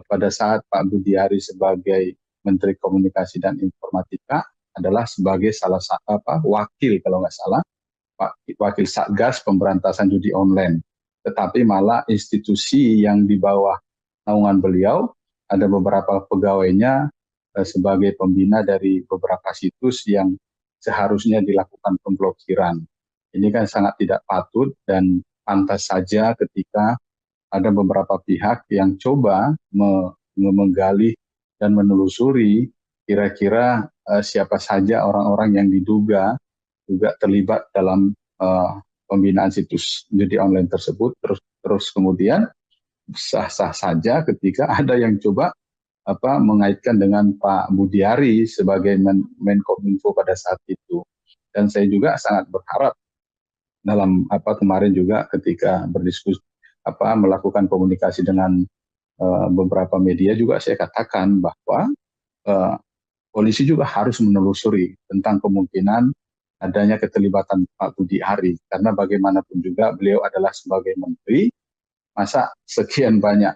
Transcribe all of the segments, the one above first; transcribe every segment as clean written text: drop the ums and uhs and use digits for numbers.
pada saat Pak Budiari sebagai Menteri Komunikasi dan Informatika adalah sebagai salah satu wakil kalau nggak salah wakil Satgas Pemberantasan Judi Online. Tetapi malah institusi yang di bawah naungan beliau ada beberapa pegawainya sebagai pembina dari beberapa situs yang seharusnya dilakukan pemblokiran. Ini kan sangat tidak patut dan pantas saja ketika ada beberapa pihak yang coba menggali dan menelusuri kira-kira siapa saja orang-orang yang diduga juga terlibat dalam pembinaan situs judi online tersebut. Terus kemudian sah-sah saja ketika ada yang coba mengaitkan dengan Pak Budiari sebagai Menkominfo pada saat itu. Dan saya juga sangat berharap dalam kemarin juga ketika berdiskusi melakukan komunikasi dengan beberapa media juga saya katakan bahwa polisi juga harus menelusuri tentang kemungkinan adanya keterlibatan Pak Budiari, karena bagaimanapun juga beliau adalah sebagai menteri, masa sekian banyak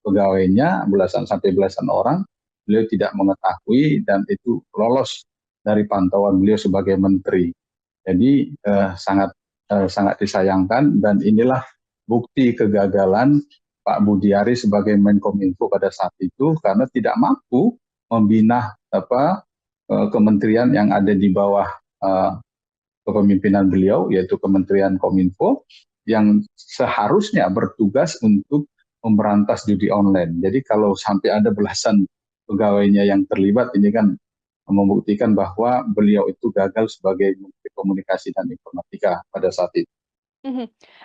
pegawainya belasan sampai belasan orang beliau tidak mengetahui dan itu lolos dari pantauan beliau sebagai menteri. Jadi sangat disayangkan dan inilah bukti kegagalan Pak Budiari sebagai Menkominfo pada saat itu karena tidak mampu membina kementerian yang ada di bawah kepemimpinan beliau, yaitu Kementerian Kominfo yang seharusnya bertugas untuk memberantas judi online. Jadi kalau sampai ada belasan pegawainya yang terlibat, ini kan membuktikan bahwa beliau itu gagal sebagai Menteri Komunikasi dan Informatika pada saat itu.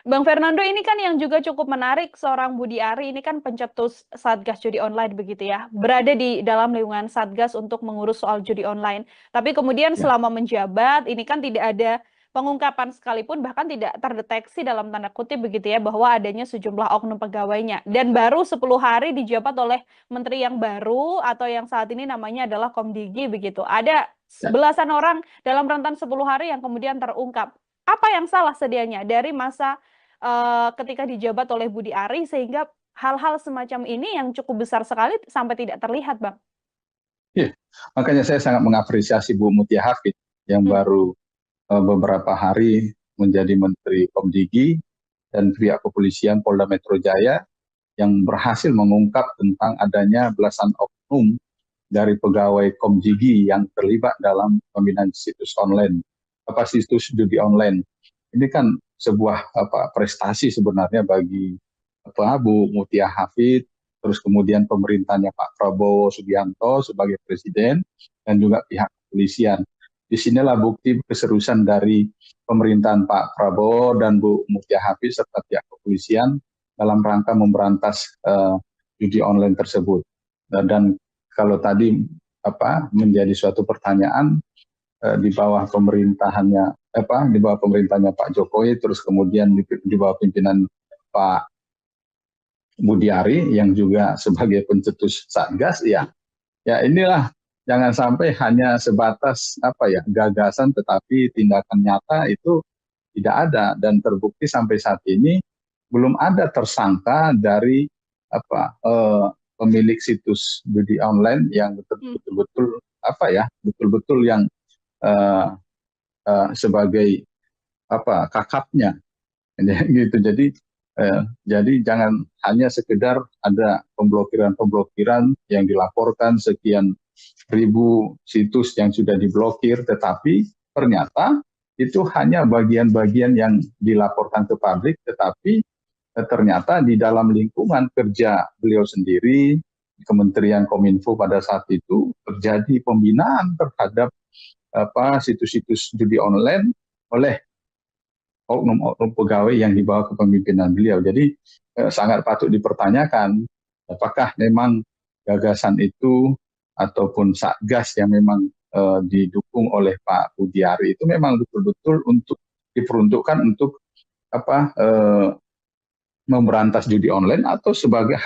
Bang Fernando, ini kan yang juga cukup menarik, seorang Budiari ini kan pencetus Satgas Judi Online begitu ya, berada di dalam lingkungan Satgas untuk mengurus soal judi online. Tapi kemudian selama menjabat, ini kan tidak ada pengungkapan sekalipun, bahkan tidak terdeteksi dalam tanda kutip begitu ya, bahwa adanya sejumlah oknum pegawainya. Dan baru 10 hari dijabat oleh menteri yang baru atau yang saat ini namanya adalah Komdigi begitu. Ada belasan orang dalam rentan 10 hari yang kemudian terungkap. Apa yang salah sedianya dari masa ketika dijabat oleh Budiari sehingga hal-hal semacam ini yang cukup besar sekali sampai tidak terlihat, Bang? Iya, makanya saya sangat mengapresiasi Bu Mutia Hafid yang baru beberapa hari menjadi Menteri Komdigi dan pihak kepolisian Polda Metro Jaya yang berhasil mengungkap tentang adanya belasan oknum dari pegawai Komdigi yang terlibat dalam pembinaan situs online, situs judi online. Ini kan sebuah prestasi sebenarnya bagi Bu Mutia Hafid, terus kemudian pemerintahnya Pak Prabowo Subianto sebagai presiden dan juga pihak kepolisian. Disinilah bukti keseriusan dari pemerintahan Pak Prabowo dan Bu Mutia Hafid serta pihak kepolisian dalam rangka memberantas judi online tersebut. Dan kalau tadi menjadi suatu pertanyaan di bawah pemerintahannya Pak Jokowi, terus kemudian di bawah pimpinan Pak Budiari yang juga sebagai pencetus Satgas, ya inilah jangan sampai hanya sebatas gagasan, tetapi tindakan nyata itu tidak ada dan terbukti sampai saat ini belum ada tersangka dari pemilik situs judi online yang betul-betul yang sebagai kakapnya, gitu. Jadi jangan hanya sekedar ada pemblokiran yang dilaporkan sekian ribu situs yang sudah diblokir, tetapi ternyata itu hanya bagian-bagian yang dilaporkan ke publik, tetapi ternyata di dalam lingkungan kerja beliau sendiri, Kementerian Kominfo pada saat itu terjadi pembinaan terhadap situs-situs judi online oleh oknum pegawai yang dibawa kepemimpinan beliau. Jadi sangat patut dipertanyakan apakah memang gagasan itu ataupun Satgas yang memang didukung oleh Pak Budiari itu memang betul-betul untuk diperuntukkan untuk memberantas judi online atau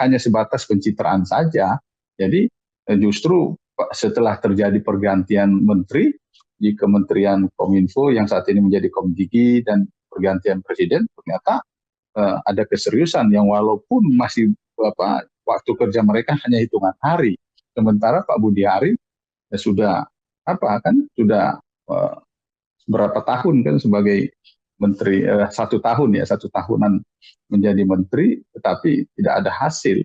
hanya sebatas pencitraan saja. Jadi justru setelah terjadi pergantian menteri di Kementerian Kominfo yang saat ini menjadi Komdigi dan pergantian presiden, ternyata ada keseriusan yang walaupun masih waktu kerja mereka hanya hitungan hari. Sementara Pak Budi Ari ya sudah sudah berapa tahun kan sebagai menteri, 1 tahun ya, 1 tahunan menjadi menteri, tetapi tidak ada hasil.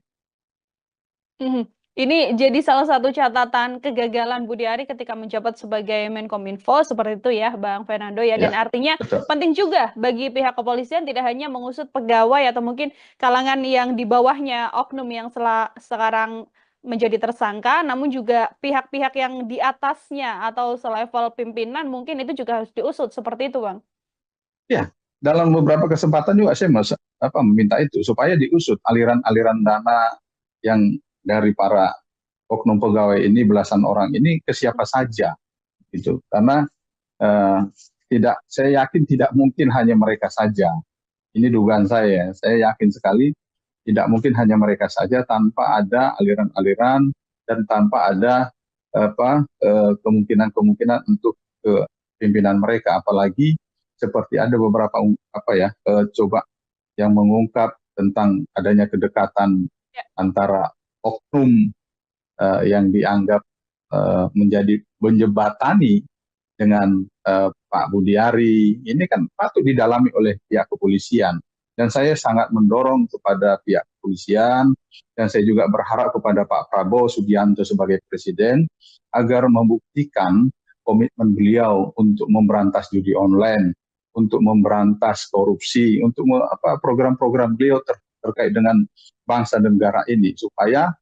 Mhm. Ini jadi salah satu catatan kegagalan Budi Ari ketika menjabat sebagai Menkominfo seperti itu ya, Bang Fernando ya. Dan Ya, artinya betul. penting juga bagi pihak kepolisian tidak hanya mengusut pegawai atau mungkin kalangan yang di bawahnya oknum yang sekarang menjadi tersangka, namun juga pihak-pihak yang di atasnya atau selevel pimpinan mungkin itu juga harus diusut seperti itu, Bang. Ya, dalam beberapa kesempatan juga saya meminta itu supaya diusut aliran-aliran dana yang dari para oknum pegawai ini, belasan orang ini, ke siapa saja gitu. Karena saya yakin tidak mungkin hanya mereka saja. Ini dugaan saya yakin sekali tidak mungkin hanya mereka saja, tanpa ada aliran-aliran dan tanpa ada kemungkinan-kemungkinan untuk ke pimpinan mereka. Apalagi seperti ada beberapa coba yang mengungkap tentang adanya kedekatan antara oknum yang dianggap menjadi menjembatani dengan Pak Budi Ari. Ini kan patut didalami oleh pihak kepolisian. Dan saya sangat mendorong kepada pihak kepolisian, dan saya juga berharap kepada Pak Prabowo Subianto sebagai Presiden, agar membuktikan komitmen beliau untuk memberantas judi online, untuk memberantas korupsi, untuk program-program beliau terkait dengan bangsa dan negara ini, supaya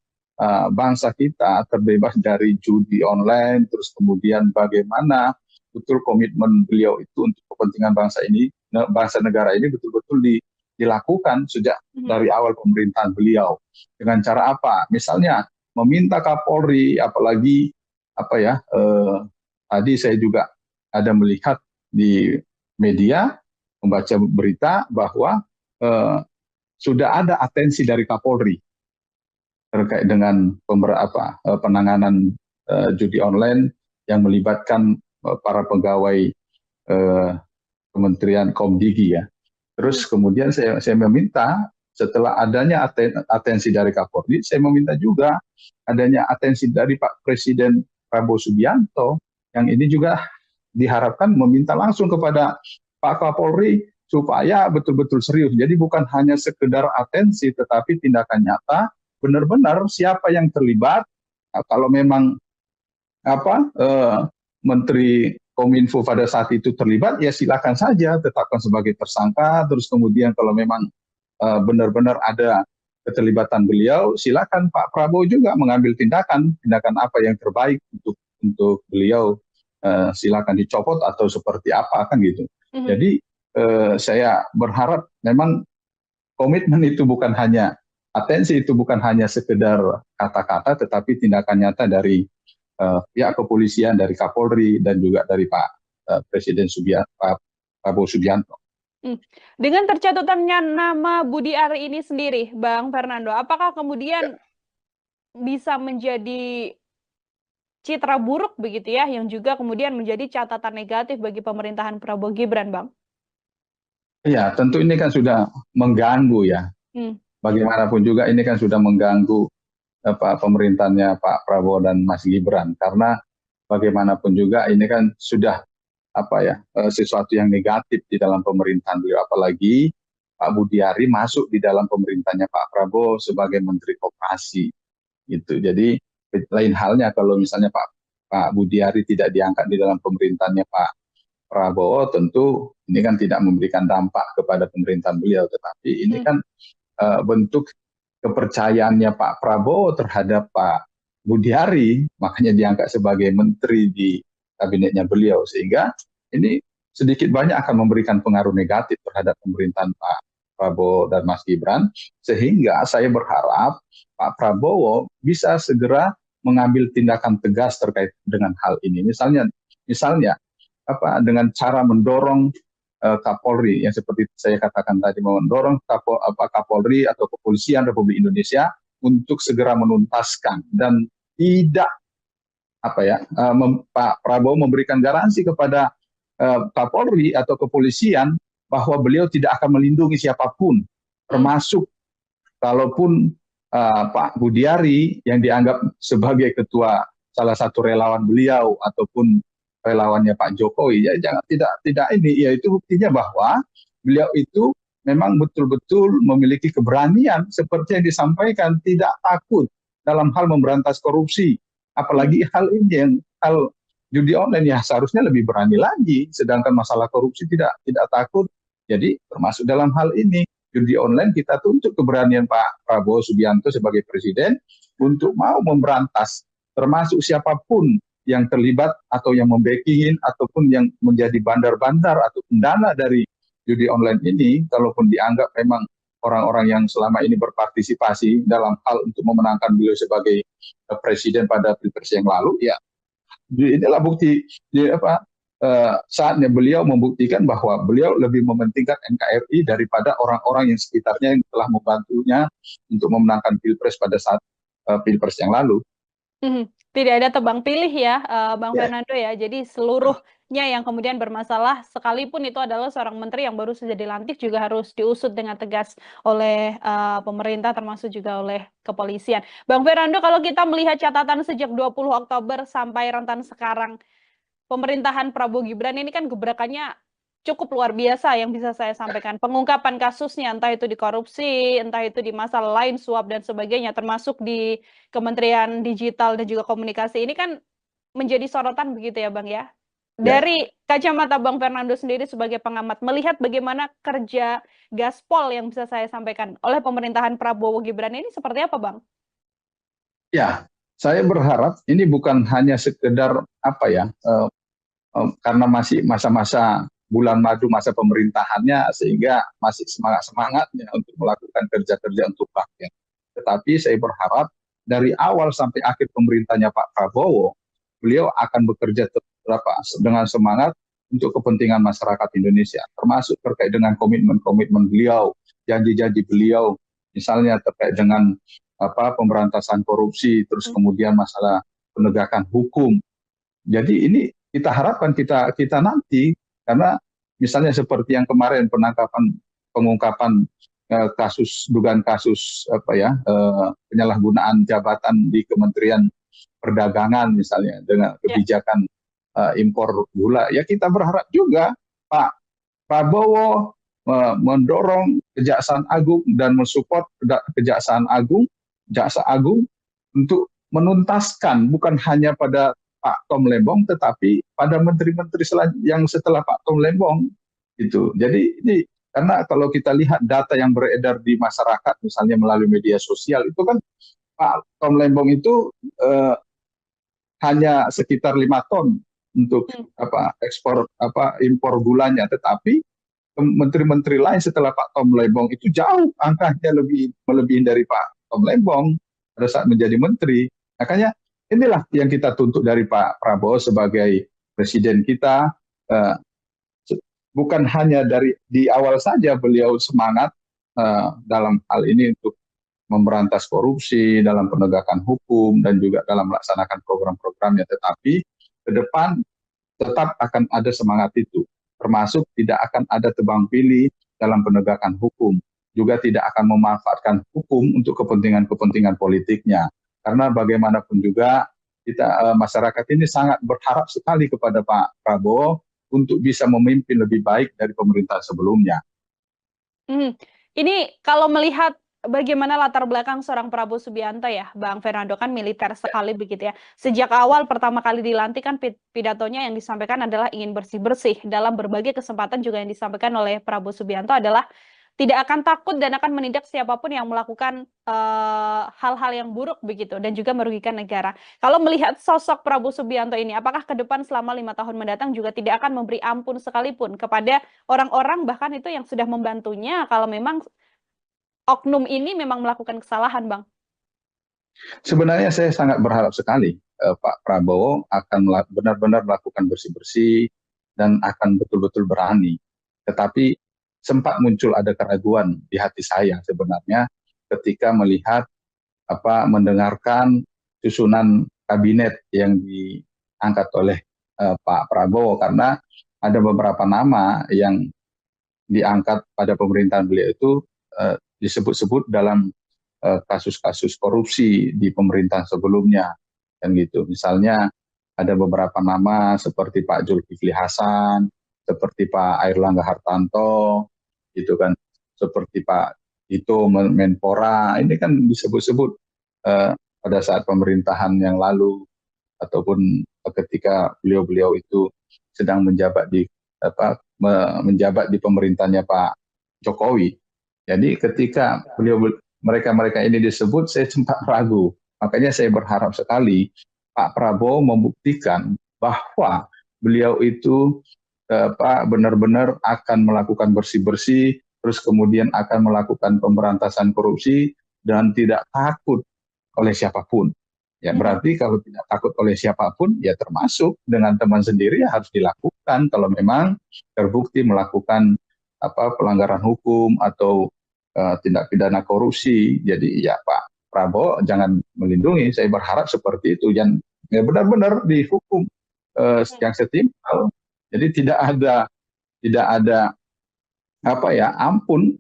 bangsa kita terbebas dari judi online. Terus kemudian bagaimana betul komitmen beliau itu untuk kepentingan bangsa ini, bangsa negara ini betul-betul dilakukan sejak dari awal pemerintahan beliau. Dengan cara apa? Misalnya meminta Kapolri, apalagi tadi saya juga ada melihat di media, membaca berita bahwa sudah ada atensi dari Kapolri terkait dengan penanganan judi online yang melibatkan para pegawai Kementerian Komdigi ya. Terus kemudian saya meminta, setelah adanya atensi dari Kapolri, saya meminta juga adanya atensi dari Pak Presiden Prabowo Subianto, yang ini juga diharapkan meminta langsung kepada Pak Kapolri supaya betul-betul serius. Jadi bukan hanya sekedar atensi, tetapi tindakan nyata, benar-benar siapa yang terlibat. Nah, kalau memang Menteri Kominfo pada saat itu terlibat, ya silakan saja tetapkan sebagai tersangka. Terus kemudian kalau memang benar-benar ada keterlibatan beliau, silakan Pak Prabowo juga mengambil tindakan apa yang terbaik untuk beliau, silakan dicopot atau seperti apa kan gitu. Jadi saya berharap memang komitmen itu bukan hanya atensi, itu bukan hanya sekedar kata-kata, tetapi tindakan nyata dari pihak kepolisian, dari Kapolri, dan juga dari Pak Presiden Pak Prabowo Subianto. Dengan tercatutannya nama Budi Ari ini sendiri, Bang Fernando, apakah kemudian bisa menjadi citra buruk begitu ya, yang juga kemudian menjadi catatan negatif bagi pemerintahan Prabowo Gibran, Bang? Iya, tentu ini kan sudah mengganggu ya. Bagaimanapun juga ini kan sudah mengganggu pemerintahnya Pak Prabowo dan Mas Gibran, karena bagaimanapun juga ini kan sudah sesuatu yang negatif di dalam pemerintahan beliau, apalagi Pak Budi Ari masuk di dalam pemerintahnya Pak Prabowo sebagai Menteri Koperasi gitu. Jadi lain halnya kalau misalnya Pak Budi Ari tidak diangkat di dalam pemerintahannya Pak Prabowo, tentu ini kan tidak memberikan dampak kepada pemerintahan beliau, tetapi ini kan bentuk kepercayaannya Pak Prabowo terhadap Pak Budi Ari, makanya diangkat sebagai menteri di kabinetnya beliau, sehingga ini sedikit banyak akan memberikan pengaruh negatif terhadap pemerintahan Pak Prabowo dan Mas Gibran, sehingga saya berharap Pak Prabowo bisa segera mengambil tindakan tegas terkait dengan hal ini. Misalnya dengan cara mendorong Kapolri, yang seperti saya katakan tadi, mendorong Kapolri atau Kepolisian Republik Indonesia untuk segera menuntaskan, dan tidak Pak Prabowo memberikan garansi kepada Kapolri atau Kepolisian bahwa beliau tidak akan melindungi siapapun, termasuk kalaupun Pak Budiari yang dianggap sebagai ketua salah satu relawan beliau ataupun relawannya Pak Jokowi, ya jangan tidak ini, ya itu buktinya bahwa beliau itu memang betul-betul memiliki keberanian seperti yang disampaikan, tidak takut dalam hal memberantas korupsi, apalagi hal ini yang hal judi online ya seharusnya lebih berani lagi, sedangkan masalah korupsi tidak takut. Jadi termasuk dalam hal ini judi online kita tuntut keberanian Pak Prabowo Subianto sebagai presiden untuk mau memberantas, termasuk siapapun yang terlibat atau yang membacking ataupun yang menjadi bandar-bandar atau pendana dari judi online ini, kalaupun dianggap memang orang-orang yang selama ini berpartisipasi dalam hal untuk memenangkan beliau sebagai presiden pada pilpres yang lalu, ya inilah bukti saatnya beliau membuktikan bahwa beliau lebih mementingkan NKRI daripada orang-orang yang sekitarnya yang telah membantunya untuk memenangkan pilpres pada saat pilpres yang lalu. Tidak ada tebang pilih ya, Bang Fernando ya. Jadi seluruhnya yang kemudian bermasalah, sekalipun itu adalah seorang menteri yang baru saja dilantik, juga harus diusut dengan tegas oleh pemerintah, termasuk juga oleh kepolisian. Bang Fernando, kalau kita melihat catatan sejak 20 Oktober sampai rentan sekarang, pemerintahan Prabowo Gibran ini kan gebrakannya cukup luar biasa yang bisa saya sampaikan. Pengungkapan kasusnya, entah itu di korupsi, entah itu di masalah lain, suap dan sebagainya, termasuk di Kementerian Digital dan juga Komunikasi, ini kan menjadi sorotan begitu ya Bang ya. Dari kacamata Bang Fernando sendiri sebagai pengamat, melihat bagaimana kerja gaspol yang bisa saya sampaikan oleh pemerintahan Prabowo Gibran ini seperti apa Bang? Ya, saya berharap ini bukan hanya sekedar apa ya, karena masih masa-masa bulan madu masa pemerintahannya sehingga masih semangat-semangatnya untuk melakukan kerja-kerja untuk rakyat. Tetapi saya berharap dari awal sampai akhir pemerintahnya Pak Prabowo, beliau akan bekerja dengan semangat untuk kepentingan masyarakat Indonesia, termasuk terkait dengan komitmen-komitmen beliau, janji-janji beliau, misalnya terkait dengan pemberantasan korupsi, terus kemudian masalah penegakan hukum. Jadi ini kita harapkan kita nanti, karena misalnya seperti yang kemarin pengungkapan dugaan kasus penyalahgunaan jabatan di Kementerian Perdagangan misalnya dengan kebijakan impor gula, ya kita berharap juga Pak Prabowo mendorong Kejaksaan Agung dan mensupport Jaksa Agung untuk menuntaskan bukan hanya pada Pak Tom Lembong, tetapi pada menteri-menteri yang setelah Pak Tom Lembong itu. Jadi ini karena kalau kita lihat data yang beredar di masyarakat, misalnya melalui media sosial, itu kan Pak Tom Lembong itu hanya sekitar 5 ton untuk impor gulanya, tetapi menteri-menteri lain setelah Pak Tom Lembong itu jauh angkanya melebihi dari Pak Tom Lembong pada saat menjadi menteri. Makanya inilah yang kita tuntut dari Pak Prabowo sebagai presiden kita, bukan hanya di awal saja beliau semangat dalam hal ini untuk memberantas korupsi, dalam penegakan hukum, dan juga dalam melaksanakan program-programnya, tetapi ke depan tetap akan ada semangat itu, termasuk tidak akan ada tebang pilih dalam penegakan hukum, juga tidak akan memanfaatkan hukum untuk kepentingan-kepentingan politiknya. Karena bagaimanapun juga masyarakat ini sangat berharap sekali kepada Pak Prabowo untuk bisa memimpin lebih baik dari pemerintah sebelumnya. Ini kalau melihat bagaimana latar belakang seorang Prabowo Subianto ya, Bang Fernando, kan militer sekali begitu ya. Sejak awal pertama kali dilantik kan pidatonya yang disampaikan adalah ingin bersih-bersih. Dalam berbagai kesempatan juga yang disampaikan oleh Prabowo Subianto adalah tidak akan takut dan akan menindak siapapun yang melakukan hal-hal yang buruk begitu dan juga merugikan negara. Kalau melihat sosok Prabowo Subianto ini, apakah ke depan selama 5 tahun mendatang juga tidak akan memberi ampun sekalipun kepada orang-orang bahkan itu yang sudah membantunya kalau memang oknum ini memang melakukan kesalahan, Bang? Sebenarnya saya sangat berharap sekali Pak Prabowo akan benar-benar melakukan bersih-bersih dan akan betul-betul berani. Tetapi sempat muncul ada keraguan di hati saya sebenarnya ketika mendengarkan susunan kabinet yang diangkat oleh Pak Prabowo, karena ada beberapa nama yang diangkat pada pemerintahan beliau itu disebut-sebut dalam kasus-kasus korupsi di pemerintahan sebelumnya, kan gitu. Misalnya ada beberapa nama seperti Pak Zulkifli Hasan, seperti Pak Airlangga Hartarto, gitu kan, seperti Pak Tito Menpora, ini kan disebut-sebut pada saat pemerintahan yang lalu ataupun ketika beliau-beliau itu sedang menjabat di menjabat di pemerintahnya Pak Jokowi. Jadi ketika mereka ini disebut, saya sempat ragu. Makanya saya berharap sekali Pak Prabowo membuktikan bahwa beliau itu benar-benar akan melakukan bersih-bersih, terus kemudian akan melakukan pemberantasan korupsi dan tidak takut oleh siapapun. Ya berarti kalau tidak takut oleh siapapun, ya termasuk dengan teman sendiri ya harus dilakukan kalau memang terbukti melakukan pelanggaran hukum atau tindak pidana korupsi. Jadi ya Pak Prabowo jangan melindungi. Saya berharap seperti itu, yang ya benar-benar dihukum yang setimpal. Jadi tidak ada ampun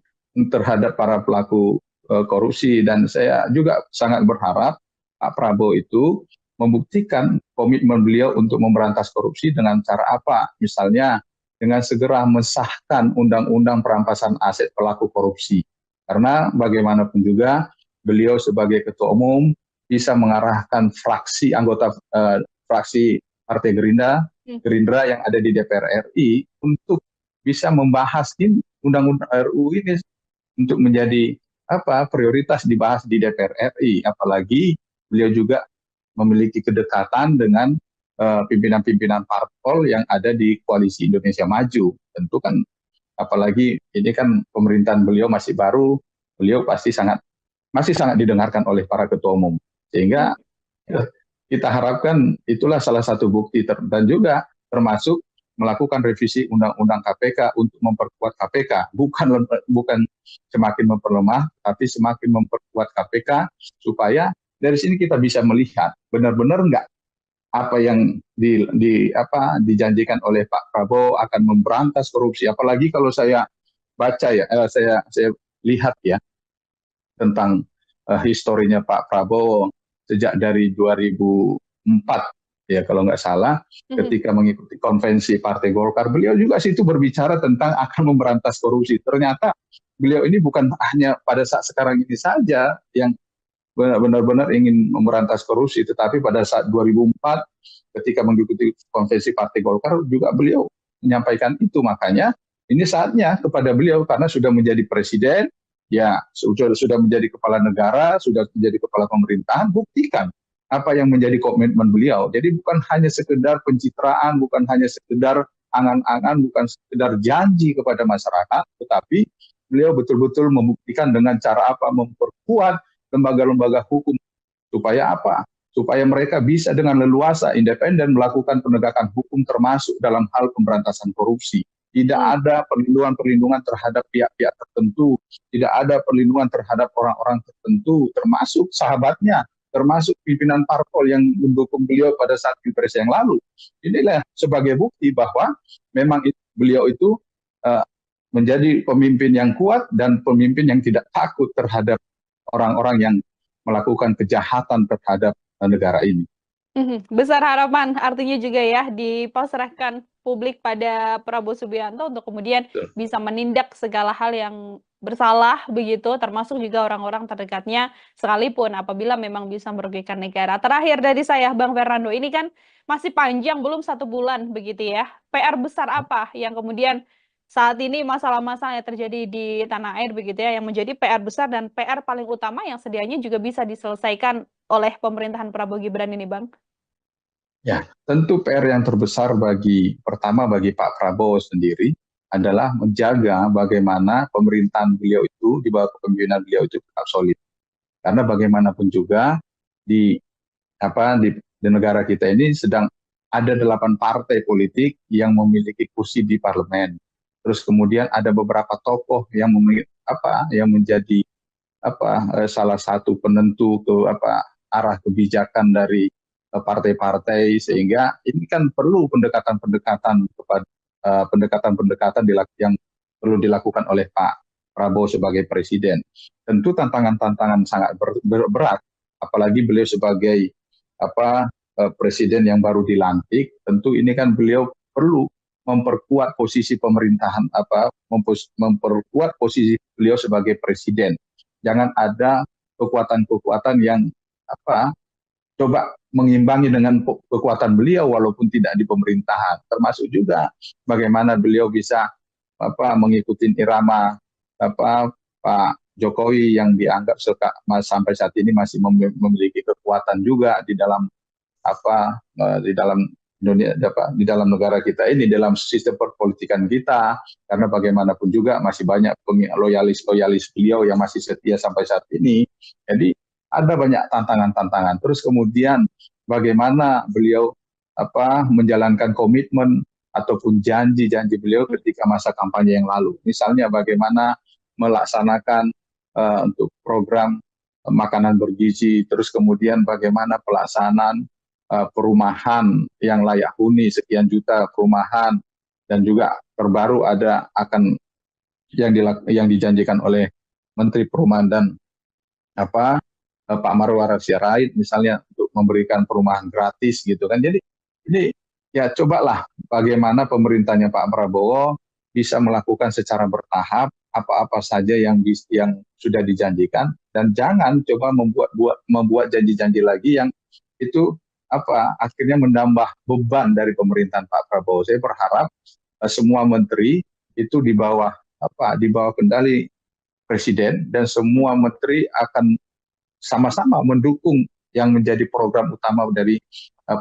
terhadap para pelaku korupsi. Dan saya juga sangat berharap Pak Prabowo itu membuktikan komitmen beliau untuk memberantas korupsi dengan cara apa? Misalnya dengan segera mensahkan undang-undang perampasan aset pelaku korupsi. Karena bagaimanapun juga beliau sebagai ketua umum bisa mengarahkan anggota fraksi Partai Gerindra yang ada di DPR RI untuk bisa membahas undang-undang RUU ini untuk menjadi prioritas dibahas di DPR RI. Apalagi beliau juga memiliki kedekatan dengan pimpinan-pimpinan parpol yang ada di Koalisi Indonesia Maju. Tentu kan, apalagi ini kan pemerintahan beliau masih baru, beliau pasti masih sangat didengarkan oleh para ketua umum. Sehingga kita harapkan itulah salah satu bukti dan juga termasuk melakukan revisi undang-undang KPK untuk memperkuat KPK, bukan semakin memperlemah, tapi semakin memperkuat KPK supaya dari sini kita bisa melihat benar-benar enggak apa yang dijanjikan oleh Pak Prabowo akan memberantas korupsi. Apalagi kalau saya baca saya lihat ya tentang historinya Pak Prabowo sejak dari 2004 ya kalau nggak salah, ketika mengikuti konvensi Partai Golkar, beliau juga situ berbicara tentang akan memberantas korupsi. Ternyata beliau ini bukan hanya pada saat sekarang ini saja yang benar-benar ingin memberantas korupsi, tetapi pada saat 2004 ketika mengikuti konvensi Partai Golkar juga beliau menyampaikan itu. Makanya ini saatnya kepada beliau karena sudah menjadi presiden, ya sudah menjadi kepala negara, sudah menjadi kepala pemerintahan, buktikan apa yang menjadi komitmen beliau. Jadi bukan hanya sekedar pencitraan, bukan hanya sekedar angan-angan, bukan sekedar janji kepada masyarakat, tetapi beliau betul-betul membuktikan dengan cara apa? Memperkuat lembaga-lembaga hukum. Supaya apa? Supaya mereka bisa dengan leluasa, independen melakukan penegakan hukum termasuk dalam hal pemberantasan korupsi. Tidak ada perlindungan-perlindungan terhadap pihak-pihak tertentu, tidak ada perlindungan terhadap orang-orang tertentu, termasuk sahabatnya, termasuk pimpinan parpol yang mendukung beliau pada saat pilpres yang lalu. Inilah sebagai bukti bahwa memang beliau itu menjadi pemimpin yang kuat dan pemimpin yang tidak takut terhadap orang-orang yang melakukan kejahatan terhadap negara ini. Besar harapan artinya juga ya dipasrahkan publik pada Prabowo Subianto untuk kemudian bisa menindak segala hal yang bersalah begitu, termasuk juga orang-orang terdekatnya, sekalipun apabila memang bisa merugikan negara. Terakhir dari saya, Bang Fernando, ini kan masih panjang, belum 1 bulan begitu ya. PR besar apa yang kemudian saat ini masalah-masalah yang terjadi di tanah air begitu ya, yang menjadi PR besar dan PR paling utama yang sedianya juga bisa diselesaikan oleh pemerintahan Prabowo Gibran ini, Bang? Ya, tentu PR yang terbesar pertama bagi Pak Prabowo sendiri adalah menjaga bagaimana pemerintahan beliau itu, di bawah kepemimpinan beliau itu tetap solid. Karena bagaimanapun juga di negara kita ini sedang ada 8 partai politik yang memiliki kursi di parlemen. Terus kemudian ada beberapa tokoh yang menjadi salah satu penentu arah kebijakan dari partai-partai, sehingga ini kan perlu pendekatan-pendekatan yang perlu dilakukan oleh Pak Prabowo sebagai presiden. Tentu tantangan-tantangan sangat berat, apalagi beliau sebagai presiden yang baru dilantik. Tentu ini kan beliau perlu memperkuat posisi pemerintahan, memperkuat posisi beliau sebagai presiden. Jangan ada kekuatan-kekuatan yang coba mengimbangi dengan kekuatan beliau walaupun tidak di pemerintahan. Termasuk juga bagaimana beliau bisa mengikuti irama Pak Jokowi yang dianggap sampai saat ini masih memiliki kekuatan juga di dalam di dalam dunia, di dalam negara kita ini, dalam sistem perpolitikan kita, karena bagaimanapun juga masih banyak loyalis beliau yang masih setia sampai saat ini. Jadi ada banyak tantangan-tantangan. Terus kemudian bagaimana beliau menjalankan komitmen ataupun janji-janji beliau ketika masa kampanye yang lalu. Misalnya bagaimana melaksanakan untuk program makanan bergizi, terus kemudian bagaimana pelaksanaan perumahan yang layak huni sekian juta perumahan, dan juga terbaru akan yang dijanjikan oleh Menteri Perumahan dan Pak Marwarar Sirait misalnya untuk memberikan perumahan gratis gitu kan. Jadi ini ya cobalah bagaimana pemerintahnya Pak Prabowo bisa melakukan secara bertahap apa-apa saja yang sudah dijanjikan, dan jangan coba membuat janji-janji lagi yang itu akhirnya menambah beban dari pemerintahan Pak Prabowo. Saya berharap semua menteri itu di bawah kendali presiden, dan semua menteri akan sama-sama mendukung yang menjadi program utama dari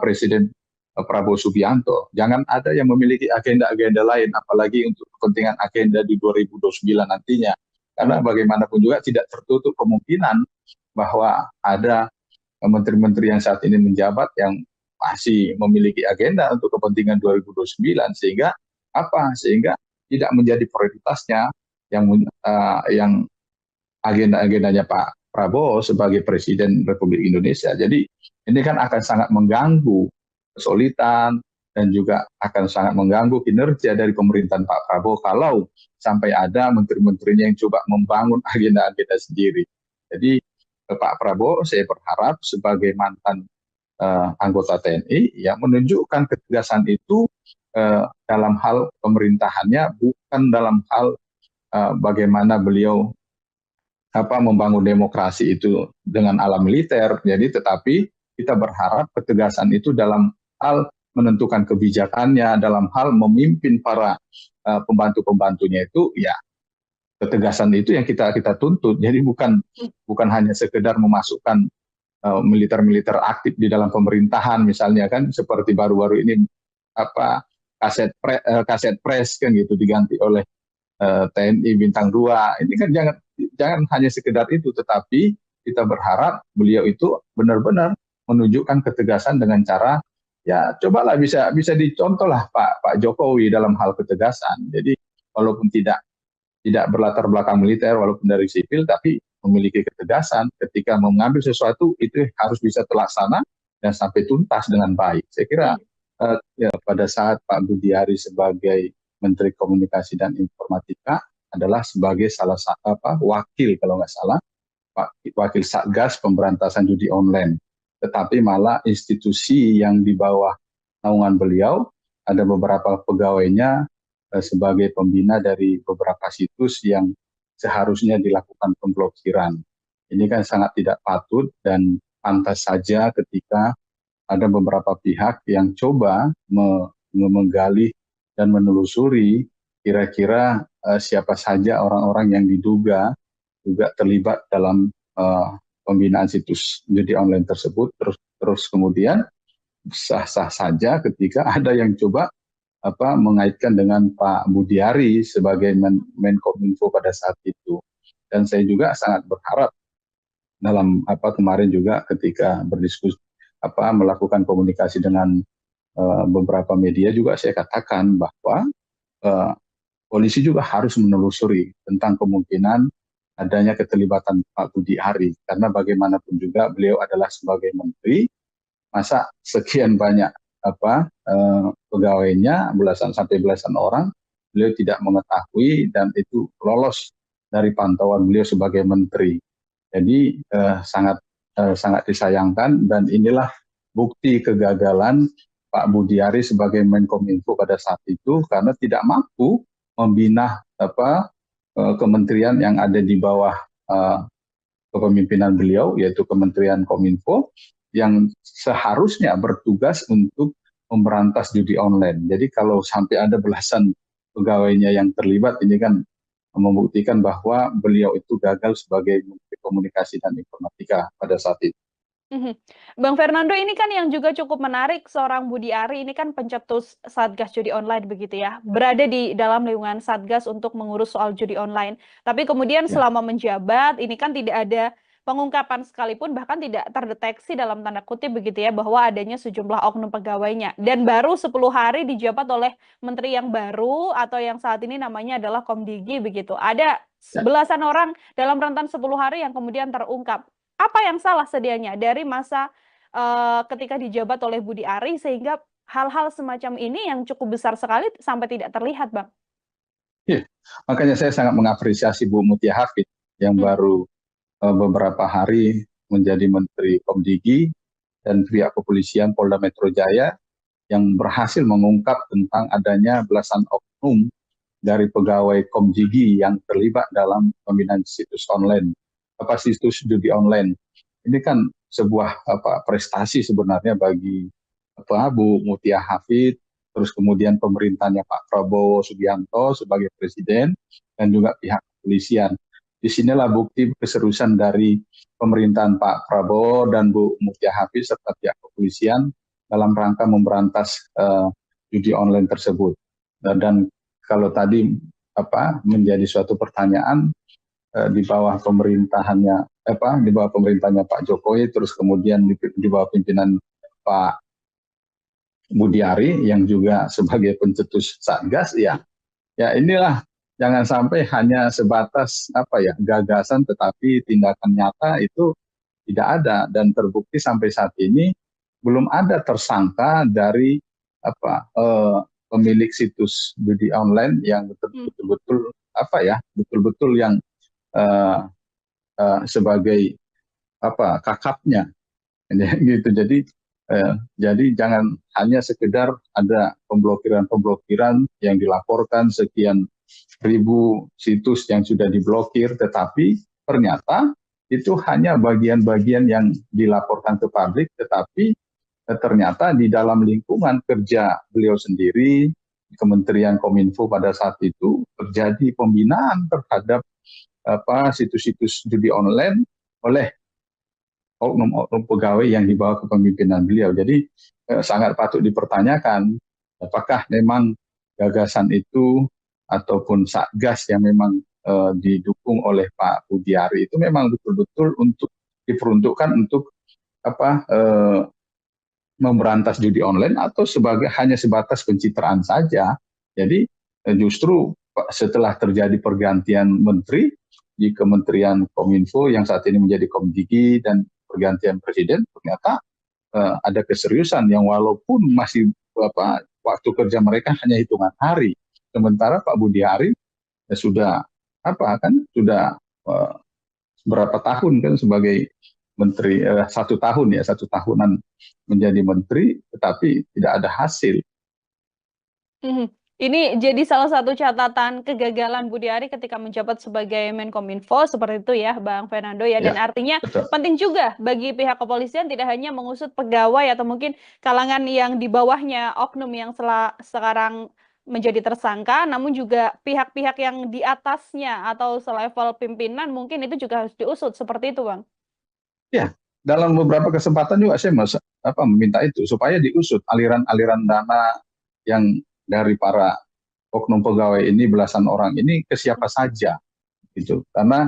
Presiden Prabowo Subianto. Jangan ada yang memiliki agenda-agenda lain, apalagi untuk kepentingan agenda di 2029 nantinya. Karena bagaimanapun juga tidak tertutup kemungkinan bahwa ada menteri-menteri yang saat ini menjabat yang masih memiliki agenda untuk kepentingan 2029, sehingga tidak menjadi prioritasnya yang agenda-agendanya Pak Prabowo sebagai Presiden Republik Indonesia. Jadi ini kan akan sangat mengganggu kesulitan dan juga akan sangat mengganggu kinerja dari pemerintahan Pak Prabowo kalau sampai ada menteri-menterinya yang coba membangun agenda-agenda sendiri. Jadi Pak Prabowo saya berharap sebagai mantan anggota TNI yang menunjukkan ketegasan itu dalam hal pemerintahannya, bukan dalam hal bagaimana beliau membangun demokrasi itu dengan ala militer. Jadi tetapi kita berharap ketegasan itu dalam hal menentukan kebijakannya, dalam hal memimpin para pembantu-pembantunya itu, ya ketegasan itu yang kita tuntut. Jadi bukan hanya sekedar memasukkan militer-militer aktif di dalam pemerintahan misalnya kan, seperti baru-baru ini kaset pres kan gitu diganti oleh TNI bintang 2. Ini kan jangan hanya sekedar itu, tetapi kita berharap beliau itu benar-benar menunjukkan ketegasan dengan cara, ya cobalah bisa dicontoh lah Pak Jokowi dalam hal ketegasan. Jadi walaupun tidak berlatar belakang militer, walaupun dari sipil, tapi memiliki ketegasan ketika mengambil sesuatu itu harus bisa terlaksana dan sampai tuntas dengan baik. Saya kira ya pada saat Pak Budi Ari sebagai Menteri Komunikasi dan Informatika adalah sebagai salah satu wakil kalau nggak salah wakil Satgas Pemberantasan Judi Online, tetapi malah institusi yang di bawah naungan beliau ada beberapa pegawainya sebagai pembina dari beberapa situs yang seharusnya dilakukan pemblokiran. Ini kan sangat tidak patut, dan pantas saja ketika ada beberapa pihak yang coba menggali dan menelusuri kira-kira siapa saja orang-orang yang diduga juga terlibat dalam pembinaan situs judi online tersebut. Terus kemudian sah-sah saja ketika ada yang coba mengaitkan dengan Pak Budi Ari sebagai Menkominfo pada saat itu. Dan saya juga sangat berharap dalam kemarin juga ketika berdiskusi melakukan komunikasi dengan beberapa media juga saya katakan bahwa polisi juga harus menelusuri tentang kemungkinan adanya keterlibatan Pak Budi Ari, karena bagaimanapun juga beliau adalah sebagai menteri, masa sekian banyak pegawainya belasan sampai belasan orang beliau tidak mengetahui dan itu lolos dari pantauan beliau sebagai menteri. Jadi sangat disayangkan, dan inilah bukti kegagalan Pak Budiari sebagai Menkominfo pada saat itu, karena tidak mampu membina kementerian yang ada di bawah kepemimpinan beliau, yaitu Kementerian Kominfo, yang seharusnya bertugas untuk memberantas judi online. Jadi kalau sampai ada belasan pegawainya yang terlibat, ini kan membuktikan bahwa beliau itu gagal sebagai Menteri Komunikasi dan Informatika pada saat itu. Bang Fernando, ini kan yang juga cukup menarik, seorang Budi Ari ini kan pencetus Satgas Judi Online begitu ya, berada di dalam lingkungan Satgas untuk mengurus soal judi online. Tapi kemudian selama menjabat ini kan tidak ada pengungkapan sekalipun, bahkan tidak terdeteksi dalam tanda kutip begitu ya, bahwa adanya sejumlah oknum pegawainya. Dan baru 10 hari dijabat oleh menteri yang baru atau yang saat ini namanya adalah Komdigi begitu. Ada belasan orang dalam rentan 10 hari yang kemudian terungkap. Apa yang salah sedianya dari masa ketika dijabat oleh Budi Ari sehingga hal-hal semacam ini yang cukup besar sekali sampai tidak terlihat, Bang? Ya, makanya saya sangat mengapresiasi Bu Mutia Hafid yang baru beberapa hari menjadi Menteri Komdigi dan pihak kepolisian Polda Metro Jaya yang berhasil mengungkap tentang adanya belasan oknum dari pegawai Komdigi yang terlibat dalam pembinaan situs online, situs judi online. Ini kan sebuah prestasi sebenarnya bagi Bu Mutia Hafid, terus kemudian pemerintahnya Pak Prabowo Subianto sebagai presiden, dan juga pihak kepolisian. Disinilah bukti keseriusan dari pemerintahan Pak Prabowo dan Bu Mutia Hafid serta pihak kepolisian dalam rangka memberantas judi online tersebut. Dan kalau tadi menjadi suatu pertanyaan, di bawah pemerintahannya Pak Jokowi, terus kemudian di bawah pimpinan Pak Budiari yang juga sebagai pencetus Satgas, ya inilah, jangan sampai hanya sebatas gagasan, tetapi tindakan nyata itu tidak ada, dan terbukti sampai saat ini belum ada tersangka dari pemilik situs judi online yang betul-betul yang sebagai kakapnya, gitu. Jadi jangan hanya sekedar ada pemblokiran yang dilaporkan sekian ribu situs yang sudah diblokir, tetapi ternyata itu hanya bagian-bagian yang dilaporkan ke publik, tetapi ternyata di dalam lingkungan kerja beliau sendiri, Kementerian Kominfo pada saat itu terjadi pembinaan terhadap situs-situs judi online oleh oknum pegawai yang dibawa kepemimpinan beliau. Jadi sangat patut dipertanyakan apakah memang gagasan itu ataupun Satgas yang memang didukung oleh Pak Budiari itu memang betul-betul untuk diperuntukkan untuk memberantas judi online, atau hanya sebatas pencitraan saja. Jadi justru setelah terjadi pergantian menteri di Kementerian Kominfo yang saat ini menjadi Komdigi dan pergantian presiden, ternyata ada keseriusan yang walaupun masih waktu kerja mereka hanya hitungan hari, sementara Pak Budiari sudah berapa tahun kan sebagai menteri, 1 tahunan menjadi menteri, tetapi tidak ada hasil. Ini jadi salah satu catatan kegagalan Budi Ari ketika menjabat sebagai Menkominfo, seperti itu ya, Bang Fernando ya. Dan artinya betul. Penting juga bagi pihak kepolisian tidak hanya mengusut pegawai atau mungkin kalangan yang di bawahnya oknum yang sekarang menjadi tersangka, namun juga pihak-pihak yang di atasnya atau selevel pimpinan mungkin itu juga harus diusut, seperti itu, Bang. Ya, dalam beberapa kesempatan juga saya meminta itu supaya diusut aliran-aliran dana yang dari para oknum pegawai ini, belasan orang ini, ke siapa saja, gitu. Karena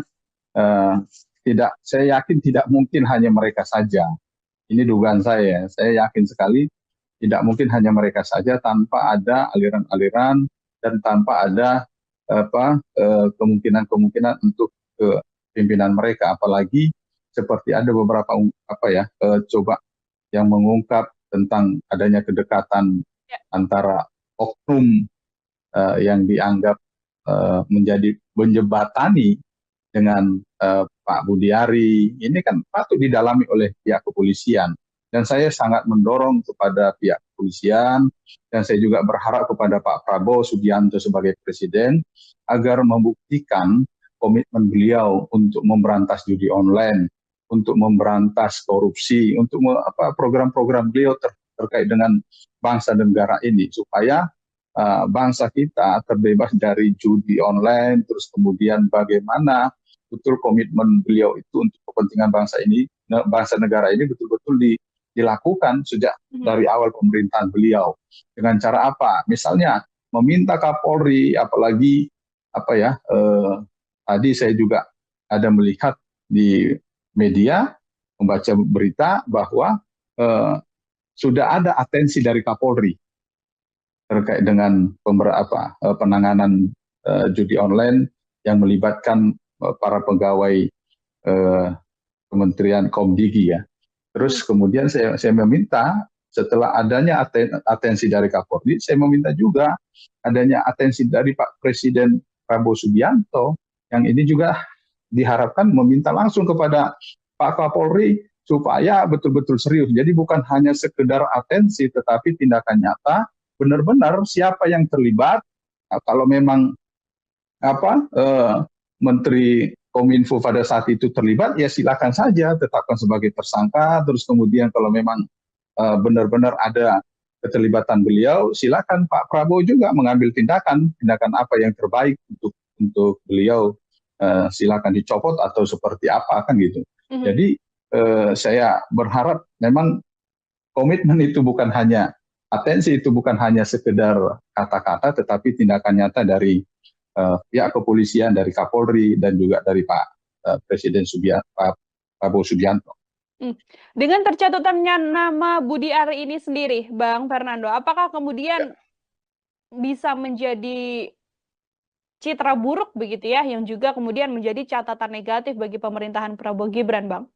saya yakin tidak mungkin hanya mereka saja. Ini dugaan saya yakin sekali tidak mungkin hanya mereka saja, tanpa ada aliran-aliran dan tanpa ada kemungkinan untuk ke pimpinan mereka. Apalagi seperti ada beberapa coba yang mengungkap tentang adanya kedekatan antara oknum yang dianggap menjadi menjebatani dengan Pak Budiari, ini kan patut didalami oleh pihak kepolisian. Dan saya sangat mendorong kepada pihak kepolisian, dan saya juga berharap kepada Pak Prabowo Subianto sebagai Presiden, agar membuktikan komitmen beliau untuk memberantas judi online, untuk memberantas korupsi, untuk program-program beliau terkait dengan bangsa dan negara ini, supaya bangsa kita terbebas dari judi online, terus kemudian bagaimana betul komitmen beliau itu untuk kepentingan bangsa ini, bangsa negara ini betul-betul dilakukan sejak dari awal pemerintahan beliau. Dengan cara apa? Misalnya meminta Kapolri, apalagi tadi saya juga ada melihat di media, membaca berita bahwa sudah ada atensi dari Kapolri terkait dengan penanganan judi online yang melibatkan para pegawai Kementerian Komdigi ya. Terus kemudian saya meminta setelah adanya atensi dari Kapolri, saya meminta juga adanya atensi dari Pak Presiden Prabowo Subianto, yang ini juga diharapkan meminta langsung kepada Pak Kapolri supaya betul-betul serius. Jadi bukan hanya sekedar atensi, tetapi tindakan nyata, benar-benar siapa yang terlibat. Kalau memang Menteri Kominfo pada saat itu terlibat, ya silakan saja tetapkan sebagai tersangka. Terus kemudian kalau memang benar-benar ada keterlibatan beliau, silakan Pak Prabowo juga mengambil tindakan apa yang terbaik untuk beliau. Silakan dicopot atau seperti apa kan gitu. Jadi saya berharap memang komitmen itu bukan hanya atensi, itu bukan hanya sekedar kata-kata, tetapi tindakan nyata dari pihak kepolisian, dari Kapolri, dan juga dari Pak Presiden Pak Prabowo Subianto. Dengan tercatutannya nama Budi Ari ini sendiri, Bang Fernando, apakah kemudian bisa menjadi citra buruk begitu ya, yang juga kemudian menjadi catatan negatif bagi pemerintahan Prabowo Gibran, Bang?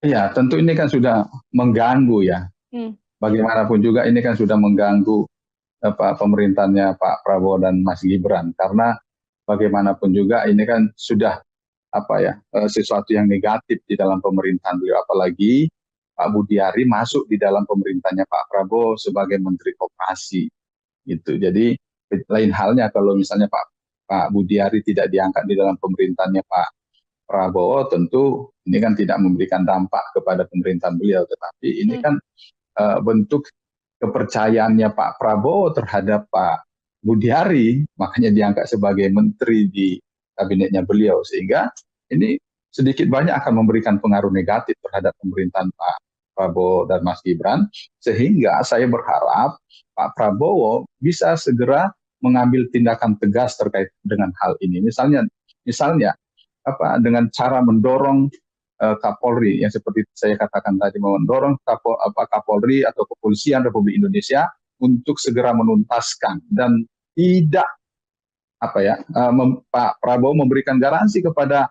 Ya, tentu ini kan sudah mengganggu ya. Bagaimanapun juga ini kan sudah mengganggu pemerintahnya Pak Prabowo dan Mas Gibran, karena bagaimanapun juga ini kan sudah sesuatu yang negatif di dalam pemerintahan beliau, apalagi Pak Budiari masuk di dalam pemerintahannya Pak Prabowo sebagai Menteri Koperasi gitu. Jadi lain halnya kalau misalnya Pak Budiari tidak diangkat di dalam pemerintahannya Pak Prabowo, tentu ini kan tidak memberikan dampak kepada pemerintahan beliau, tetapi ini kan bentuk kepercayaannya Pak Prabowo terhadap Pak Budiari, makanya diangkat sebagai menteri di kabinetnya beliau, sehingga ini sedikit banyak akan memberikan pengaruh negatif terhadap pemerintahan Pak Prabowo dan Mas Gibran, sehingga saya berharap Pak Prabowo bisa segera mengambil tindakan tegas terkait dengan hal ini. Misalnya dengan cara mendorong Kapolri, yang seperti saya katakan tadi, mendorong Kapolri atau Kepolisian Republik Indonesia untuk segera menuntaskan, dan tidak Pak Prabowo memberikan garansi kepada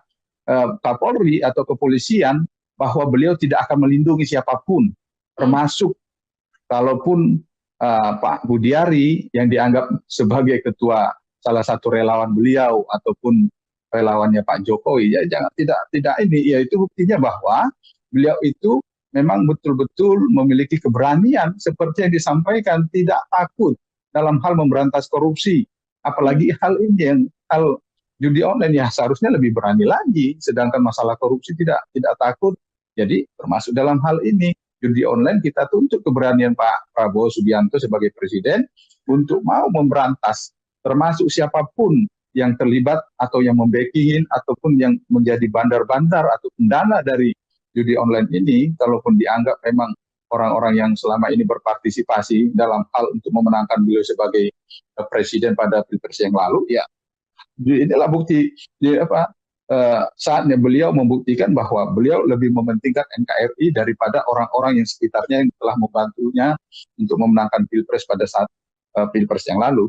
Kapolri atau kepolisian bahwa beliau tidak akan melindungi siapapun, termasuk kalaupun Pak Budiari yang dianggap sebagai ketua salah satu relawan beliau ataupun relawannya Pak Jokowi, ya tidak ini, ya itu buktinya bahwa beliau itu memang betul-betul memiliki keberanian seperti yang disampaikan, tidak takut dalam hal memberantas korupsi, apalagi hal ini, hal judi online ya seharusnya lebih berani lagi, sedangkan masalah korupsi tidak takut. Jadi termasuk dalam hal ini judi online, kita tuntut keberanian Pak Prabowo Subianto sebagai Presiden untuk mau memberantas, termasuk siapapun yang terlibat atau yang membacking ataupun yang menjadi bandar-bandar atau pendana dari judi online ini, kalaupun dianggap memang orang-orang yang selama ini berpartisipasi dalam hal untuk memenangkan beliau sebagai presiden pada Pilpres yang lalu, ya inilah bukti saatnya beliau membuktikan bahwa beliau lebih mementingkan NKRI daripada orang-orang yang sekitarnya yang telah membantunya untuk memenangkan Pilpres pada saat Pilpres yang lalu.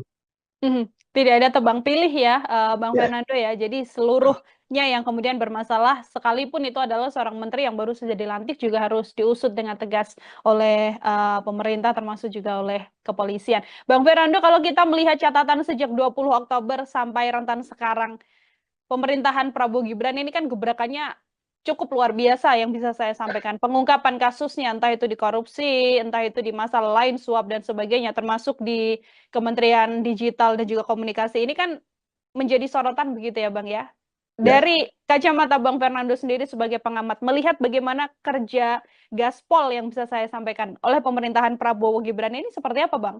Tidak ada tebang pilih ya, Bang Fernando ya. Jadi seluruhnya yang kemudian bermasalah, sekalipun itu adalah seorang menteri yang baru saja dilantik, juga harus diusut dengan tegas oleh pemerintah, termasuk juga oleh kepolisian. Bang Fernando, kalau kita melihat catatan sejak 20 Oktober sampai rentan sekarang, pemerintahan Prabowo Gibran ini kan gebrakannya cukup luar biasa yang bisa saya sampaikan. Pengungkapan kasusnya, entah itu di korupsi, entah itu di masalah lain, suap dan sebagainya, termasuk di Kementerian Digital dan juga Komunikasi. Ini kan menjadi sorotan begitu ya Bang ya. Ya, Dari kacamata Bang Fernando sendiri sebagai pengamat, melihat bagaimana kerja gaspol yang bisa saya sampaikan oleh pemerintahan Prabowo Gibran ini seperti apa Bang?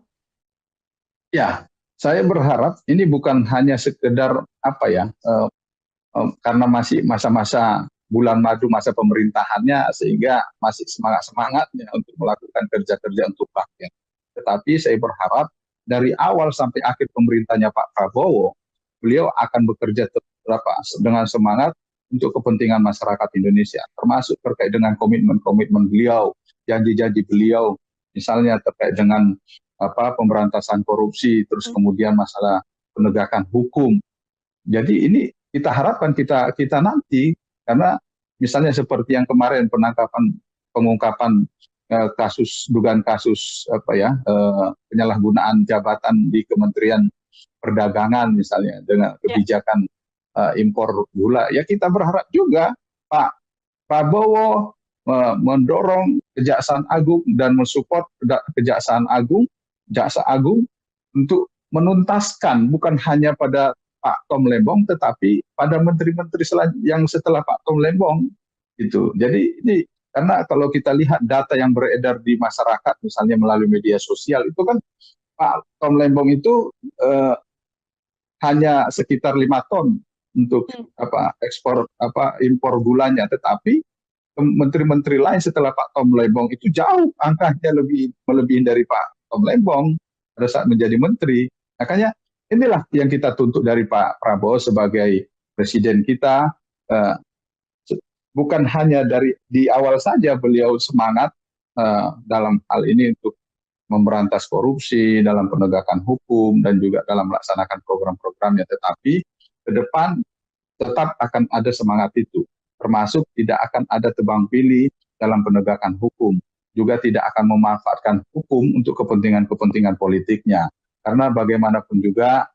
ya, saya berharap ini bukan hanya sekedar apa ya, karena masih masa-masa bulan madu masa pemerintahannya sehingga masih semangat-semangatnya untuk melakukan kerja-kerja untuk rakyat. Tetapi saya berharap dari awal sampai akhir pemerintahnya Pak Prabowo, beliau akan bekerja dengan semangat untuk kepentingan masyarakat Indonesia, termasuk terkait dengan komitmen-komitmen beliau, janji-janji beliau, misalnya terkait dengan pemberantasan korupsi, terus kemudian masalah penegakan hukum. Jadi ini kita harapkan kita nanti, karena misalnya seperti yang kemarin pengungkapan dugaan kasus penyalahgunaan jabatan di Kementerian Perdagangan misalnya dengan Ya. kebijakan impor gula, ya kita berharap juga Pak Prabowo mendorong Kejaksaan Agung dan mensupport Kejaksaan Agung, Jaksa Agung untuk menuntaskan bukan hanya pada Pak Tom Lembong tetapi pada menteri-menteri yang setelah Pak Tom Lembong itu. Jadi ini karena kalau kita lihat data yang beredar di masyarakat misalnya melalui media sosial itu kan Pak Tom Lembong itu eh, hanya sekitar 5 ton untuk ekspor impor gulanya, tetapi menteri-menteri lain setelah Pak Tom Lembong itu jauh angkanya melebihi dari Pak Tom Lembong pada saat menjadi menteri. Makanya inilah yang kita tuntut dari Pak Prabowo sebagai presiden kita. eh, Bukan hanya di awal saja beliau semangat dalam hal ini untuk memberantas korupsi, dalam penegakan hukum, dan juga dalam melaksanakan program-programnya. Tetapi ke depan tetap akan ada semangat itu. Termasuk tidak akan ada tebang pilih dalam penegakan hukum. Juga tidak akan memanfaatkan hukum untuk kepentingan-kepentingan politiknya. Karena bagaimanapun juga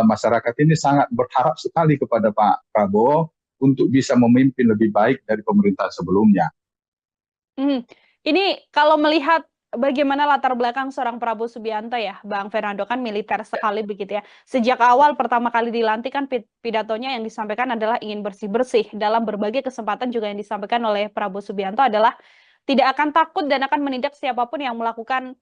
masyarakat ini sangat berharap sekali kepada Pak Prabowo untuk bisa memimpin lebih baik dari pemerintah sebelumnya. Ini kalau melihat bagaimana latar belakang seorang Prabowo Subianto ya, Bang Fernando kan militer sekali begitu ya. Sejak awal pertama kali dilantik kan pidatonya yang disampaikan adalah ingin bersih-bersih. Dalam berbagai kesempatan juga yang disampaikan oleh Prabowo Subianto adalah tidak akan takut dan akan menindak siapapun yang melakukan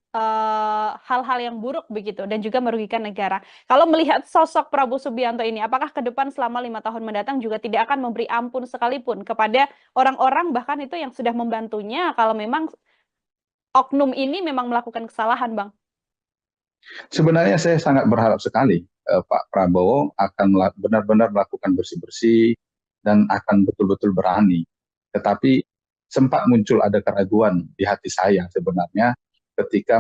hal-hal yang buruk begitu dan juga merugikan negara. Kalau melihat sosok Prabowo Subianto ini, apakah ke depan selama 5 tahun mendatang juga tidak akan memberi ampun sekalipun kepada orang-orang bahkan itu yang sudah membantunya kalau memang oknum ini memang melakukan kesalahan, Bang? Sebenarnya saya sangat berharap sekali Pak Prabowo akan benar-benar melakukan bersih-bersih dan akan betul-betul berani. Tetapi sempat muncul ada keraguan di hati saya sebenarnya ketika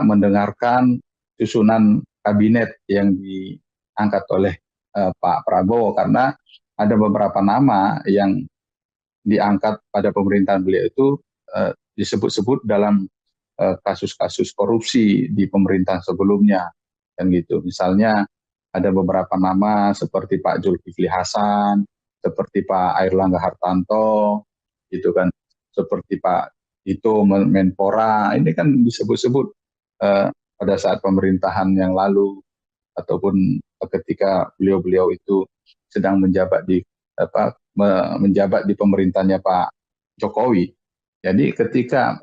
mendengarkan susunan kabinet yang diangkat oleh Pak Prabowo, karena ada beberapa nama yang diangkat pada pemerintahan beliau itu disebut-sebut dalam kasus-kasus korupsi di pemerintahan sebelumnya, kan gitu. Misalnya ada beberapa nama seperti Pak Zulkifli Hasan, seperti Pak Airlangga Hartarto, gitu kan, seperti Pak Tito Menpora, ini kan disebut-sebut pada saat pemerintahan yang lalu ataupun ketika beliau-beliau itu sedang menjabat di pemerintahnya Pak Jokowi. Jadi ketika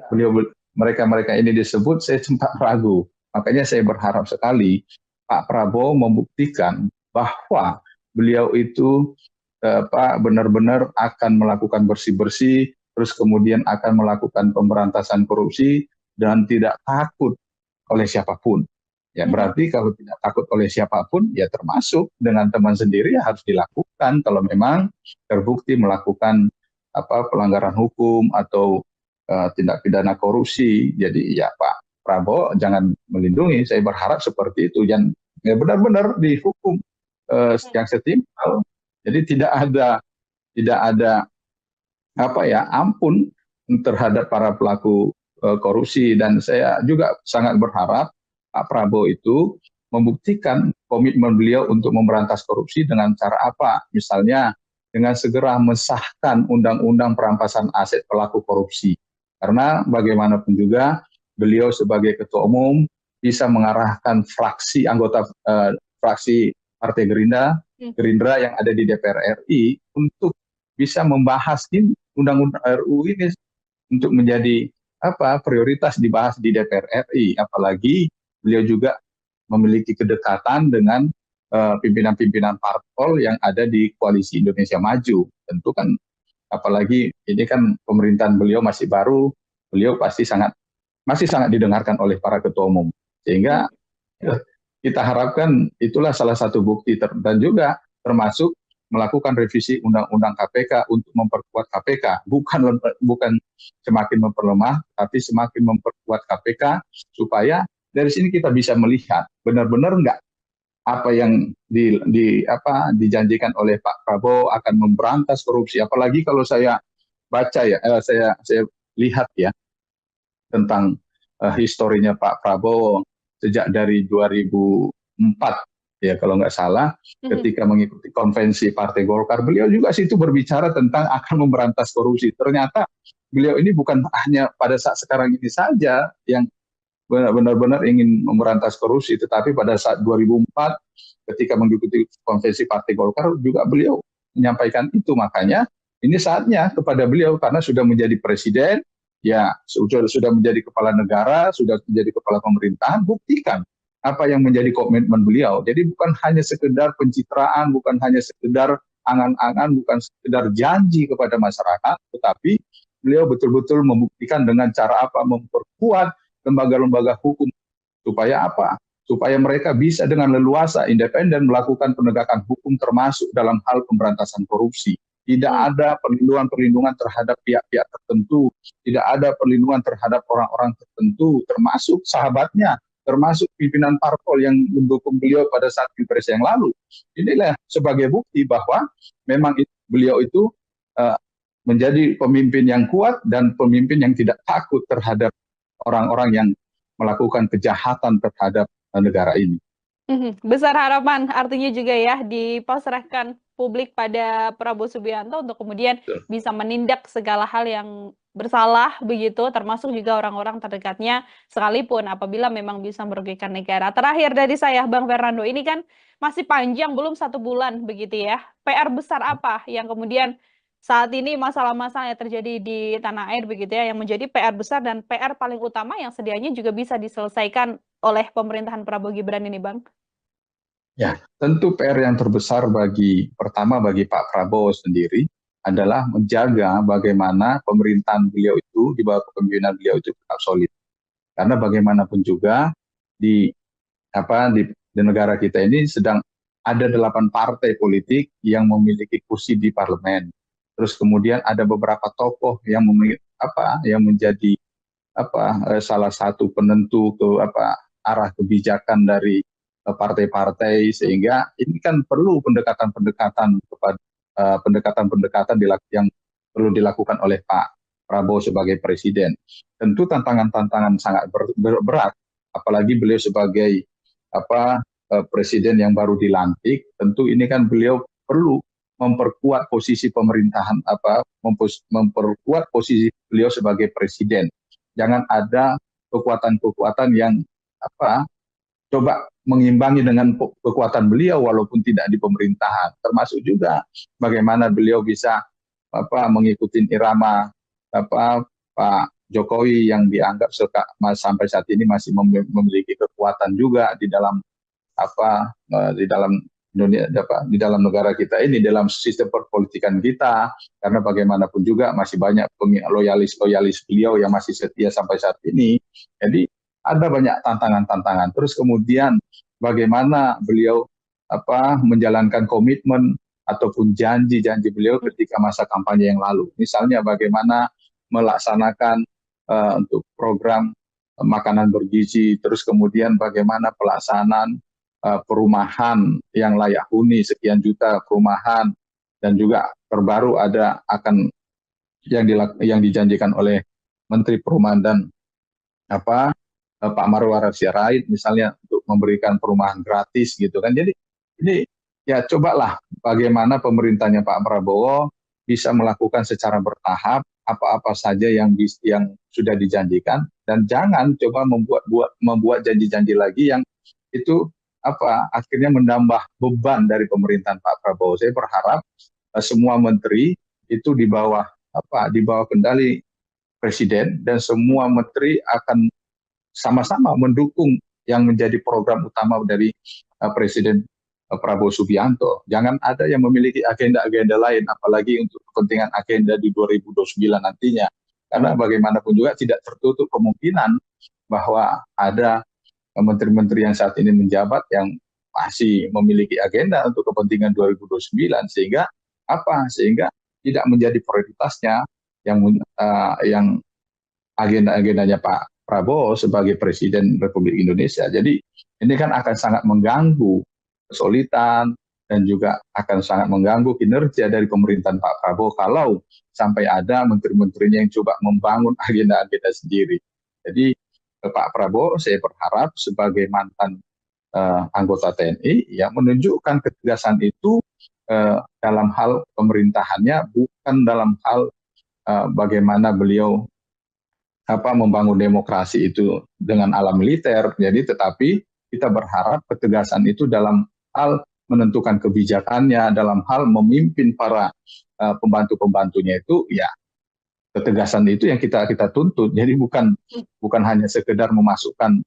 mereka ini disebut, saya sempat ragu. Makanya saya berharap sekali Pak Prabowo membuktikan bahwa beliau itu benar-benar akan melakukan bersih-bersih, terus kemudian akan melakukan pemberantasan korupsi dan tidak takut oleh siapapun. Ya berarti kalau tidak takut oleh siapapun, ya termasuk dengan teman sendiri ya harus dilakukan kalau memang terbukti melakukan pelanggaran hukum atau tindak pidana korupsi. Jadi ya Pak Prabowo jangan melindungi. Saya berharap seperti itu, yang ya benar-benar dihukum yang setimpal. Jadi tidak ada ampun terhadap para pelaku korupsi. Dan saya juga sangat berharap Pak Prabowo itu membuktikan komitmen beliau untuk memberantas korupsi dengan cara apa? Misalnya dengan segera mensahkan undang-undang perampasan aset pelaku korupsi. Karena bagaimanapun juga beliau sebagai ketua umum bisa mengarahkan fraksi anggota fraksi Partai Gerindra yang ada di DPR RI untuk bisa membahas undang-undang RUU ini untuk menjadi prioritas dibahas di DPR RI. Apalagi beliau juga memiliki kedekatan dengan pimpinan-pimpinan parpol yang ada di Koalisi Indonesia Maju. Tentu kan, apalagi ini kan pemerintahan beliau masih baru, beliau masih sangat didengarkan oleh para ketua umum. Sehingga kita harapkan itulah salah satu bukti dan juga termasuk melakukan revisi undang-undang KPK untuk memperkuat KPK, bukan semakin memperlemah, tapi semakin memperkuat KPK supaya dari sini kita bisa melihat benar-benar enggak apa yang dijanjikan oleh Pak Prabowo akan memberantas korupsi. Apalagi kalau saya baca saya lihat ya tentang historinya Pak Prabowo sejak dari 2004 ya kalau nggak salah, ketika mengikuti konvensi Partai Golkar, beliau juga situ berbicara tentang akan memberantas korupsi. Ternyata beliau ini bukan hanya pada saat sekarang ini saja yang benar-benar ingin memberantas korupsi, tetapi pada saat 2004 ketika mengikuti konvensi Partai Golkar juga beliau menyampaikan itu. Makanya ini saatnya kepada beliau karena sudah menjadi presiden, ya sudah menjadi kepala negara, sudah menjadi kepala pemerintahan, buktikan apa yang menjadi komitmen beliau. Jadi bukan hanya sekedar pencitraan, bukan hanya sekedar angan-angan, bukan sekedar janji kepada masyarakat, tetapi beliau betul-betul membuktikan dengan cara apa? Memperkuat lembaga-lembaga hukum. Supaya apa? Supaya mereka bisa dengan leluasa, independen melakukan penegakan hukum termasuk dalam hal pemberantasan korupsi. Tidak ada perlindungan-perlindungan terhadap pihak-pihak tertentu, tidak ada perlindungan terhadap orang-orang tertentu, termasuk sahabatnya, termasuk pimpinan parpol yang mendukung beliau pada saat Pilpres yang lalu. Inilah sebagai bukti bahwa memang beliau itu menjadi pemimpin yang kuat dan pemimpin yang tidak takut terhadap orang-orang yang melakukan kejahatan terhadap negara ini. Besar harapan artinya juga ya dipasrahkan publik pada Prabowo Subianto untuk kemudian bisa menindak segala hal yang bersalah begitu, termasuk juga orang-orang terdekatnya sekalipun apabila memang bisa merugikan negara. Terakhir dari saya, Bang Fernando, ini kan masih panjang, belum 1 bulan begitu ya. PR besar apa yang kemudian saat ini masalah-masalah yang terjadi di tanah air begitu ya, yang menjadi PR besar dan PR paling utama yang sedianya juga bisa diselesaikan oleh pemerintahan Prabowo Gibran ini, Bang? Ya, tentu PR yang terbesar pertama bagi Pak Prabowo sendiri adalah menjaga bagaimana pemerintahan beliau itu, di bawah kepemimpinan beliau itu tetap solid. Karena bagaimanapun juga di negara kita ini sedang ada 8 partai politik yang memiliki kursi di parlemen. Terus kemudian ada beberapa tokoh yang menjadi salah satu penentu arah kebijakan dari partai-partai, sehingga ini kan perlu pendekatan-pendekatan yang perlu dilakukan oleh Pak Prabowo sebagai presiden. Tentu tantangan-tantangan sangat berat, apalagi beliau sebagai presiden yang baru dilantik. Tentu ini kan beliau perlu memperkuat posisi pemerintahan, memperkuat posisi beliau sebagai presiden. Jangan ada kekuatan-kekuatan yang coba mengimbangi dengan kekuatan beliau walaupun tidak di pemerintahan. Termasuk juga bagaimana beliau bisa mengikuti irama Pak Jokowi yang dianggap sampai saat ini masih memiliki kekuatan juga di dalam di dalam negara kita ini, dalam sistem perpolitikan kita, karena bagaimanapun juga masih banyak loyalis beliau yang masih setia sampai saat ini. Jadi ada banyak tantangan-tantangan. Terus kemudian bagaimana beliau menjalankan komitmen ataupun janji-janji beliau ketika masa kampanye yang lalu. Misalnya bagaimana melaksanakan untuk program makanan bergizi, terus kemudian bagaimana pelaksanaan perumahan yang layak huni sekian juta perumahan, dan juga terbaru akan yang dijanjikan oleh Menteri Perumahan dan Pak Marwarar Sirait, misalnya untuk memberikan perumahan gratis gitu kan. Jadi ini ya cobalah bagaimana pemerintahnya Pak Prabowo bisa melakukan secara bertahap apa-apa saja yang sudah dijanjikan, dan jangan coba membuat janji-janji lagi yang itu akhirnya menambah beban dari pemerintahan Pak Prabowo. Saya berharap semua menteri itu di bawah kendali presiden, dan semua menteri akan sama-sama mendukung yang menjadi program utama dari Presiden Prabowo Subianto. Jangan ada yang memiliki agenda-agenda lain, apalagi untuk kepentingan agenda di 2029 nantinya. Karena bagaimanapun juga tidak tertutup kemungkinan bahwa ada menteri-menteri yang saat ini menjabat yang masih memiliki agenda untuk kepentingan 2029, sehingga tidak menjadi prioritasnya yang agenda-agendanya Pak Prabowo sebagai Presiden Republik Indonesia. Jadi ini kan akan sangat mengganggu kesulitan dan juga akan sangat mengganggu kinerja dari pemerintahan Pak Prabowo kalau sampai ada menteri-menterinya yang coba membangun agenda-agenda sendiri. Jadi Pak Prabowo saya berharap sebagai mantan anggota TNI ya menunjukkan ketegasan itu dalam hal pemerintahannya, bukan dalam hal bagaimana beliau membangun demokrasi itu dengan ala militer. Jadi tetapi kita berharap ketegasan itu dalam hal menentukan kebijakannya, dalam hal memimpin para pembantu-pembantunya itu, ya ketegasan itu yang kita tuntut. Jadi bukan hanya sekedar memasukkan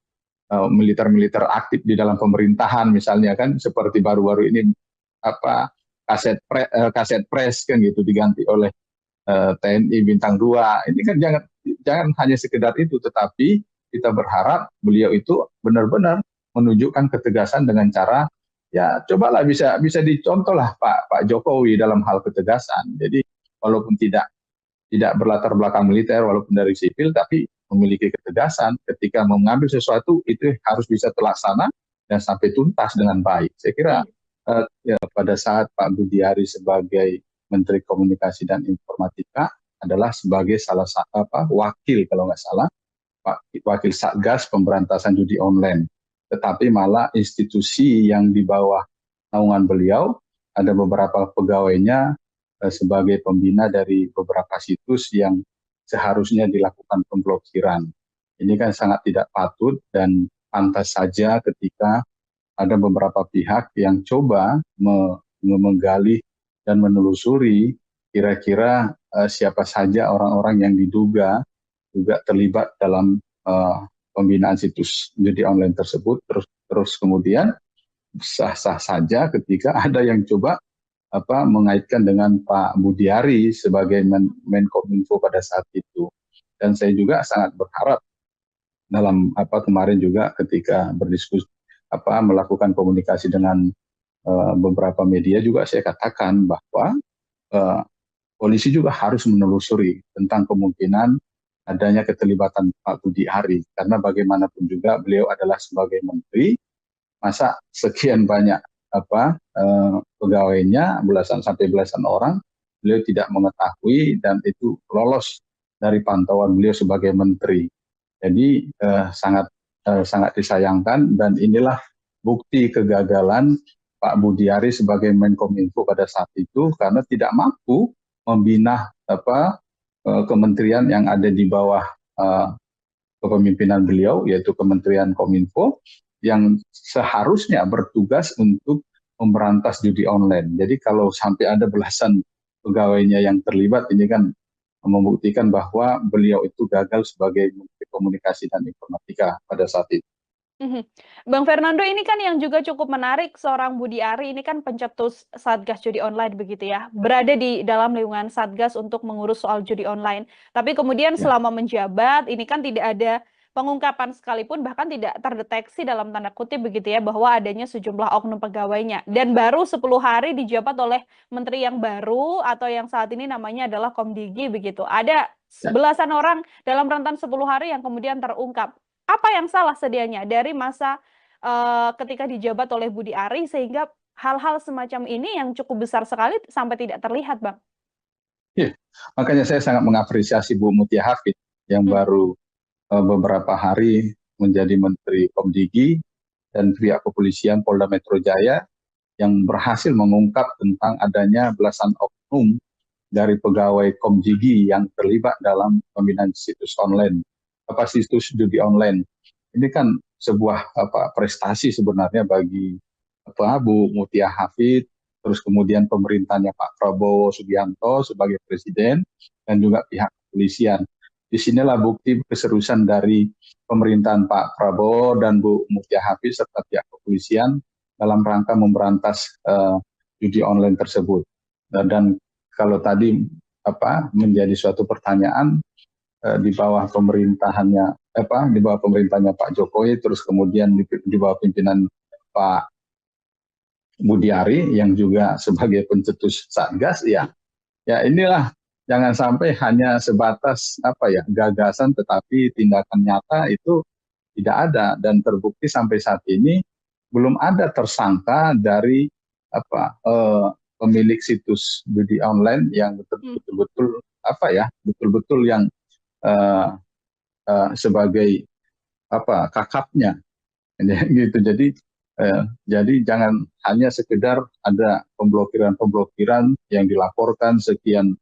militer-militer aktif di dalam pemerintahan, misalnya kan seperti baru-baru ini kaset pres kan gitu diganti oleh TNI bintang 2. Ini kan jangan hanya sekedar itu, tetapi kita berharap beliau itu benar-benar menunjukkan ketegasan dengan cara ya cobalah bisa dicontoh lah Pak Jokowi dalam hal ketegasan. Jadi walaupun tidak berlatar belakang militer, walaupun dari sipil, tapi memiliki ketegasan ketika mengambil sesuatu itu harus bisa terlaksana dan sampai tuntas dengan baik. Saya kira ya pada saat Pak Budiari sebagai Menteri Komunikasi dan Informatika adalah sebagai salah satu wakil kalau nggak salah wakil Satgas Pemberantasan Judi Online, tetapi malah institusi yang di bawah naungan beliau ada beberapa pegawainya sebagai pembina dari beberapa situs yang seharusnya dilakukan pemblokiran. Ini kan sangat tidak patut, dan pantas saja ketika ada beberapa pihak yang coba menggali dan menelusuri kira-kira siapa saja orang-orang yang diduga juga terlibat dalam pembinaan situs judi online tersebut. Terus kemudian sah-sah saja ketika ada yang coba mengaitkan dengan Pak Budiari sebagai Menkominfo pada saat itu. Dan saya juga sangat berharap dalam kemarin juga ketika berdiskusi melakukan komunikasi dengan beberapa media juga saya katakan bahwa polisi juga harus menelusuri tentang kemungkinan adanya keterlibatan Pak Budiari, karena bagaimanapun juga beliau adalah sebagai menteri, masa sekian banyak pegawainya belasan orang beliau tidak mengetahui dan itu lolos dari pantauan beliau sebagai menteri. Jadi sangat disayangkan, dan inilah bukti kegagalan Pak Budiari sebagai Menkominfo pada saat itu karena tidak mampu membina kementerian yang ada di bawah kepemimpinan beliau, yaitu Kementerian Kominfo yang seharusnya bertugas untuk memberantas judi online. Jadi kalau sampai ada belasan pegawainya yang terlibat, ini kan membuktikan bahwa beliau itu gagal sebagai Menteri Komunikasi dan Informatika pada saat itu. Bang Fernando, ini kan yang juga cukup menarik, seorang Budiari ini kan pencetus Satgas Judi Online begitu ya, berada di dalam lingkungan Satgas untuk mengurus soal judi online. Tapi kemudian selama menjabat ini kan tidak ada pengungkapan sekalipun, bahkan tidak terdeteksi dalam tanda kutip begitu ya, bahwa adanya sejumlah oknum pegawainya. Dan baru 10 hari dijabat oleh menteri yang baru atau yang saat ini namanya adalah Komdigi begitu. Ada belasan orang dalam rentan 10 hari yang kemudian terungkap. Apa yang salah sedianya dari masa ketika dijabat oleh Budiari sehingga hal-hal semacam ini yang cukup besar sekali sampai tidak terlihat, Bang? Ya, makanya saya sangat mengapresiasi Bu Mutia Hafid yang baru beberapa hari menjadi Menteri Komdigi, dan pihak kepolisian Polda Metro Jaya yang berhasil mengungkap tentang adanya belasan oknum dari pegawai Komjigi yang terlibat dalam pembinaan situs online, situs judi online. Ini kan sebuah prestasi sebenarnya bagi Bu Mutia Hafid, terus kemudian pemerintahnya Pak Prabowo Subianto sebagai presiden, dan juga pihak kepolisian. Disinilah bukti keseriusan dari pemerintahan Pak Prabowo dan Bu Mutia Hafid serta pihak kepolisian dalam rangka memberantas judi online tersebut. Dan kalau tadi menjadi suatu pertanyaan, di bawah pemerintahannya Pak Jokowi, terus kemudian di bawah pimpinan Pak Budiari yang juga sebagai pencetus Satgas, ya inilah, jangan sampai hanya sebatas gagasan, tetapi tindakan nyata itu tidak ada, dan terbukti sampai saat ini belum ada tersangka dari pemilik situs judi online yang betul-betul yang sebagai kakapnya, gitu. Jadi jangan hanya sekedar ada pemblokiran yang dilaporkan sekian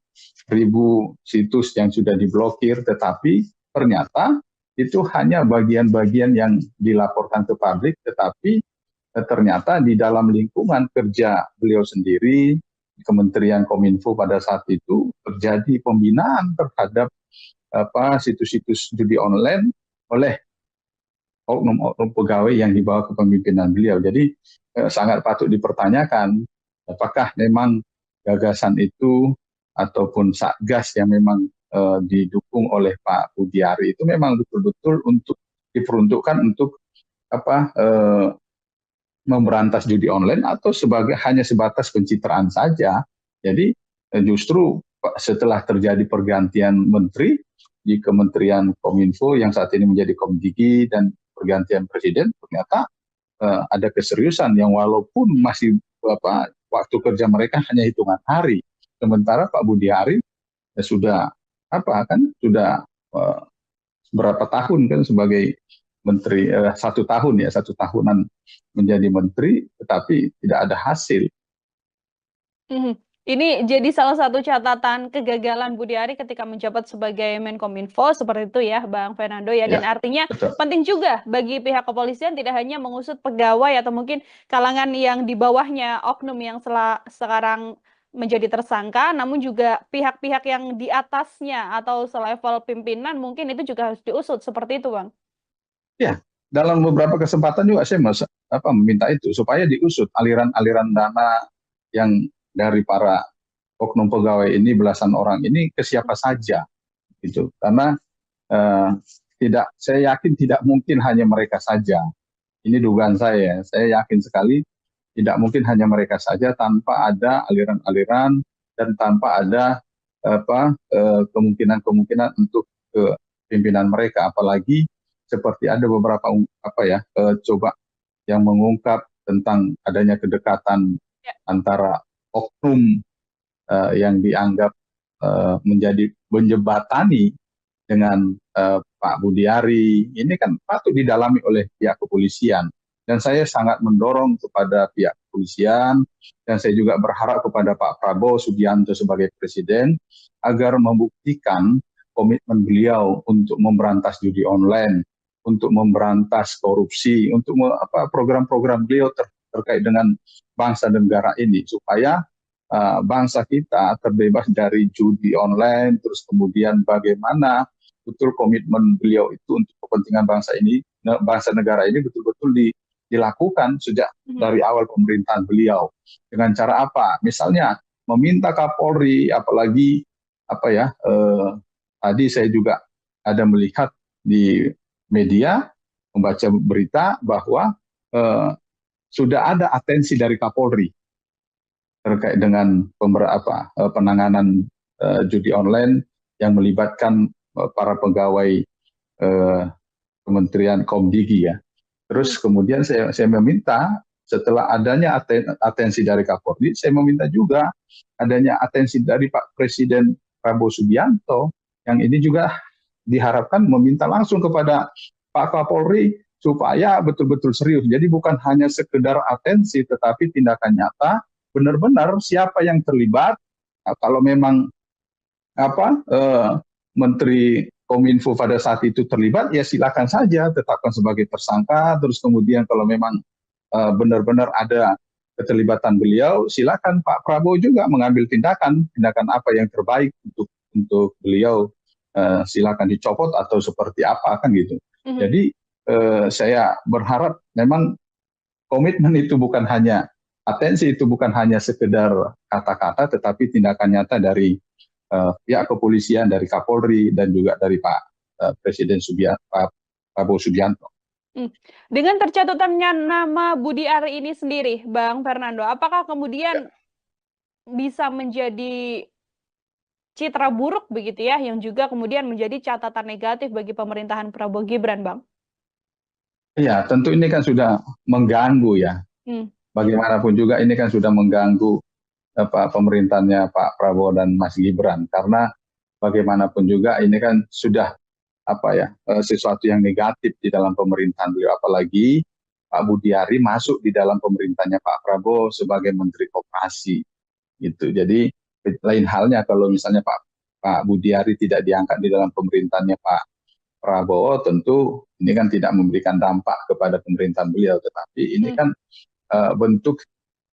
ribu situs yang sudah diblokir, tetapi ternyata itu hanya bagian-bagian yang dilaporkan ke publik, tetapi ternyata di dalam lingkungan kerja beliau sendiri, Kementerian Kominfo pada saat itu terjadi pembinaan terhadap situs-situs judi online oleh oknum pegawai yang dibawa kepemimpinan beliau. Jadi sangat patut dipertanyakan apakah memang gagasan itu ataupun Satgas yang memang didukung oleh Pak Budiari itu memang betul-betul untuk diperuntukkan untuk memberantas judi online, atau hanya sebatas pencitraan saja. Jadi justru setelah terjadi pergantian menteri di Kementerian Kominfo yang saat ini menjadi Komdigi dan pergantian presiden, ternyata ada keseriusan yang walaupun masih waktu kerja mereka hanya hitungan hari, sementara Pak Budiari sudah sudah berapa tahun kan sebagai menteri, 1 tahun ya, 1 tahunan menjadi menteri, tetapi tidak ada hasil. Ini jadi salah satu catatan kegagalan Budiari ketika menjabat sebagai Menkominfo, seperti itu ya, Bang Fernando ya. Dan artinya betul. Penting juga bagi pihak kepolisian tidak hanya mengusut pegawai atau mungkin kalangan yang di bawahnya oknum yang sekarang menjadi tersangka, namun juga pihak-pihak yang di atasnya atau selevel pimpinan mungkin itu juga harus diusut, seperti itu, Bang. Ya, dalam beberapa kesempatan juga saya meminta itu supaya diusut aliran-aliran dana yang dari para oknum pegawai ini, belasan orang ini, ke siapa saja, gitu. Karena saya yakin tidak mungkin hanya mereka saja. Ini dugaan saya yakin sekali tidak mungkin hanya mereka saja, tanpa ada aliran-aliran dan tanpa ada kemungkinan untuk pimpinan mereka, apalagi seperti ada beberapa coba yang mengungkap tentang adanya kedekatan antara oknum yang dianggap menjadi menjembatani dengan Pak Budiari. Ini kan patut didalami oleh pihak kepolisian, dan saya sangat mendorong kepada pihak kepolisian, dan saya juga berharap kepada Pak Prabowo Subianto sebagai presiden agar membuktikan komitmen beliau untuk memberantas judi online, untuk memberantas korupsi, untuk program-program beliau terkait dengan bangsa dan negara ini, supaya bangsa kita terbebas dari judi online. Terus kemudian bagaimana betul komitmen beliau itu untuk kepentingan bangsa ini, bangsa negara ini betul-betul dilakukan sejak dari awal pemerintahan beliau. Dengan cara apa? Misalnya meminta Kapolri, apalagi tadi saya juga ada melihat di media, membaca berita bahwa sudah ada atensi dari Kapolri terkait dengan penanganan judi online yang melibatkan para pegawai Kementerian Komdigi ya. Terus kemudian saya meminta, setelah adanya atensi dari Kapolri, saya meminta juga adanya atensi dari Pak Presiden Prabowo Subianto, yang ini juga diharapkan meminta langsung kepada Pak Kapolri supaya betul-betul serius. Jadi bukan hanya sekedar atensi, tetapi tindakan nyata, benar-benar siapa yang terlibat. Kalau memang Menteri Kominfo pada saat itu terlibat, ya silakan saja tetapkan sebagai tersangka. Terus kemudian kalau memang benar-benar ada keterlibatan beliau, silakan Pak Prabowo juga mengambil tindakan apa yang terbaik untuk beliau. Silakan dicopot atau seperti apa kan gitu. Jadi saya berharap memang komitmen itu bukan hanya atensi, itu bukan hanya sekedar kata-kata, tetapi tindakan nyata dari pihak kepolisian, dari Kapolri, dan juga dari Pak Presiden Pak Prabowo Subianto. Dengan tercatutannya nama Budi Ari ini sendiri, Bang Fernando, apakah kemudian bisa menjadi citra buruk begitu ya, yang juga kemudian menjadi catatan negatif bagi pemerintahan Prabowo Gibran, Bang? Iya, tentu ini kan sudah mengganggu ya. Bagaimanapun juga ini kan sudah mengganggu pemerintahnya Pak Prabowo dan Mas Gibran, karena bagaimanapun juga ini kan sudah sesuatu yang negatif di dalam pemerintahan beliau, apalagi Pak Budi Ari masuk di dalam pemerintahnya Pak Prabowo sebagai Menteri Koperasi gitu. Jadi lain halnya kalau misalnya Pak Budi Ari tidak diangkat di dalam pemerintahannya Pak Prabowo, tentu ini kan tidak memberikan dampak kepada pemerintahan beliau, tetapi ini kan bentuk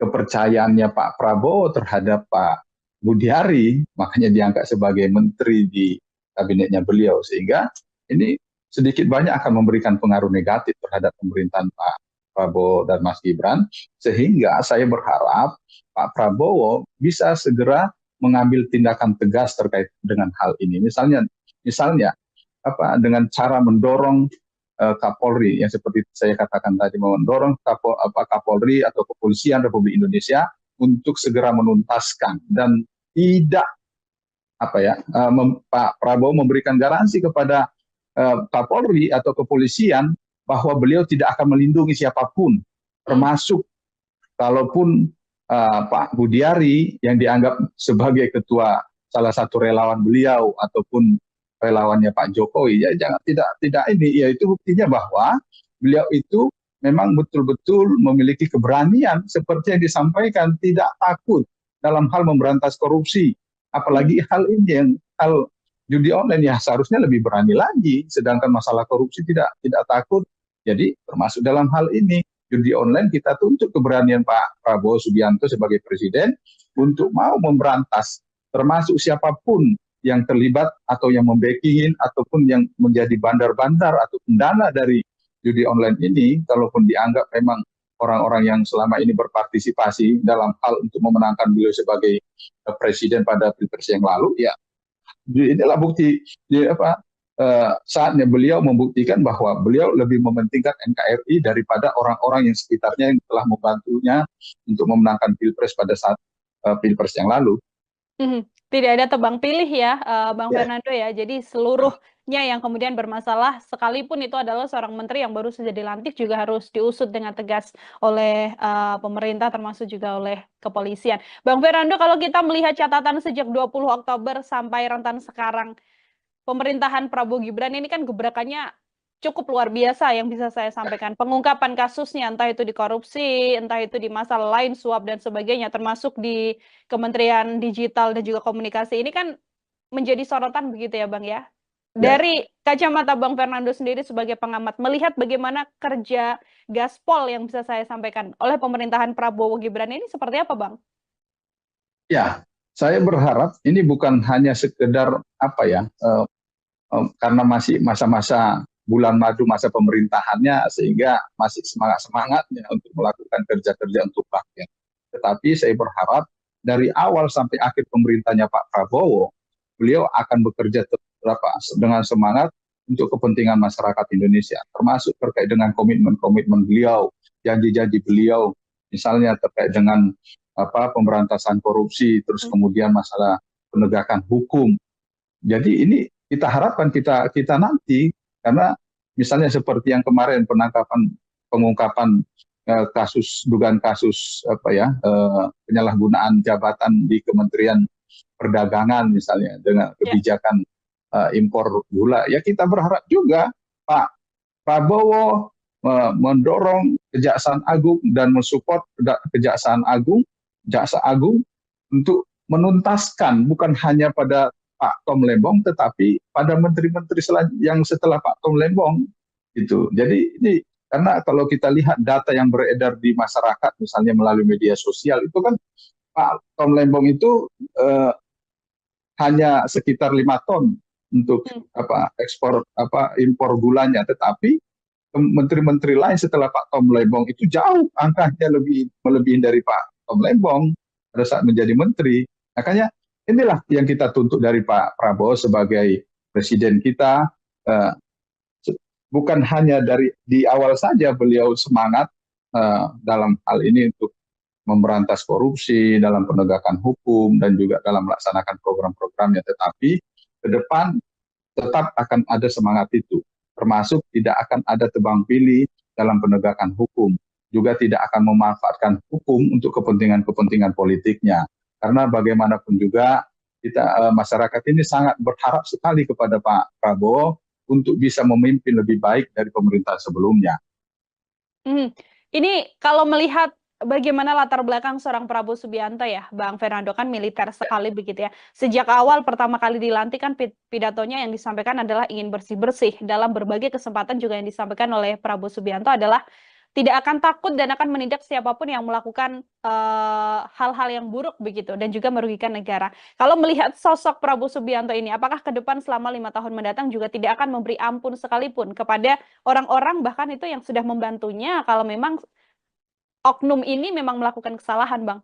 kepercayaannya Pak Prabowo terhadap Pak Budi Ari, makanya diangkat sebagai menteri di kabinetnya beliau, sehingga ini sedikit banyak akan memberikan pengaruh negatif terhadap pemerintahan Pak Prabowo dan Mas Gibran, sehingga saya berharap Pak Prabowo bisa segera mengambil tindakan tegas terkait dengan hal ini. Misalnya dengan cara mendorong Kapolri, yang seperti saya katakan tadi, mendorong Kapolri atau Kepolisian Republik Indonesia untuk segera menuntaskan dan tidak Pak Prabowo memberikan garansi kepada Kapolri atau Kepolisian bahwa beliau tidak akan melindungi siapapun, termasuk kalaupun Pak Budi Ari yang dianggap sebagai ketua salah satu relawan beliau ataupun relawannya Pak Jokowi, ya tidak ini, ya itu buktinya bahwa beliau itu memang betul-betul memiliki keberanian seperti yang disampaikan, tidak takut dalam hal memberantas korupsi, apalagi hal ini, hal judi online ya seharusnya lebih berani lagi, sedangkan masalah korupsi tidak takut. Jadi termasuk dalam hal ini judi online, kita tuntut keberanian Pak Prabowo Subianto sebagai presiden untuk mau memberantas, termasuk siapapun yang terlibat atau yang membacking ataupun yang menjadi bandar-bandar atau pendana dari judi online ini, kalaupun dianggap memang orang-orang yang selama ini berpartisipasi dalam hal untuk memenangkan beliau sebagai presiden pada Pilpres yang lalu, ya inilah bukti saatnya beliau membuktikan bahwa beliau lebih mementingkan NKRI daripada orang-orang yang sekitarnya yang telah membantunya untuk memenangkan Pilpres pada saat Pilpres yang lalu. Tidak ada tebang pilih ya, Bang Fernando ya. Jadi seluruhnya yang kemudian bermasalah, sekalipun itu adalah seorang menteri yang baru saja dilantik, juga harus diusut dengan tegas oleh pemerintah, termasuk juga oleh kepolisian. Bang Fernando, kalau kita melihat catatan sejak 20 Oktober sampai rentan sekarang, pemerintahan Prabowo Gibran ini kan gebrakannya cukup luar biasa yang bisa saya sampaikan. Pengungkapan kasusnya, entah itu di korupsi, entah itu di masalah lain, suap dan sebagainya, termasuk di Kementerian Digital dan juga Komunikasi, ini kan menjadi sorotan begitu ya Bang ya. Dari kacamata Bang Fernando sendiri sebagai pengamat, melihat bagaimana kerja gaspol yang bisa saya sampaikan oleh pemerintahan Prabowo Gibran ini seperti apa Bang? Ya, saya berharap ini bukan hanya sekedar karena masih masa-masa bulan madu masa pemerintahannya, sehingga masih semangat-semangatnya untuk melakukan kerja-kerja untuk rakyat. Tetapi saya berharap dari awal sampai akhir pemerintahnya Pak Prabowo, beliau akan bekerja dengan semangat untuk kepentingan masyarakat Indonesia, termasuk terkait dengan komitmen-komitmen beliau, janji-janji beliau, misalnya terkait dengan pemberantasan korupsi, terus kemudian masalah penegakan hukum. Jadi ini kita harapkan kita nanti, karena misalnya seperti yang kemarin pengungkapan dugaan kasus penyalahgunaan jabatan di Kementerian Perdagangan misalnya dengan kebijakan impor gula, ya kita berharap juga Pak Prabowo mendorong Kejaksaan Agung dan mensupport Kejaksaan Agung, Jaksa Agung untuk menuntaskan bukan hanya pada Pak Tom Lembong tetapi pada menteri-menteri yang setelah Pak Tom Lembong itu. Jadi ini karena kalau kita lihat data yang beredar di masyarakat misalnya melalui media sosial itu kan Pak Tom Lembong itu hanya sekitar 5 ton untuk ekspor impor gulanya, tetapi menteri-menteri lain setelah Pak Tom Lembong itu jauh angkanya melebihi dari Pak Tom Lembong pada saat menjadi menteri. Makanya inilah yang kita tuntut dari Pak Prabowo sebagai presiden kita. Bukan hanya di awal saja beliau semangat dalam hal ini untuk memberantas korupsi dalam penegakan hukum dan juga dalam melaksanakan program-programnya, tetapi ke depan tetap akan ada semangat itu, termasuk tidak akan ada tebang pilih dalam penegakan hukum, juga tidak akan memanfaatkan hukum untuk kepentingan-kepentingan politiknya, karena bagaimanapun juga kita masyarakat ini sangat berharap sekali kepada Pak Prabowo untuk bisa memimpin lebih baik dari pemerintah sebelumnya. Ini kalau melihat bagaimana latar belakang seorang Prabowo Subianto ya, Bang Fernando, kan militer sekali begitu ya. Sejak awal pertama kali dilantik kan pidatonya yang disampaikan adalah ingin bersih-bersih. Dalam berbagai kesempatan juga yang disampaikan oleh Prabowo Subianto adalah tidak akan takut dan akan menindak siapapun yang melakukan hal-hal yang buruk begitu dan juga merugikan negara. Kalau melihat sosok Prabowo Subianto ini, apakah ke depan selama 5 tahun mendatang juga tidak akan memberi ampun sekalipun kepada orang-orang bahkan itu yang sudah membantunya kalau memang oknum ini memang melakukan kesalahan, Bang?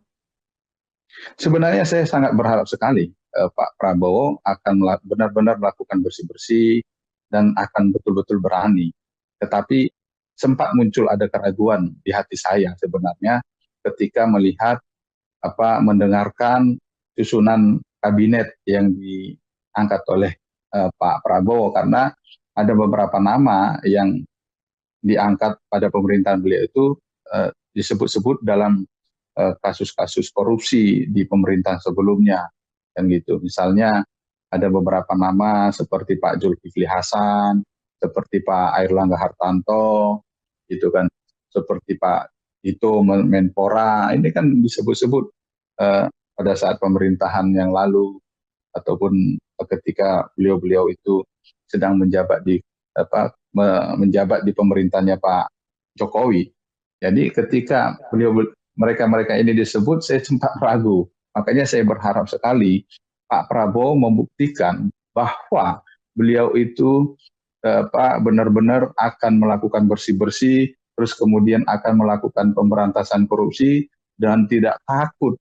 Sebenarnya saya sangat berharap sekali Pak Prabowo akan benar-benar melakukan bersih-bersih dan akan betul-betul berani. Tetapi sempat muncul ada keraguan di hati saya sebenarnya ketika melihat mendengarkan susunan kabinet yang diangkat oleh Pak Prabowo, karena ada beberapa nama yang diangkat pada pemerintahan beliau itu disebut-sebut dalam kasus-kasus korupsi di pemerintahan sebelumnya, kan gitu. Misalnya ada beberapa nama seperti Pak Zulkifli Hasan, seperti Pak Airlangga Hartarto, gitu kan, seperti Pak Tito Menpora, ini kan disebut-sebut pada saat pemerintahan yang lalu ataupun ketika beliau-beliau itu sedang menjabat di pemerintahnya Pak Jokowi. Jadi ketika mereka ini disebut, saya sempat ragu. Makanya saya berharap sekali Pak Prabowo membuktikan bahwa beliau itu benar-benar akan melakukan bersih-bersih, terus kemudian akan melakukan pemberantasan korupsi dan tidak takut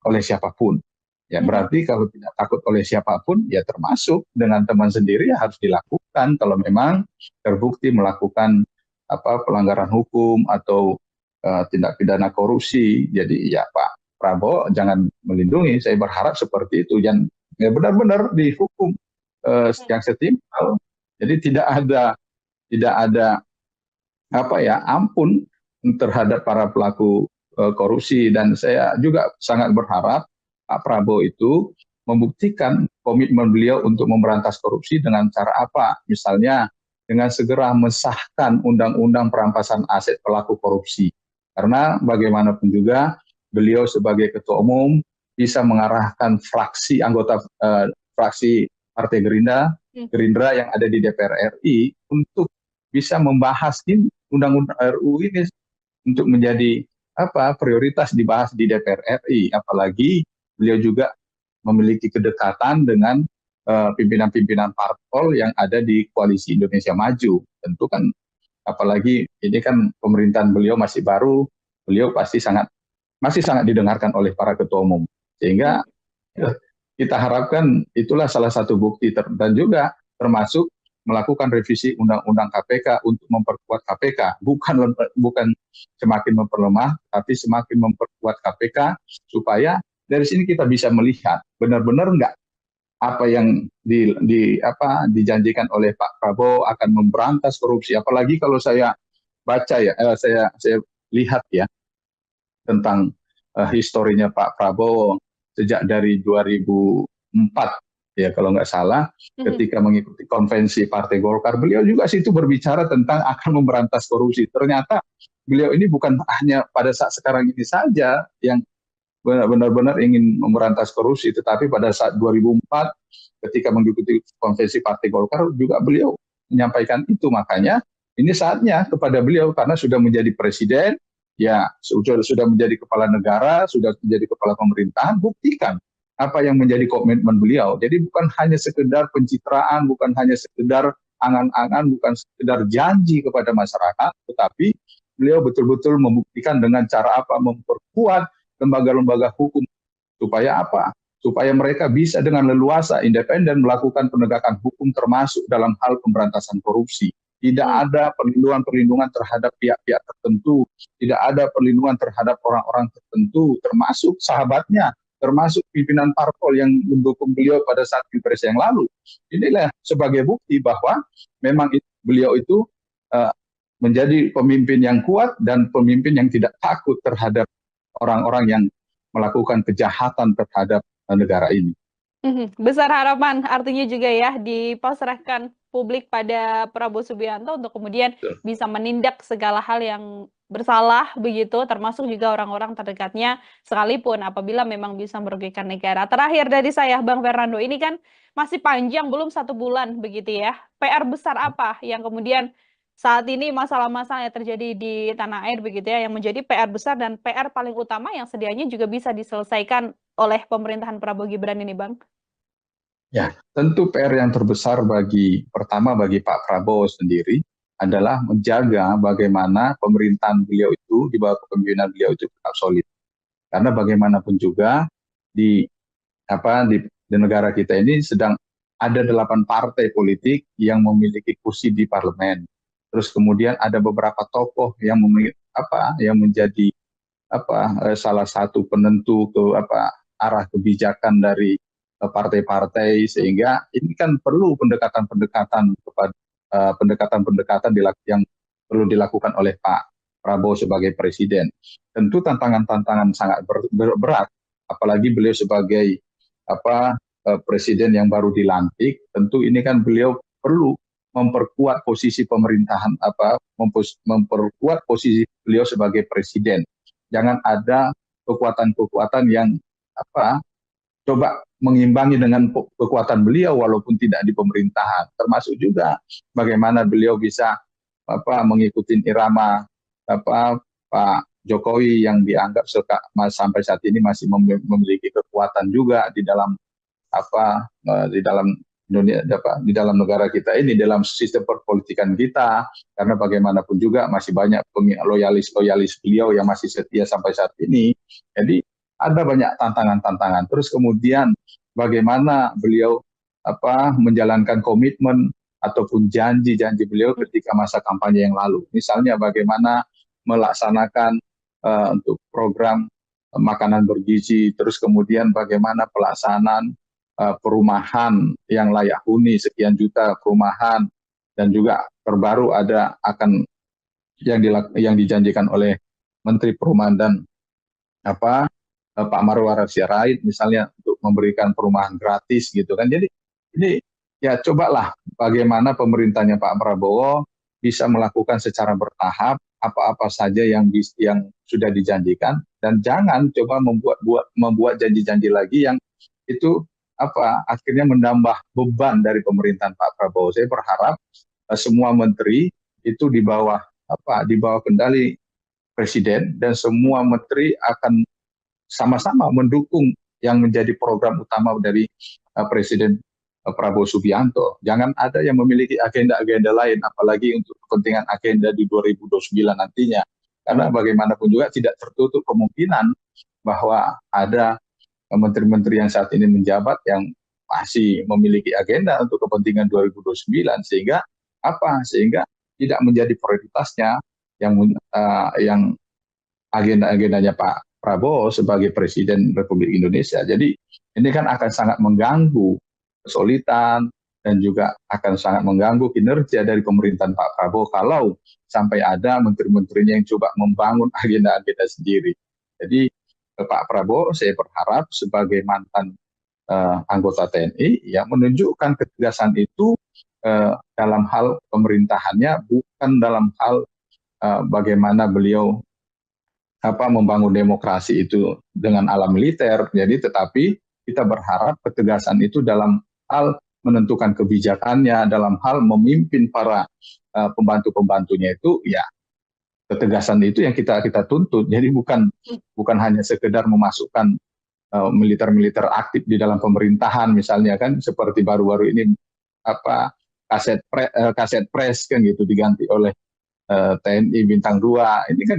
oleh siapapun. Ya berarti kalau tidak takut oleh siapapun, ya termasuk dengan teman sendiri ya harus dilakukan kalau memang terbukti melakukan pelanggaran hukum atau tindak pidana korupsi. Jadi ya Pak Prabowo jangan melindungi, saya berharap seperti itu, yang ya benar-benar dihukum yang setimpal. Jadi tidak ada ampun terhadap para pelaku korupsi, dan saya juga sangat berharap Pak Prabowo itu membuktikan komitmen beliau untuk memberantas korupsi dengan cara apa? Misalnya dengan segera mensahkan undang-undang perampasan aset pelaku korupsi. Karena bagaimanapun juga beliau sebagai ketua umum bisa mengarahkan anggota fraksi Partai Gerindra yang ada di DPR RI untuk bisa membahas undang-undang RUU ini untuk menjadi prioritas dibahas di DPR RI. Apalagi beliau juga memiliki kedekatan dengan pimpinan-pimpinan parpol yang ada di Koalisi Indonesia Maju. Tentu kan apalagi ini kan pemerintahan beliau masih baru, beliau masih sangat didengarkan oleh para ketua umum. Sehingga kita harapkan itulah salah satu bukti dan juga termasuk melakukan revisi undang-undang KPK untuk memperkuat KPK, bukan semakin memperlemah, tapi semakin memperkuat KPK supaya dari sini kita bisa melihat benar-benar enggak apa yang dijanjikan oleh Pak Prabowo akan memberantas korupsi. Apalagi kalau saya baca ya, saya lihat ya tentang historinya Pak Prabowo sejak dari 2004 ya kalau nggak salah, ketika mengikuti konvensi Partai Golkar, beliau juga situ berbicara tentang akan memberantas korupsi. Ternyata beliau ini bukan hanya pada saat sekarang ini saja yang benar-benar ingin memberantas korupsi, tetapi pada saat 2004 ketika mengikuti konvensi Partai Golkar juga beliau menyampaikan itu. Makanya ini saatnya kepada beliau karena sudah menjadi presiden, ya sudah menjadi kepala negara, sudah menjadi kepala pemerintahan, buktikan apa yang menjadi komitmen beliau. Jadi bukan hanya sekedar pencitraan, bukan hanya sekedar angan-angan, bukan sekedar janji kepada masyarakat, tetapi beliau betul-betul membuktikan dengan cara apa, memperkuat lembaga-lembaga hukum supaya apa? Supaya mereka bisa dengan leluasa independen melakukan penegakan hukum termasuk dalam hal pemberantasan korupsi. Tidak ada perlindungan-perlindungan terhadap pihak-pihak tertentu, tidak ada perlindungan terhadap orang-orang tertentu, termasuk sahabatnya, termasuk pimpinan parpol yang mendukung beliau pada saat Pilpres yang lalu. Inilah sebagai bukti bahwa memang beliau itu menjadi pemimpin yang kuat dan pemimpin yang tidak takut terhadap orang-orang yang melakukan kejahatan terhadap negara ini. Besar harapan artinya juga ya dipasrahkan publik pada Prabowo Subianto untuk kemudian bisa menindak segala hal yang bersalah begitu, termasuk juga orang-orang terdekatnya, sekalipun apabila memang bisa merugikan negara. Terakhir dari saya, Bang Fernando, ini kan masih panjang, belum 1 bulan begitu ya. PR besar apa yang kemudian saat ini masalah-masalah yang terjadi di tanah air begitu ya, yang menjadi PR besar dan PR paling utama yang sedianya juga bisa diselesaikan oleh pemerintahan Prabowo Gibran ini, Bang? Ya, tentu PR yang terbesar pertama bagi Pak Prabowo sendiri adalah menjaga bagaimana pemerintahan beliau itu, di bawah kepemimpinan beliau itu tetap solid. Karena bagaimanapun juga di negara kita ini sedang ada 8 partai politik yang memiliki kursi di parlemen. Terus kemudian ada beberapa tokoh yang menjadi salah satu penentu arah kebijakan dari partai-partai, sehingga ini kan perlu pendekatan-pendekatan yang perlu dilakukan oleh Pak Prabowo sebagai presiden. Tentu tantangan-tantangan sangat berat, apalagi beliau sebagai presiden yang baru dilantik. Tentu ini kan beliau perlu memperkuat posisi pemerintahan, memperkuat posisi beliau sebagai presiden. Jangan ada kekuatan-kekuatan yang coba mengimbangi dengan kekuatan beliau walaupun tidak di pemerintahan. Termasuk juga bagaimana beliau bisa mengikuti irama Pak Jokowi yang dianggap sampai saat ini masih memiliki kekuatan juga di dalam di dalam negara kita ini, dalam sistem perpolitikan kita, karena bagaimanapun juga masih banyak loyalis beliau yang masih setia sampai saat ini. Jadi ada banyak tantangan-tantangan. Terus kemudian bagaimana beliau menjalankan komitmen ataupun janji-janji beliau ketika masa kampanye yang lalu. Misalnya bagaimana melaksanakan untuk program makanan bergizi, terus kemudian bagaimana pelaksanaan perumahan yang layak huni sekian juta perumahan, dan juga terbaru akan yang dijanjikan oleh Menteri Perumahan dan Pak Marwarar Sirait misalnya untuk memberikan perumahan gratis gitu kan. Jadi ini ya cobalah bagaimana pemerintahnya Pak Prabowo bisa melakukan secara bertahap apa-apa saja yang sudah dijanjikan, dan jangan coba membuat janji-janji lagi yang itu akhirnya menambah beban dari pemerintahan Pak Prabowo. Saya berharap semua menteri itu di bawah kendali presiden, dan semua menteri akan sama-sama mendukung yang menjadi program utama dari Presiden Prabowo Subianto. Jangan ada yang memiliki agenda-agenda lain, apalagi untuk kepentingan agenda di 2029 nantinya. Karena bagaimanapun juga tidak tertutup kemungkinan bahwa ada menteri-menteri yang saat ini menjabat yang masih memiliki agenda untuk kepentingan 2029, sehingga tidak menjadi prioritasnya yang agenda-agendanya Pak Prabowo sebagai Presiden Republik Indonesia. Jadi ini kan akan sangat mengganggu kesulitan dan juga akan sangat mengganggu kinerja dari pemerintahan Pak Prabowo kalau sampai ada menteri-menterinya yang coba membangun agenda-agenda sendiri. Jadi Pak Prabowo saya berharap sebagai mantan anggota TNI yang menunjukkan ketegasan itu dalam hal pemerintahannya, bukan dalam hal bagaimana beliau membangun demokrasi itu dengan ala militer. Jadi tetapi kita berharap ketegasan itu dalam hal menentukan kebijakannya, dalam hal memimpin para pembantu-pembantunya itu, ya ketegasan itu yang kita tuntut. Jadi bukan hanya sekedar memasukkan militer-militer aktif di dalam pemerintahan, misalnya kan seperti baru-baru ini kaset pres kan gitu diganti oleh TNI bintang 2. Ini kan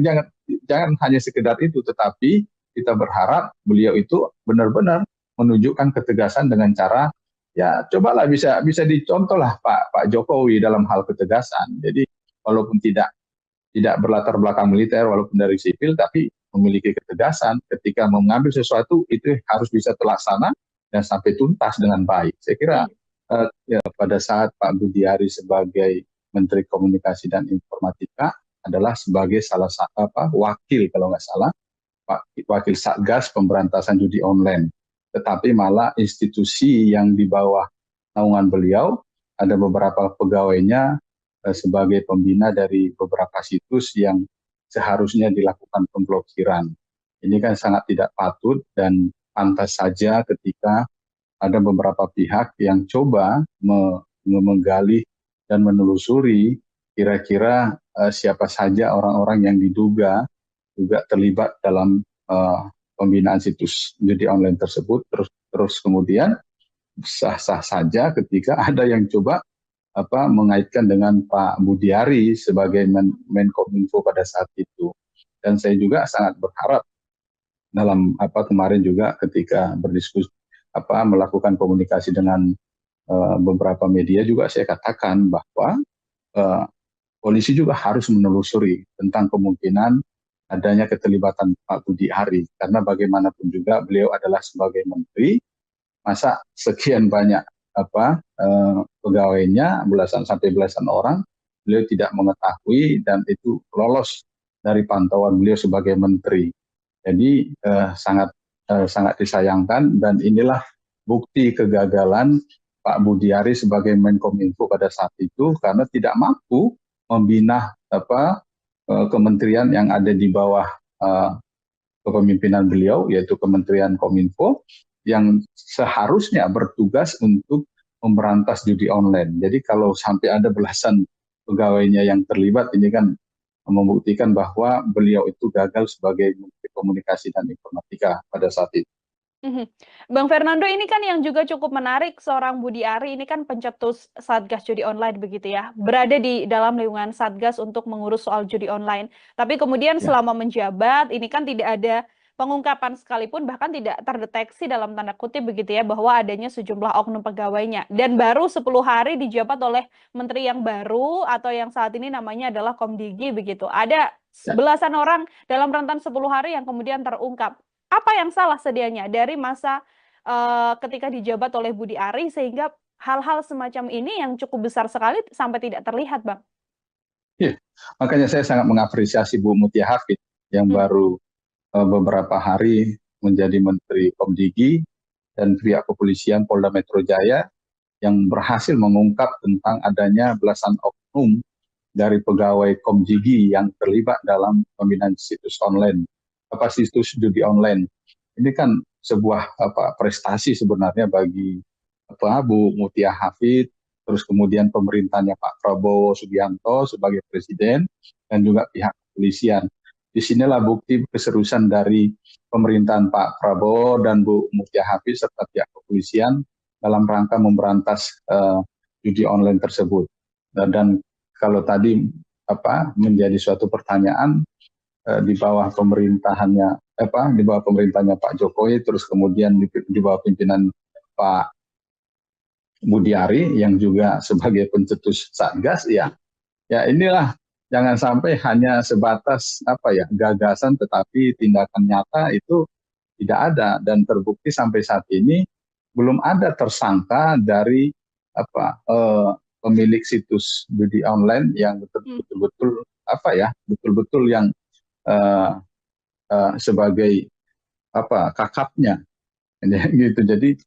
jangan hanya sekedar itu, tetapi kita berharap beliau itu benar-benar menunjukkan ketegasan dengan cara, ya cobalah bisa dicontoh lah Pak Jokowi dalam hal ketegasan. Jadi walaupun tidak berlatar belakang militer, walaupun dari sipil, tapi memiliki ketegasan ketika mengambil sesuatu itu harus bisa terlaksana dan sampai tuntas dengan baik. Saya kira ya, pada saat Pak Budiari sebagai Menteri Komunikasi dan Informatika adalah sebagai salah satu wakil kalau nggak salah wakil Satgas Pemberantasan Judi Online. Tetapi malah institusi yang di bawah naungan beliau ada beberapa pegawainya sebagai pembina dari beberapa situs yang seharusnya dilakukan pemblokiran. Ini kan sangat tidak patut dan pantas saja ketika ada beberapa pihak yang coba menggali dan menelusuri kira-kira siapa saja orang-orang yang diduga juga terlibat dalam pembinaan situs judi online tersebut. Terus kemudian sah-sah saja ketika ada yang coba mengaitkan dengan Pak Budiari sebagai Menkominfo pada saat itu. Dan saya juga sangat berharap dalam kemarin juga ketika berdiskusi melakukan komunikasi dengan beberapa media juga saya katakan bahwa polisi juga harus menelusuri tentang kemungkinan adanya keterlibatan Pak Budiari, karena bagaimanapun juga beliau adalah sebagai menteri, masa sekian banyak pegawainya belasan orang beliau tidak mengetahui dan itu lolos dari pantauan beliau sebagai menteri. Jadi sangat disayangkan, dan inilah bukti kegagalan Pak Budiari sebagai Menkominfo pada saat itu karena tidak mampu membina kementerian yang ada di bawah kepemimpinan beliau, yaitu Kementerian Kominfo yang seharusnya bertugas untuk memberantas judi online. Jadi kalau sampai ada belasan pegawainya yang terlibat, ini kan membuktikan bahwa beliau itu gagal sebagai Menteri Komunikasi dan Informatika pada saat itu. Bang Fernando, ini kan yang juga cukup menarik, seorang Budiari ini kan pencetus Satgas Judi Online begitu ya, berada di dalam lingkungan Satgas untuk mengurus soal judi online. Tapi kemudian selama menjabat ini kan tidak ada pengungkapan sekalipun, bahkan tidak terdeteksi dalam tanda kutip begitu ya, bahwa adanya sejumlah oknum pegawainya. Dan baru 10 hari dijabat oleh menteri yang baru atau yang saat ini namanya adalah Komdigi begitu. Ada belasan orang dalam rentan 10 hari yang kemudian terungkap. Apa yang salah sedianya dari masa ketika dijabat oleh Budiari sehingga hal-hal semacam ini yang cukup besar sekali sampai tidak terlihat, Bang? Ya, makanya saya sangat mengapresiasi Bu Mutia Hafid yang baru beberapa hari menjadi Menteri Komdigi dan pihak kepolisian Polda Metro Jaya yang berhasil mengungkap tentang adanya belasan oknum dari pegawai Komdigi yang terlibat dalam pembinaan situs online, situs judi online. Ini kan sebuah prestasi sebenarnya bagi Bu Mutia Hafid, terus kemudian pemerintahnya Pak Prabowo Subianto sebagai presiden dan juga pihak kepolisian. Disinilah bukti keseriusan dari pemerintahan Pak Prabowo dan Bu Mutia Hafid serta pihak kepolisian dalam rangka memberantas judi online tersebut. Dan kalau tadi menjadi suatu pertanyaan, di bawah pemerintahannya Pak Jokowi, terus kemudian di bawah pimpinan Pak Budiari yang juga sebagai pencetus Satgas, ya inilah, jangan sampai hanya sebatas gagasan tetapi tindakan nyata itu tidak ada, dan terbukti sampai saat ini belum ada tersangka dari pemilik situs judi online yang betul-betul yang sebagai kakapnya gitu. Jadi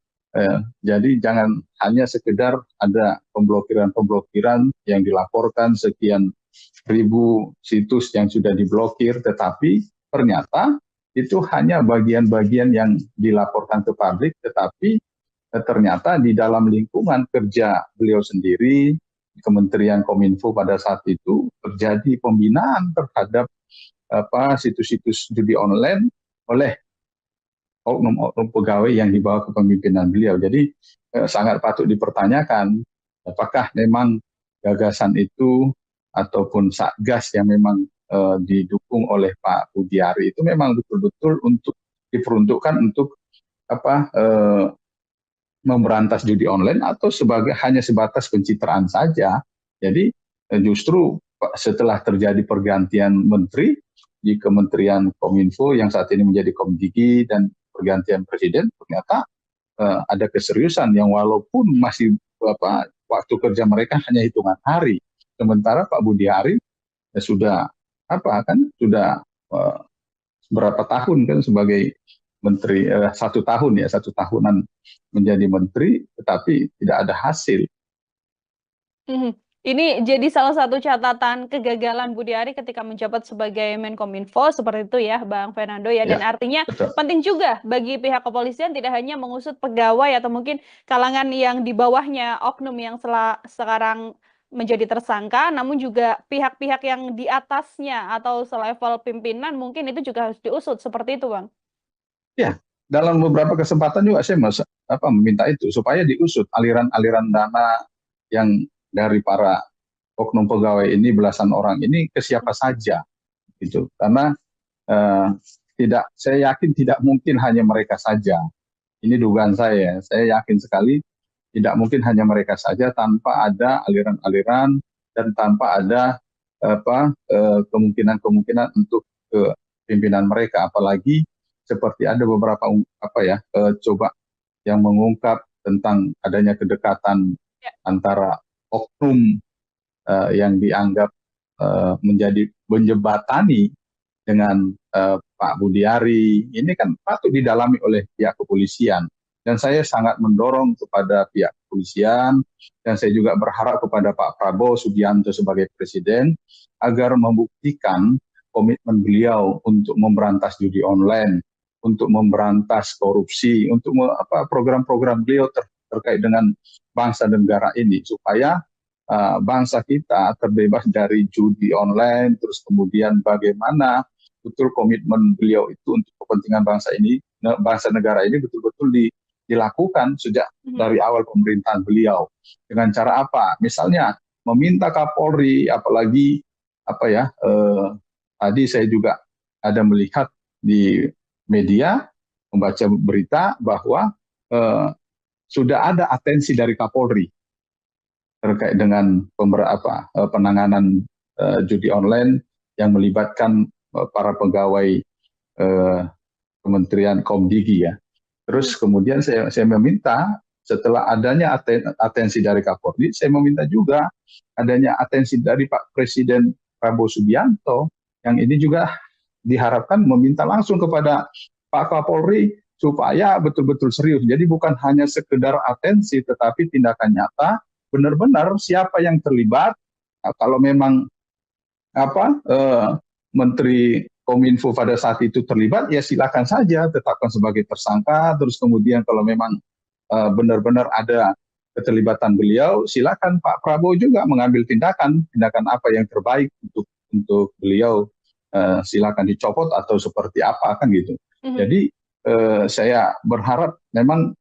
Jadi jangan hanya sekedar ada pemblokiran-pemblokiran yang dilaporkan sekian ribu situs yang sudah diblokir, tetapi ternyata itu hanya bagian-bagian yang dilaporkan ke publik, tetapi ternyata di dalam lingkungan kerja beliau sendiri, Kementerian Kominfo pada saat itu terjadi pembinaan terhadap situs-situs judi online oleh oknum pegawai yang dibawa ke pemimpinan beliau. Jadi sangat patut dipertanyakan apakah memang gagasan itu ataupun satgas yang memang didukung oleh Pak Budiari itu memang betul-betul untuk diperuntukkan untuk memberantas judi online atau hanya sebatas pencitraan saja. Jadi justru setelah terjadi pergantian menteri di Kementerian Kominfo yang saat ini menjadi Komdigi dan pergantian presiden, ternyata ada keseriusan yang walaupun masih waktu kerja mereka hanya hitungan hari, sementara Pak Budiari sudah sudah berapa tahun kan sebagai menteri, 1 tahun ya, 1 tahunan menjadi menteri, tetapi tidak ada hasil. Ini jadi salah satu catatan kegagalan Budiari ketika menjabat sebagai Menkominfo seperti itu ya, Bang Fernando ya. Dan artinya betul. penting juga bagi pihak kepolisian tidak hanya mengusut pegawai atau mungkin kalangan yang di bawahnya oknum yang sekarang menjadi tersangka, namun juga pihak-pihak yang di atasnya atau selevel pimpinan mungkin itu juga harus diusut seperti itu, Bang. Ya, dalam beberapa kesempatan juga saya meminta itu supaya diusut aliran-aliran dana yang dari para oknum pegawai ini, belasan orang ini, ke siapa saja gitu. Karena saya yakin tidak mungkin hanya mereka saja. Ini dugaan saya yakin sekali tidak mungkin hanya mereka saja, tanpa ada aliran-aliran dan tanpa ada kemungkinan-kemungkinan untuk ke pimpinan mereka, apalagi seperti ada beberapa coba yang mengungkap tentang adanya kedekatan antara oknum yang dianggap menjadi menjembatani dengan Pak Budiari. Ini kan patut didalami oleh pihak kepolisian. Dan saya sangat mendorong kepada pihak kepolisian, dan saya juga berharap kepada Pak Prabowo Subianto sebagai presiden, agar membuktikan komitmen beliau untuk memberantas judi online, untuk memberantas korupsi, untuk program-program beliau terkait dengan bangsa dan negara ini, supaya bangsa kita terbebas dari judi online, terus kemudian bagaimana betul komitmen beliau itu untuk kepentingan bangsa ini, bangsa negara ini betul-betul dilakukan sejak dari awal pemerintahan beliau. Dengan cara apa? Misalnya meminta Kapolri, apalagi tadi saya juga ada melihat di media, membaca berita bahwa sudah ada atensi dari Kapolri terkait dengan penanganan judi online yang melibatkan para pegawai Kementerian Komdigi ya. Terus kemudian saya meminta, setelah adanya atensi dari Kapolri, saya meminta juga adanya atensi dari Pak Presiden Prabowo Subianto, yang ini juga diharapkan meminta langsung kepada Pak Kapolri supaya betul-betul serius. Jadi bukan hanya sekedar atensi, tetapi tindakan nyata, benar-benar siapa yang terlibat. Kalau memang Menteri Kominfo pada saat itu terlibat, ya silakan saja tetapkan sebagai tersangka. Terus kemudian kalau memang benar-benar ada keterlibatan beliau, silakan Pak Prabowo juga mengambil tindakan apa yang terbaik untuk beliau, silakan dicopot atau seperti apa kan gitu. Jadi saya berharap memang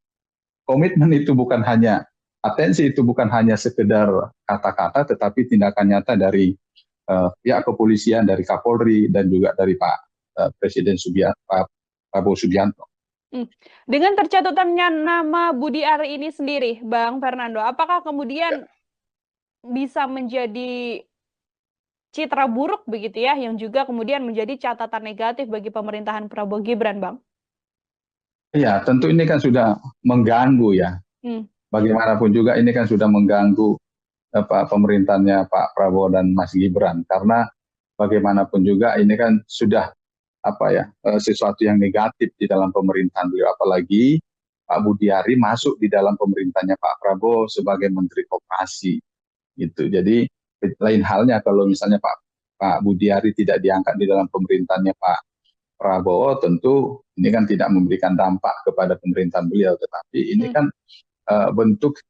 komitmen itu bukan hanya atensi, itu bukan hanya sekedar kata-kata, tetapi tindakan nyata dari pihak kepolisian, dari Kapolri, dan juga dari Pak Presiden Pak Prabowo Subianto. Dengan tercatutannya nama Budiari ini sendiri, Bang Fernando, apakah kemudian bisa menjadi citra buruk begitu ya, yang juga kemudian menjadi catatan negatif bagi pemerintahan Prabowo Gibran, Bang? Iya, tentu ini kan sudah mengganggu ya. Bagaimanapun juga ini kan sudah mengganggu pemerintahnya Pak Prabowo dan Mas Gibran, karena bagaimanapun juga ini kan sudah sesuatu yang negatif di dalam pemerintahan beliau, apalagi Pak Budiari masuk di dalam pemerintahnya Pak Prabowo sebagai Menteri Koperasi gitu. Jadi lain halnya kalau misalnya Pak Budiari tidak diangkat di dalam pemerintahannya Pak Prabowo, tentu ini kan tidak memberikan dampak kepada pemerintahan beliau, tetapi ini kan bentuk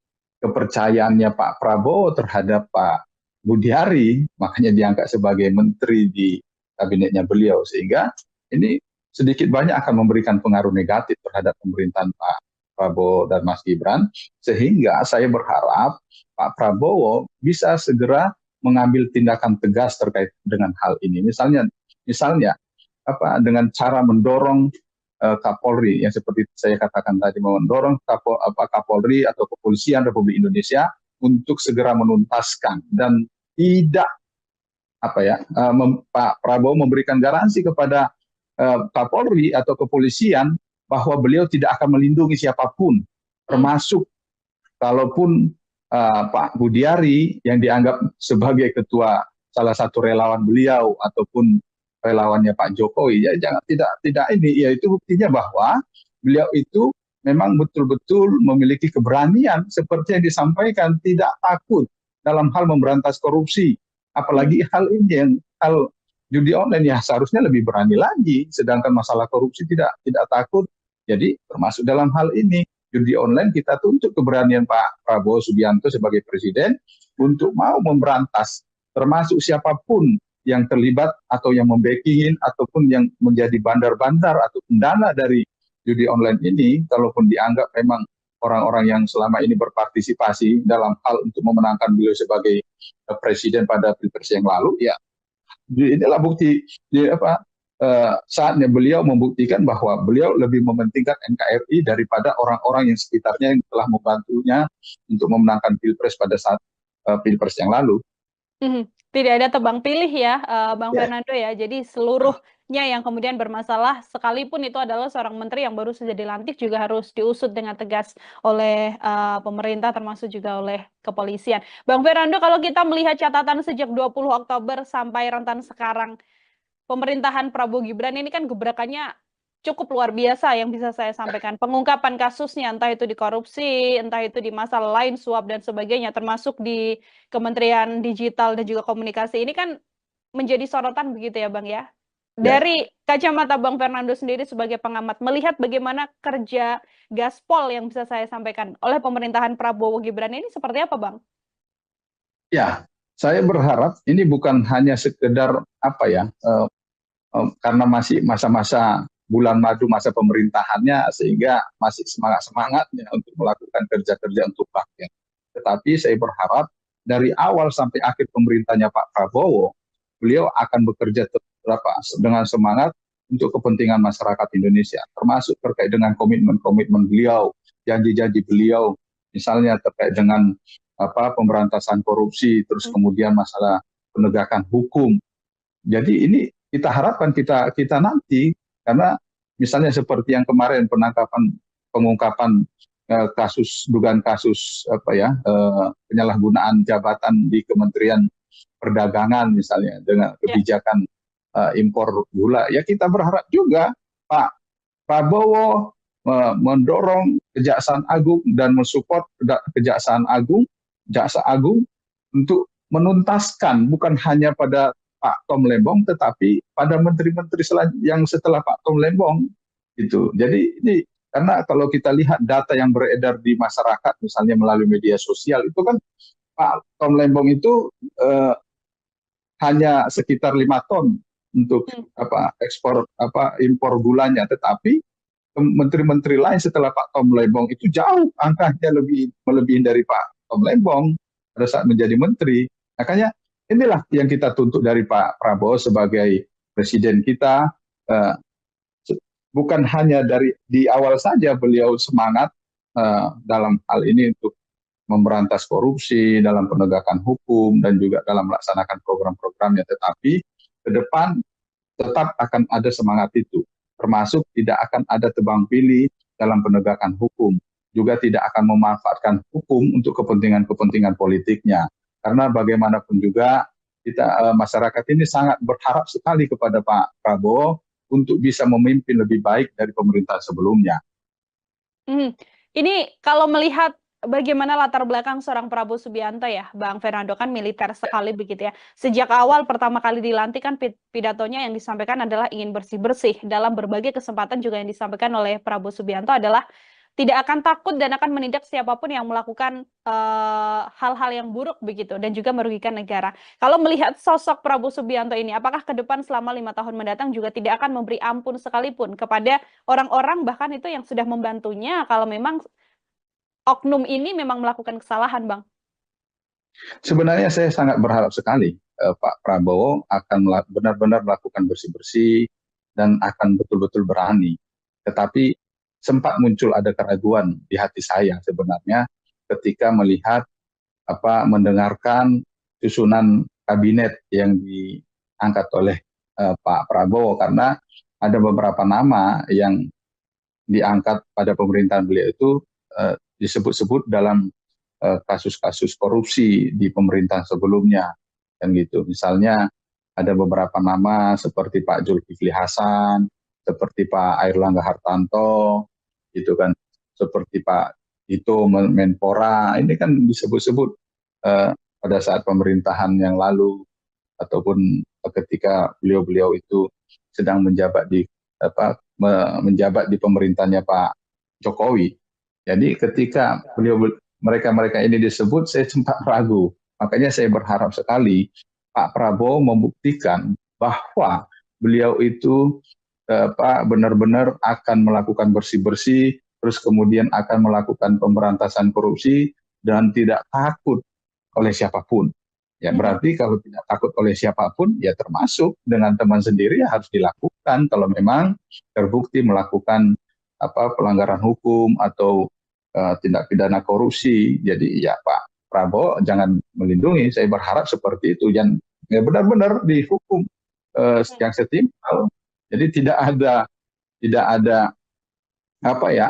kepercayaannya Pak Prabowo terhadap Pak Budiari, makanya diangkat sebagai menteri di kabinetnya beliau, sehingga ini sedikit banyak akan memberikan pengaruh negatif terhadap pemerintahan Pak Prabowo dan Mas Gibran, sehingga saya berharap Pak Prabowo bisa segera mengambil tindakan tegas terkait dengan hal ini. Misalnya dengan cara mendorong Kapolri yang seperti saya katakan tadi, mendorong Kapolri atau Kepolisian Republik Indonesia untuk segera menuntaskan dan tidak Pak Prabowo memberikan garansi kepada Kapolri atau Kepolisian bahwa beliau tidak akan melindungi siapapun, termasuk kalaupun Pak Budiari yang dianggap sebagai ketua salah satu relawan beliau ataupun relawannya Pak Jokowi, ya jangan tidak ini, ya itu buktinya bahwa beliau itu memang betul-betul memiliki keberanian seperti yang disampaikan, tidak takut dalam hal memberantas korupsi, apalagi hal ini, hal judi online ya seharusnya lebih berani lagi, sedangkan masalah korupsi tidak takut. Jadi termasuk dalam hal ini judi online kita tuntut keberanian Pak Prabowo Subianto sebagai presiden untuk mau memberantas, termasuk siapapun yang terlibat atau yang membacking ataupun yang menjadi bandar-bandar atau pendana dari judi online ini, kalaupun dianggap memang orang-orang yang selama ini berpartisipasi dalam hal untuk memenangkan beliau sebagai presiden pada Pilpres yang lalu, ya inilah bukti saatnya beliau membuktikan bahwa beliau lebih mementingkan NKRI daripada orang-orang yang sekitarnya yang telah membantunya untuk memenangkan Pilpres pada saat Pilpres yang lalu. Tidak ada tebang pilih ya, Bang Fernando ya. Jadi seluruhnya yang kemudian bermasalah, sekalipun itu adalah seorang menteri yang baru saja dilantik, juga harus diusut dengan tegas oleh pemerintah, termasuk juga oleh kepolisian. Bang Fernando, kalau kita melihat catatan sejak 20 Oktober sampai rentan sekarang, pemerintahan Prabowo Gibran ini kan gebrakannya cukup luar biasa yang bisa saya sampaikan. Pengungkapan kasusnya, entah itu di korupsi, entah itu di masalah lain, suap dan sebagainya, termasuk di Kementerian Digital dan juga Komunikasi, ini kan menjadi sorotan begitu ya Bang ya. Dari kacamata Bang Fernando sendiri sebagai pengamat, melihat bagaimana kerja gaspol yang bisa saya sampaikan oleh pemerintahan Prabowo Gibran ini seperti apa Bang? Ya, saya berharap ini bukan hanya sekedar karena masih masa-masa bulan madu masa pemerintahannya sehingga masih semangat-semangatnya untuk melakukan kerja-kerja untuk rakyat. Tetapi saya berharap dari awal sampai akhir pemerintahnya Pak Prabowo, beliau akan bekerja dengan semangat untuk kepentingan masyarakat Indonesia, termasuk terkait dengan komitmen-komitmen beliau, janji-janji beliau, misalnya terkait dengan pemberantasan korupsi, terus kemudian masalah penegakan hukum. Jadi ini kita harapkan kita nanti, karena misalnya seperti yang kemarin pengungkapan dugaan kasus penyalahgunaan jabatan di Kementerian Perdagangan misalnya dengan kebijakan impor gula, ya kita berharap juga Pak Prabowo mendorong Kejaksaan Agung dan mensupport Jaksa Agung untuk menuntaskan bukan hanya pada Pak Tom Lembong, tetapi pada menteri-menteri yang setelah Pak Tom Lembong itu. Jadi ini karena kalau kita lihat data yang beredar di masyarakat, misalnya melalui media sosial, itu kan Pak Tom Lembong itu hanya sekitar 5 ton untuk impor gulanya, tetapi menteri-menteri lain setelah Pak Tom Lembong itu jauh angkanya melebihi dari Pak Tom Lembong pada saat menjadi menteri. Makanya inilah yang kita tuntut dari Pak Prabowo sebagai presiden kita, bukan hanya di awal saja beliau semangat dalam hal ini untuk memberantas korupsi, dalam penegakan hukum, dan juga dalam melaksanakan program-programnya, tetapi ke depan tetap akan ada semangat itu, termasuk tidak akan ada tebang pilih dalam penegakan hukum, juga tidak akan memanfaatkan hukum untuk kepentingan-kepentingan politiknya. Karena bagaimanapun juga masyarakat ini sangat berharap sekali kepada Pak Prabowo untuk bisa memimpin lebih baik dari pemerintah sebelumnya. Mhm. Ini kalau melihat bagaimana latar belakang seorang Prabowo Subianto ya, Bang Fernando, kan militer sekali begitu ya. Sejak awal pertama kali dilantik kan pidatonya yang disampaikan adalah ingin bersih-bersih. Dalam berbagai kesempatan juga yang disampaikan oleh Prabowo Subianto adalah tidak akan takut dan akan menindak siapapun yang melakukan hal-hal yang buruk begitu dan juga merugikan negara. Kalau melihat sosok Prabowo Subianto ini, apakah ke depan selama 5 tahun mendatang juga tidak akan memberi ampun sekalipun kepada orang-orang bahkan itu yang sudah membantunya kalau memang oknum ini memang melakukan kesalahan, Bang? Sebenarnya saya sangat berharap sekali Pak Prabowo akan benar-benar melakukan bersih-bersih dan akan betul-betul berani. Tetapi sempat muncul ada keraguan di hati saya sebenarnya ketika melihat mendengarkan susunan kabinet yang diangkat oleh Pak Prabowo, karena ada beberapa nama yang diangkat pada pemerintahan beliau itu disebut-sebut dalam kasus-kasus korupsi di pemerintahan sebelumnya, kan gitu. Misalnya ada beberapa nama seperti Pak Zulkifli Hasan, seperti Pak Airlangga Hartarto, gitu kan, seperti Pak Tito Menpora. Ini kan disebut-sebut pada saat pemerintahan yang lalu ataupun ketika beliau-beliau itu sedang menjabat di menjabat di pemerintahnya Pak Jokowi. Jadi ketika mereka-mereka ini disebut, saya sempat ragu. Makanya saya berharap sekali Pak Prabowo membuktikan bahwa beliau itu benar-benar akan melakukan bersih-bersih, terus kemudian akan melakukan pemberantasan korupsi dan tidak takut oleh siapapun. Ya berarti kalau tidak takut oleh siapapun, ya termasuk dengan teman sendiri ya harus dilakukan kalau memang terbukti melakukan pelanggaran hukum atau tindak pidana korupsi. Jadi ya Pak Prabowo jangan melindungi. Saya berharap seperti itu, yang ya benar-benar dihukum yang setimpal. Jadi tidak ada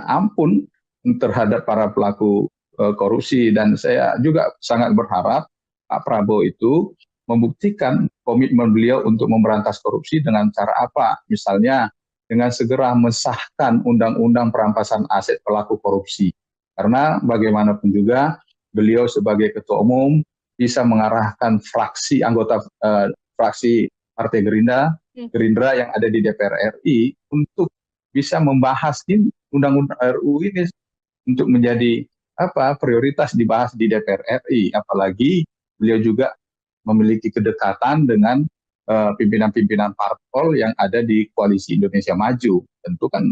ampun terhadap para pelaku korupsi. Dan saya juga sangat berharap Pak Prabowo itu membuktikan komitmen beliau untuk memberantas korupsi dengan cara apa? Misalnya dengan segera mensahkan undang-undang perampasan aset pelaku korupsi. Karena bagaimanapun juga beliau sebagai ketua umum bisa mengarahkan fraksi anggota fraksi Partai Gerindra yang ada di DPR RI untuk bisa membahas undang-undang RUU ini untuk menjadi prioritas dibahas di DPR RI. Apalagi beliau juga memiliki kedekatan dengan pimpinan-pimpinan parpol yang ada di Koalisi Indonesia Maju. Tentu kan,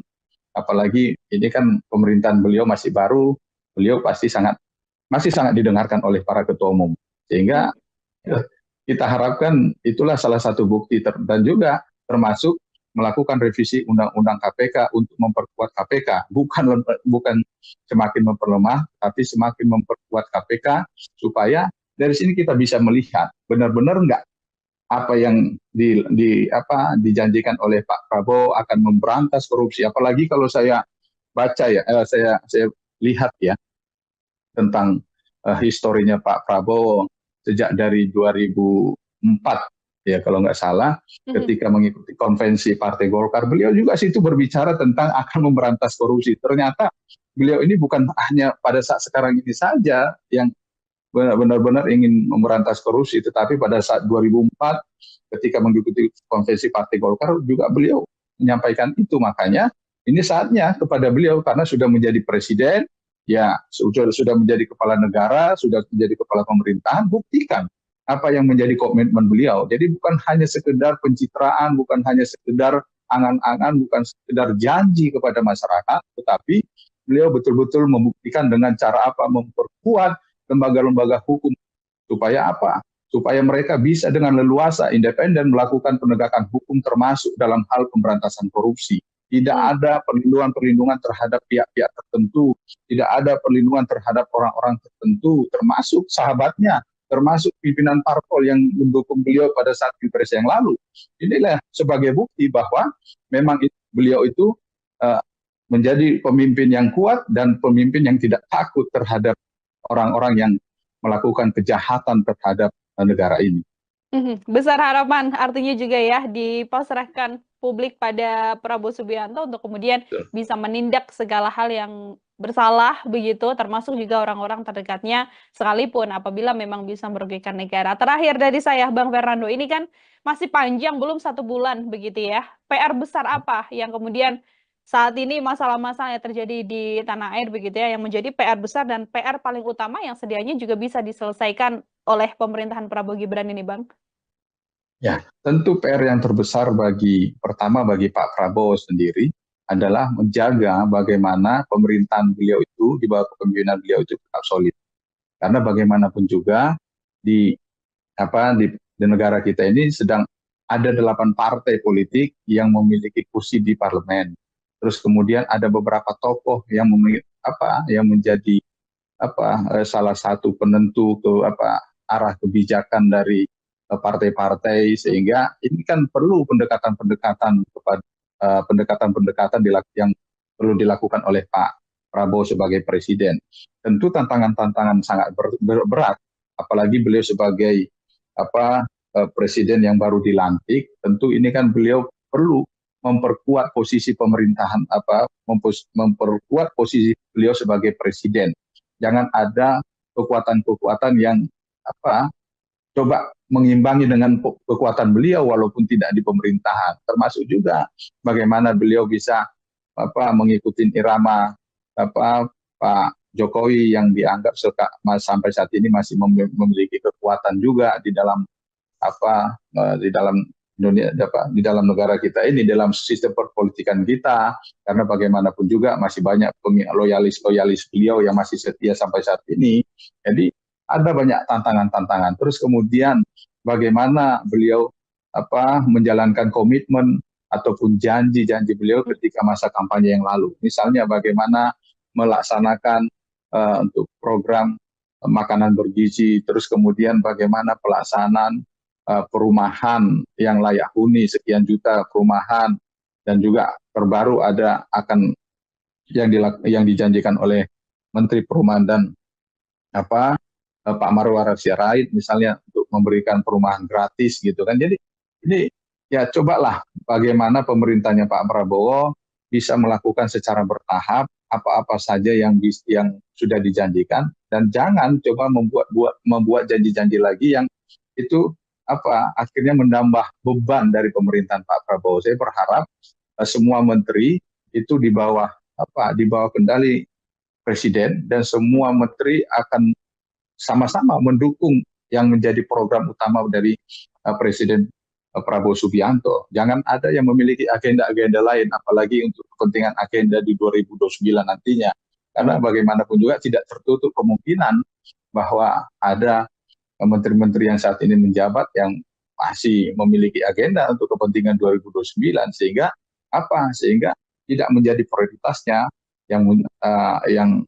apalagi ini kan pemerintahan beliau masih baru, beliau pasti masih sangat didengarkan oleh para ketua umum. Sehingga kita harapkan itulah salah satu bukti dan juga termasuk melakukan revisi undang-undang KPK untuk memperkuat KPK, bukan semakin memperlemah, tapi semakin memperkuat KPK supaya dari sini kita bisa melihat benar-benar enggak apa yang dijanjikan oleh Pak Prabowo akan memberantas korupsi. Apalagi kalau saya baca ya, saya lihat ya tentang historinya Pak Prabowo sejak dari 2004 ya kalau nggak salah, ketika mengikuti konvensi Partai Golkar, beliau juga situ berbicara tentang akan memberantas korupsi. Ternyata beliau ini bukan hanya pada saat sekarang ini saja yang benar-benar ingin memberantas korupsi, tetapi pada saat 2004 ketika mengikuti konvensi Partai Golkar juga beliau menyampaikan itu. Makanya ini saatnya kepada beliau karena sudah menjadi presiden, ya sudah menjadi kepala negara, sudah menjadi kepala pemerintahan, buktikan apa yang menjadi komitmen beliau. Jadi bukan hanya sekedar pencitraan, bukan hanya sekedar angan-angan, bukan sekedar janji kepada masyarakat, tetapi beliau betul-betul membuktikan dengan cara apa memperkuat lembaga-lembaga hukum supaya apa? Supaya mereka bisa dengan leluasa independen melakukan penegakan hukum termasuk dalam hal pemberantasan korupsi. Tidak ada perlindungan-perlindungan terhadap pihak-pihak tertentu, tidak ada perlindungan terhadap orang-orang tertentu, termasuk sahabatnya, termasuk pimpinan parpol yang mendukung beliau pada saat Pilpres yang lalu. Inilah sebagai bukti bahwa memang beliau itu menjadi pemimpin yang kuat dan pemimpin yang tidak takut terhadap orang-orang yang melakukan kejahatan terhadap negara ini. Besar harapan artinya juga ya dipasrahkan publik pada Prabowo Subianto untuk kemudian Betul. bisa menindak segala hal yang bersalah begitu, termasuk juga orang-orang terdekatnya sekalipun apabila memang bisa merugikan negara. Terakhir dari saya, Bang Fernando, ini kan masih panjang, belum 1 bulan begitu ya. PR besar apa yang kemudian saat ini masalah-masalah yang terjadi di tanah air begitu ya, yang menjadi PR besar dan PR paling utama yang sedianya juga bisa diselesaikan oleh pemerintahan Prabowo Gibran ini, Bang? Ya, tentu PR yang terbesar pertama bagi Pak Prabowo sendiri adalah menjaga bagaimana pemerintahan beliau itu di bawah kepemimpinan beliau itu tetap solid. Karena bagaimanapun juga di di negara kita ini sedang ada 8 partai politik yang memiliki kursi di parlemen. Terus kemudian ada beberapa tokoh yang yang menjadi salah satu penentu arah kebijakan dari partai-partai, sehingga ini kan perlu pendekatan-pendekatan kepada pendekatan-pendekatan yang perlu dilakukan oleh Pak Prabowo sebagai presiden. Tentu tantangan-tantangan sangat berat, apalagi beliau sebagai presiden yang baru dilantik. Tentu ini kan beliau perlu memperkuat posisi pemerintahan, memperkuat posisi beliau sebagai presiden. Jangan ada kekuatan-kekuatan yang coba mengimbangi dengan kekuatan beliau walaupun tidak di pemerintahan. Termasuk juga bagaimana beliau bisa mengikuti irama Pak Jokowi yang dianggap sampai saat ini masih memiliki kekuatan juga di dalam di dalam dunia, di dalam negara kita ini, dalam sistem perpolitikan kita, karena bagaimanapun juga masih banyak loyalis beliau yang masih setia sampai saat ini. Jadi ada banyak tantangan-tantangan. Terus kemudian bagaimana beliau menjalankan komitmen ataupun janji-janji beliau ketika masa kampanye yang lalu. Misalnya bagaimana melaksanakan untuk program makanan bergizi, terus kemudian bagaimana pelaksanaan perumahan yang layak huni, sekian juta perumahan, dan juga terbaru akan yang dijanjikan oleh Menteri Perumahan dan Pak Marwarar Sirait misalnya, untuk memberikan perumahan gratis gitu kan. Jadi ini ya cobalah bagaimana pemerintahnya Pak Prabowo bisa melakukan secara bertahap apa-apa saja yang sudah dijanjikan, dan jangan coba membuat janji-janji lagi yang itu akhirnya menambah beban dari pemerintahan Pak Prabowo. Saya berharap semua menteri itu di bawah kendali presiden, dan semua menteri akan sama-sama mendukung yang menjadi program utama dari Presiden Prabowo Subianto. Jangan ada yang memiliki agenda-agenda lain, apalagi untuk kepentingan agenda di 2029 nantinya. Karena bagaimanapun juga tidak tertutup kemungkinan bahwa ada menteri-menteri yang saat ini menjabat yang masih memiliki agenda untuk kepentingan 2029, sehingga tidak menjadi prioritasnya yang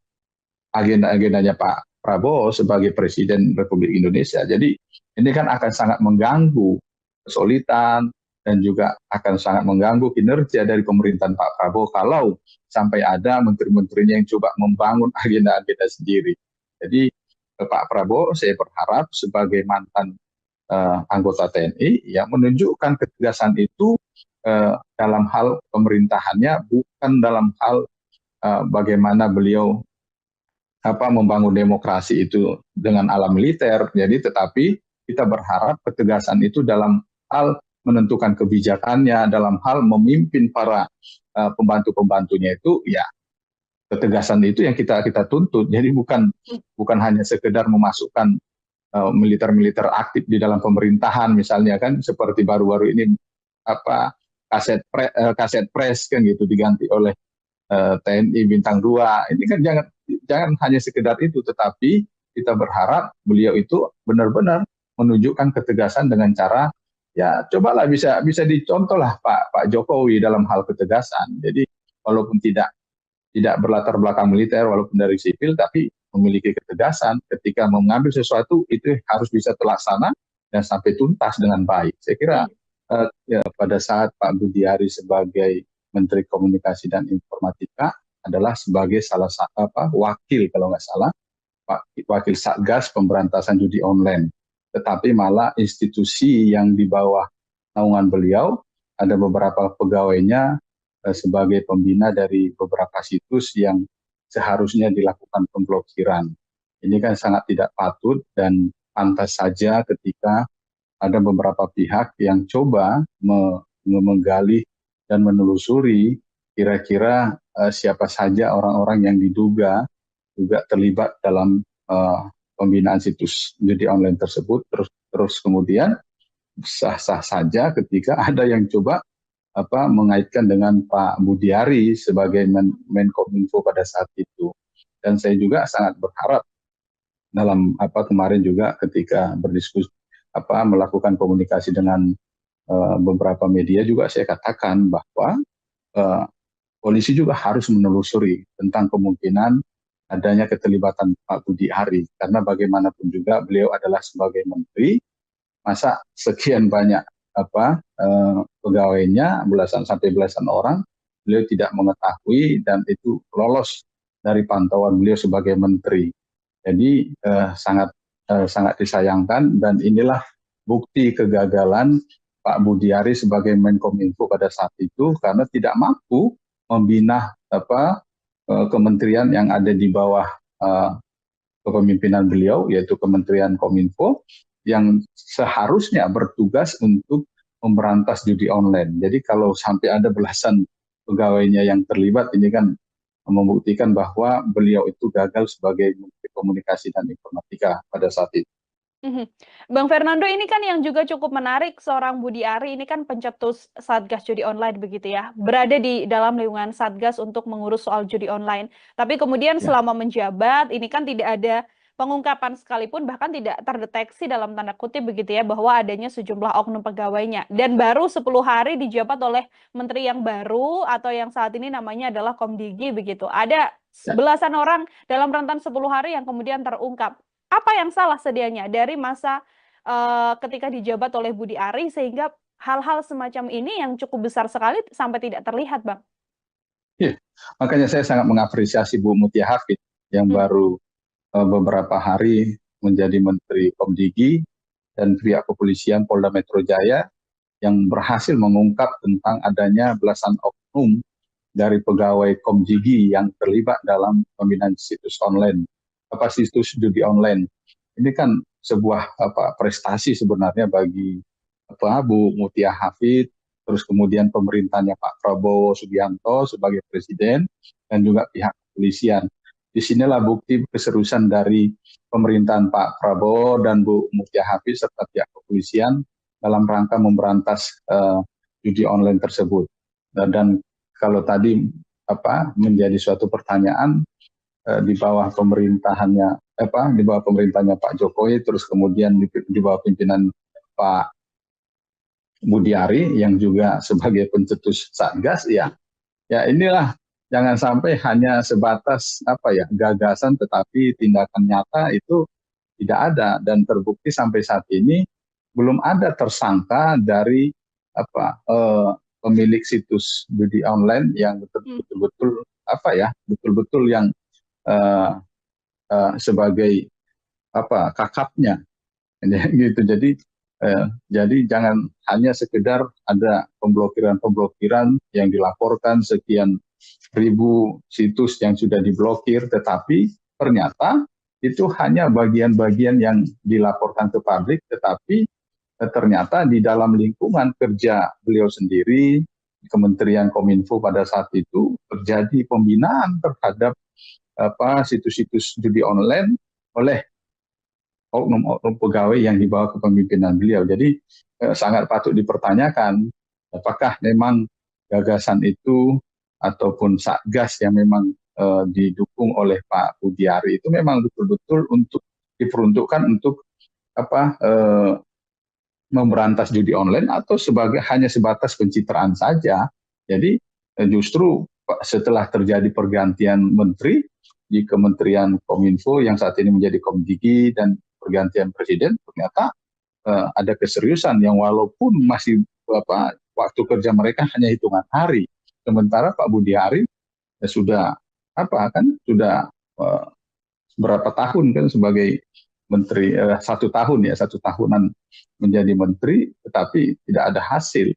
agenda-agendanya Pak Prabowo sebagai Presiden Republik Indonesia. Jadi ini kan akan sangat mengganggu kesulitan dan juga akan sangat mengganggu kinerja dari pemerintahan Pak Prabowo kalau sampai ada menteri-menterinya yang coba membangun agenda-agenda sendiri. Jadi Pak Prabowo, saya berharap sebagai mantan anggota TNI yang menunjukkan ketegasan itu dalam hal pemerintahannya, bukan dalam hal bagaimana beliau membangun demokrasi itu dengan ala militer. Jadi tetapi kita berharap ketegasan itu dalam hal menentukan kebijakannya, dalam hal memimpin para pembantu-pembantunya itu, ya ketegasan itu yang kita tuntut. Jadi bukan hanya sekedar memasukkan militer-militer aktif di dalam pemerintahan, misalnya kan seperti baru-baru ini kaset pres kan gitu diganti oleh TNI bintang 2. Ini kan jangan hanya sekedar itu, tetapi kita berharap beliau itu benar-benar menunjukkan ketegasan dengan cara, ya cobalah bisa dicontoh lah Pak Jokowi dalam hal ketegasan. Jadi walaupun tidak berlatar belakang militer, walaupun dari sipil, tapi memiliki ketegasan ketika mengambil sesuatu itu harus bisa terlaksana dan sampai tuntas dengan baik. Saya kira ya, pada saat Pak Budi Ari sebagai Menteri Komunikasi dan Informatika adalah sebagai salah satu wakil, kalau nggak salah, wakil Satgas Pemberantasan Judi Online. tetapi malah institusi yang di bawah naungan beliau ada beberapa pegawainya sebagai pembina dari beberapa situs yang seharusnya dilakukan pemblokiran. Ini kan sangat tidak patut dan pantas saja ketika ada beberapa pihak yang coba menggali dan menelusuri kira-kira siapa saja orang-orang yang diduga juga terlibat dalam pembinaan situs judi online tersebut. Terus kemudian sah-sah saja ketika ada yang coba mengaitkan dengan Pak Budiari sebagai Menkominfo pada saat itu. Dan saya juga sangat berharap dalam kemarin juga ketika berdiskusi melakukan komunikasi dengan beberapa media juga saya katakan bahwa polisi juga harus menelusuri tentang kemungkinan adanya keterlibatan Pak Budiari, karena bagaimanapun juga beliau adalah sebagai menteri, masa sekian banyak pegawainya belasan sampai belasan orang beliau tidak mengetahui dan itu lolos dari pantauan beliau sebagai menteri. Jadi sangat disayangkan dan inilah bukti kegagalan Pak Budiari sebagai Menkominfo pada saat itu karena tidak mampu membina kementerian yang ada di bawah kepemimpinan beliau, yaitu Kementerian Kominfo yang seharusnya bertugas untuk memberantas judi online. Jadi kalau sampai ada belasan pegawainya yang terlibat, ini kan membuktikan bahwa beliau itu gagal sebagai Menteri Komunikasi dan Informatika pada saat itu. Bang Fernando, ini kan yang juga cukup menarik, seorang Budiari ini kan pencetus Satgas Judi Online begitu ya, berada di dalam lingkungan Satgas untuk mengurus soal judi online. Tapi kemudian selama menjabat, ini kan tidak ada pengungkapan sekalipun, bahkan tidak terdeteksi dalam tanda kutip begitu ya, bahwa adanya sejumlah oknum pegawainya. Dan baru 10 hari dijabat oleh menteri yang baru atau yang saat ini namanya adalah Komdigi begitu. Ada belasan orang dalam rentan 10 hari yang kemudian terungkap. Apa yang salah sedianya dari masa ketika dijabat oleh Budiari sehingga hal-hal semacam ini yang cukup besar sekali sampai tidak terlihat, Bang? Ya, makanya saya sangat mengapresiasi Bu Mutia Hafid yang baru beberapa hari menjadi Menteri Komdigi dan pihak kepolisian Polda Metro Jaya yang berhasil mengungkap tentang adanya belasan oknum dari pegawai Komdigi yang terlibat dalam pembinaan situs online, situs judi online. Ini kan sebuah prestasi sebenarnya bagi Bu Mutia Hafid, terus kemudian pemerintahnya Pak Prabowo Subianto sebagai presiden dan juga pihak kepolisian. Disinilah bukti keseriusan dari pemerintahan Pak Prabowo dan Bu Mutia Hafid serta pihak kepolisian dalam rangka memberantas judi online tersebut. Dan kalau tadi menjadi suatu pertanyaan di bawah pemerintahannya Pak Jokowi, terus kemudian di bawah pimpinan Pak Budiari yang juga sebagai pencetus Satgas, ya inilah, jangan sampai hanya sebatas gagasan tetapi tindakan nyata itu tidak ada, dan terbukti sampai saat ini belum ada tersangka dari pemilik situs judi online yang betul-betul yang sebagai kakapnya gitu. Jadi jangan hanya sekedar ada pemblokiran yang dilaporkan sekian ribu situs yang sudah diblokir, tetapi ternyata itu hanya bagian-bagian yang dilaporkan ke publik, tetapi ternyata di dalam lingkungan kerja beliau sendiri, Kementerian Kominfo pada saat itu terjadi pembinaan terhadap situs-situs judi online oleh oknum pegawai yang dibawa kepemimpinan beliau. Jadi sangat patut dipertanyakan apakah memang gagasan itu ataupun Satgas yang memang didukung oleh Pak Budiari itu memang betul-betul untuk diperuntukkan untuk memberantas judi online atau hanya sebatas pencitraan saja. Jadi justru setelah terjadi pergantian menteri di Kementerian Kominfo yang saat ini menjadi Komdigi dan pergantian presiden, ternyata ada keseriusan yang walaupun masih waktu kerja mereka hanya hitungan hari, sementara Pak Budiari sudah berapa tahun kan sebagai menteri 1 tahun ya, 1 tahunan menjadi menteri, tetapi tidak ada hasil.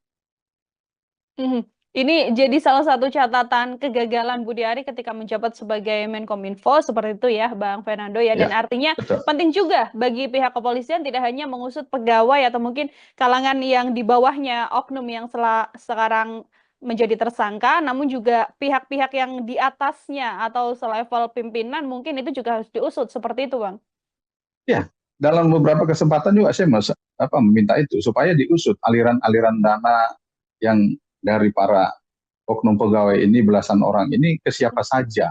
Mhm. Ini jadi salah satu catatan kegagalan Budi Ari ketika menjabat sebagai Menkominfo seperti itu ya, Bang Fernando ya. Dan Ya, artinya betul. penting juga bagi pihak kepolisian tidak hanya mengusut pegawai atau mungkin kalangan yang di bawahnya oknum yang sekarang menjadi tersangka, namun juga pihak-pihak yang di atasnya atau selevel pimpinan mungkin itu juga harus diusut seperti itu, Bang. Ya, dalam beberapa kesempatan juga saya meminta itu supaya diusut aliran-aliran dana yang dari para oknum pegawai ini, belasan orang ini, ke siapa saja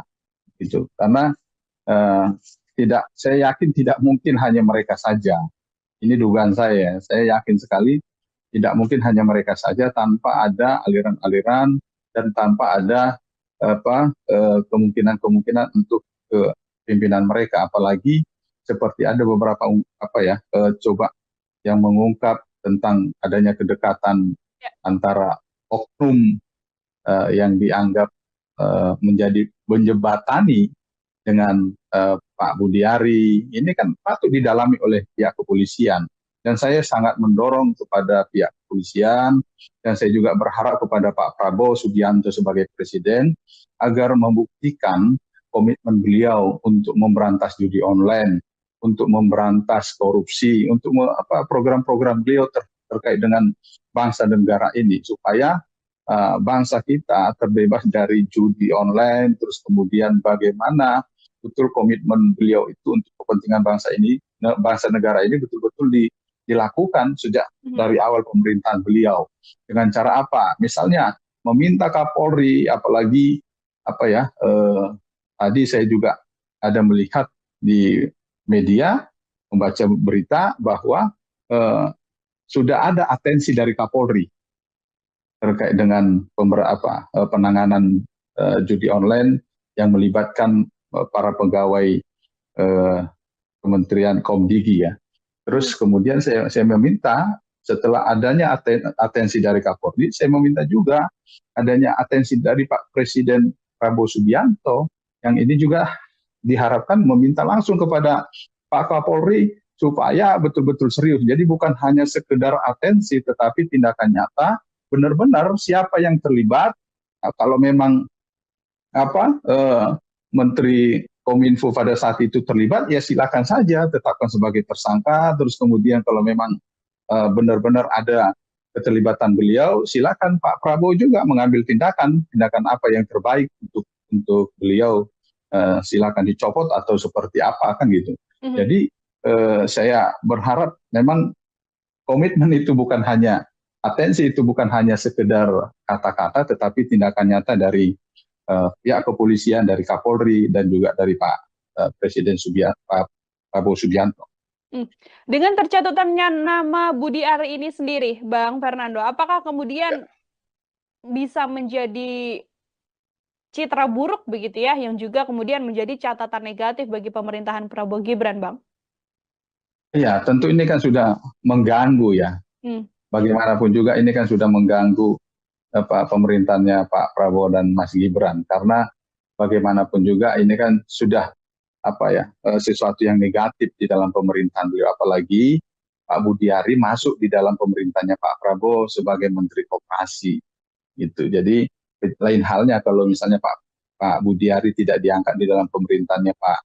gitu. Karena eh, saya yakin tidak mungkin hanya mereka saja. Ini dugaan saya yakin sekali tidak mungkin hanya mereka saja tanpa ada aliran-aliran dan tanpa ada kemungkinan-kemungkinan untuk ke pimpinan mereka, apalagi seperti ada beberapa coba yang mengungkap tentang adanya kedekatan Ya. antara oknum yang dianggap menjadi menjembatani dengan Pak Budiari. Ini kan patut didalami oleh pihak kepolisian. Dan saya sangat mendorong kepada pihak kepolisian, dan saya juga berharap kepada Pak Prabowo Subianto sebagai Presiden, agar membuktikan komitmen beliau untuk memberantas judi online, untuk memberantas korupsi, untuk program-program beliau terkait dengan bangsa dan negara ini, supaya bangsa kita terbebas dari judi online, terus kemudian bagaimana betul komitmen beliau itu untuk kepentingan bangsa ini, bangsa negara ini betul-betul dilakukan sejak dari awal pemerintahan beliau. Dengan cara apa? Misalnya meminta Kapolri, apalagi tadi saya juga ada melihat di media, membaca berita bahwa sudah ada atensi dari Kapolri terkait dengan penanganan judi online yang melibatkan para pegawai Kementerian Komdigi ya. Terus kemudian saya meminta setelah adanya atensi dari Kapolri, saya meminta juga adanya atensi dari Pak Presiden Prabowo Subianto, yang ini juga diharapkan meminta langsung kepada Pak Kapolri supaya betul-betul serius. Jadi bukan hanya sekedar atensi, tetapi tindakan nyata, benar-benar siapa yang terlibat. Nah, kalau memang Menteri Kominfo pada saat itu terlibat, ya silakan saja tetapkan sebagai tersangka. Terus kemudian kalau memang benar-benar ada keterlibatan beliau, silakan Pak Prabowo juga mengambil tindakan apa yang terbaik untuk beliau, silakan dicopot atau seperti apa kan gitu. Jadi saya berharap memang komitmen itu bukan hanya atensi, itu bukan hanya sekedar kata-kata, tetapi tindakan nyata dari pihak kepolisian, dari Kapolri, dan juga dari Pak Presiden Pak Prabowo Subianto. Dengan tercatutannya nama Budi Ari ini sendiri, Bang Fernando, apakah kemudian bisa menjadi citra buruk begitu ya, yang juga kemudian menjadi catatan negatif bagi pemerintahan Prabowo Gibran, Bang? Iya, tentu ini kan sudah mengganggu ya. Bagaimanapun juga ini kan sudah mengganggu pemerintahnya Pak Prabowo dan Mas Gibran, karena bagaimanapun juga ini kan sudah sesuatu yang negatif di dalam pemerintahan beliau, apalagi Pak Budiari masuk di dalam pemerintahnya Pak Prabowo sebagai Menteri Koperasi gitu. Jadi lain halnya kalau misalnya Pak Budiari tidak diangkat di dalam pemerintahannya Pak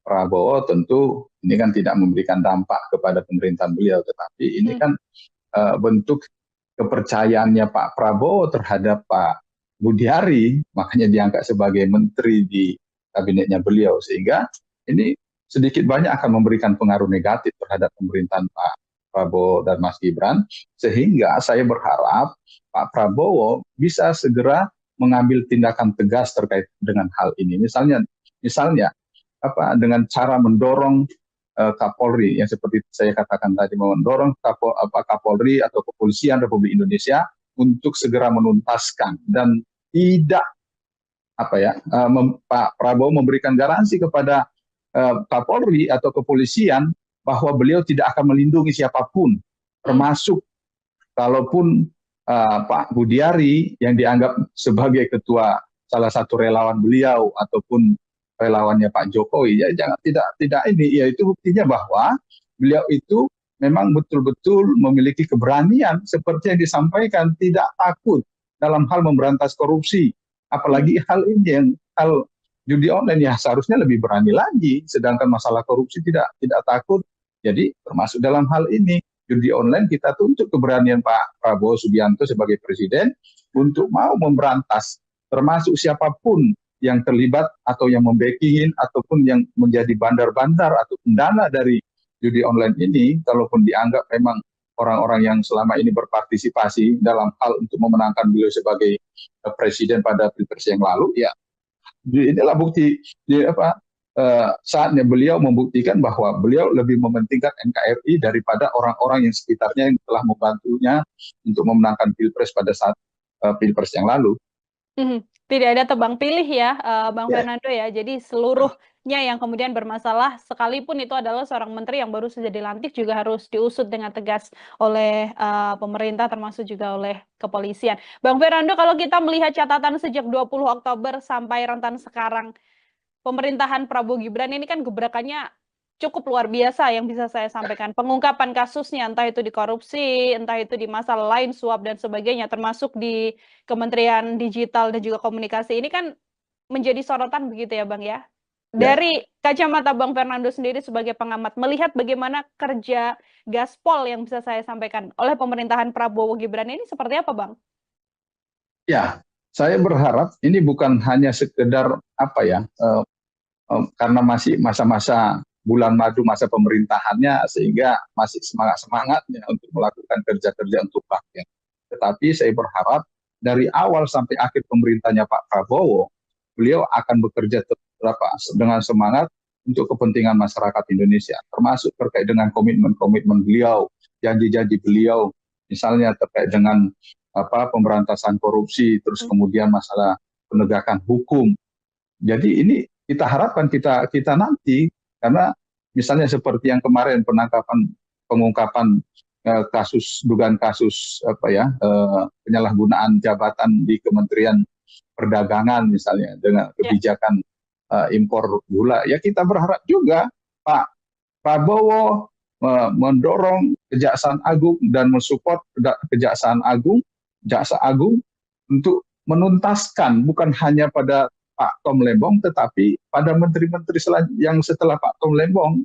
Prabowo, tentu ini kan tidak memberikan dampak kepada pemerintahan beliau, tetapi ini kan bentuk kepercayaannya Pak Prabowo terhadap Pak Budiari, makanya diangkat sebagai menteri di kabinetnya beliau, sehingga ini sedikit banyak akan memberikan pengaruh negatif terhadap pemerintahan Pak Prabowo dan Mas Gibran, sehingga saya berharap Pak Prabowo bisa segera mengambil tindakan tegas terkait dengan hal ini. Misalnya dengan cara mendorong Kapolri, yang seperti saya katakan tadi, mendorong Kapolri atau Kepolisian Republik Indonesia untuk segera menuntaskan, dan tidak Pak Prabowo memberikan garansi kepada Kapolri atau Kepolisian bahwa beliau tidak akan melindungi siapapun, termasuk kalaupun Pak Budiari yang dianggap sebagai ketua salah satu relawan beliau ataupun relawannya Pak Jokowi, ya jangan tidak ini, ya itu buktinya bahwa beliau itu memang betul-betul memiliki keberanian seperti yang disampaikan, tidak takut dalam hal memberantas korupsi. Apalagi hal ini yang hal judi online ya seharusnya lebih berani lagi, sedangkan masalah korupsi tidak takut. Jadi termasuk dalam hal ini judi online kita tuntut keberanian Pak Prabowo Subianto sebagai presiden untuk mau memberantas, termasuk siapapun yang terlibat atau yang membacking ataupun yang menjadi bandar-bandar atau pendana dari judi online ini, kalaupun dianggap memang orang-orang yang selama ini berpartisipasi dalam hal untuk memenangkan beliau sebagai presiden pada pilpres yang lalu, ya inilah bukti saatnya beliau membuktikan bahwa beliau lebih mementingkan NKRI daripada orang-orang yang sekitarnya yang telah membantunya untuk memenangkan pilpres pada saat pilpres yang lalu. Tidak ada tebang pilih ya, Bang Fernando ya. Jadi seluruhnya yang kemudian bermasalah, sekalipun itu adalah seorang menteri yang baru saja dilantik, juga harus diusut dengan tegas oleh pemerintah, termasuk juga oleh kepolisian. Bang Fernando, kalau kita melihat catatan sejak 20 Oktober sampai rentan sekarang, pemerintahan Prabowo Gibran ini kan gebrakannya cukup luar biasa yang bisa saya sampaikan. Pengungkapan kasusnya, entah itu di korupsi, entah itu di masalah lain, suap dan sebagainya, termasuk di Kementerian Digital dan juga Komunikasi, ini kan menjadi sorotan begitu ya Bang ya. Dari kacamata Bang Fernando sendiri sebagai pengamat, melihat bagaimana kerja gaspol yang bisa saya sampaikan oleh pemerintahan Prabowo Gibran ini seperti apa Bang? Ya, saya berharap ini bukan hanya sekedar karena masih masa-masa bulan madu masa pemerintahannya sehingga masih semangat-semangatnya untuk melakukan kerja-kerja untuk rakyat. Tetapi saya berharap dari awal sampai akhir pemerintahnya Pak Prabowo, beliau akan bekerja dengan semangat untuk kepentingan masyarakat Indonesia, termasuk terkait dengan komitmen-komitmen beliau, janji-janji beliau, misalnya terkait dengan pemberantasan korupsi, terus kemudian masalah penegakan hukum. Jadi ini kita harapkan kita nanti, karena misalnya seperti yang kemarin pengungkapan dugaan kasus penyalahgunaan jabatan di Kementerian Perdagangan misalnya dengan kebijakan impor gula, ya kita berharap juga Pak Prabowo mendorong Kejaksaan Agung dan mensupport Jaksa Agung untuk menuntaskan bukan hanya pada Pak Tom Lembong, tetapi pada menteri-menteri yang setelah Pak Tom Lembong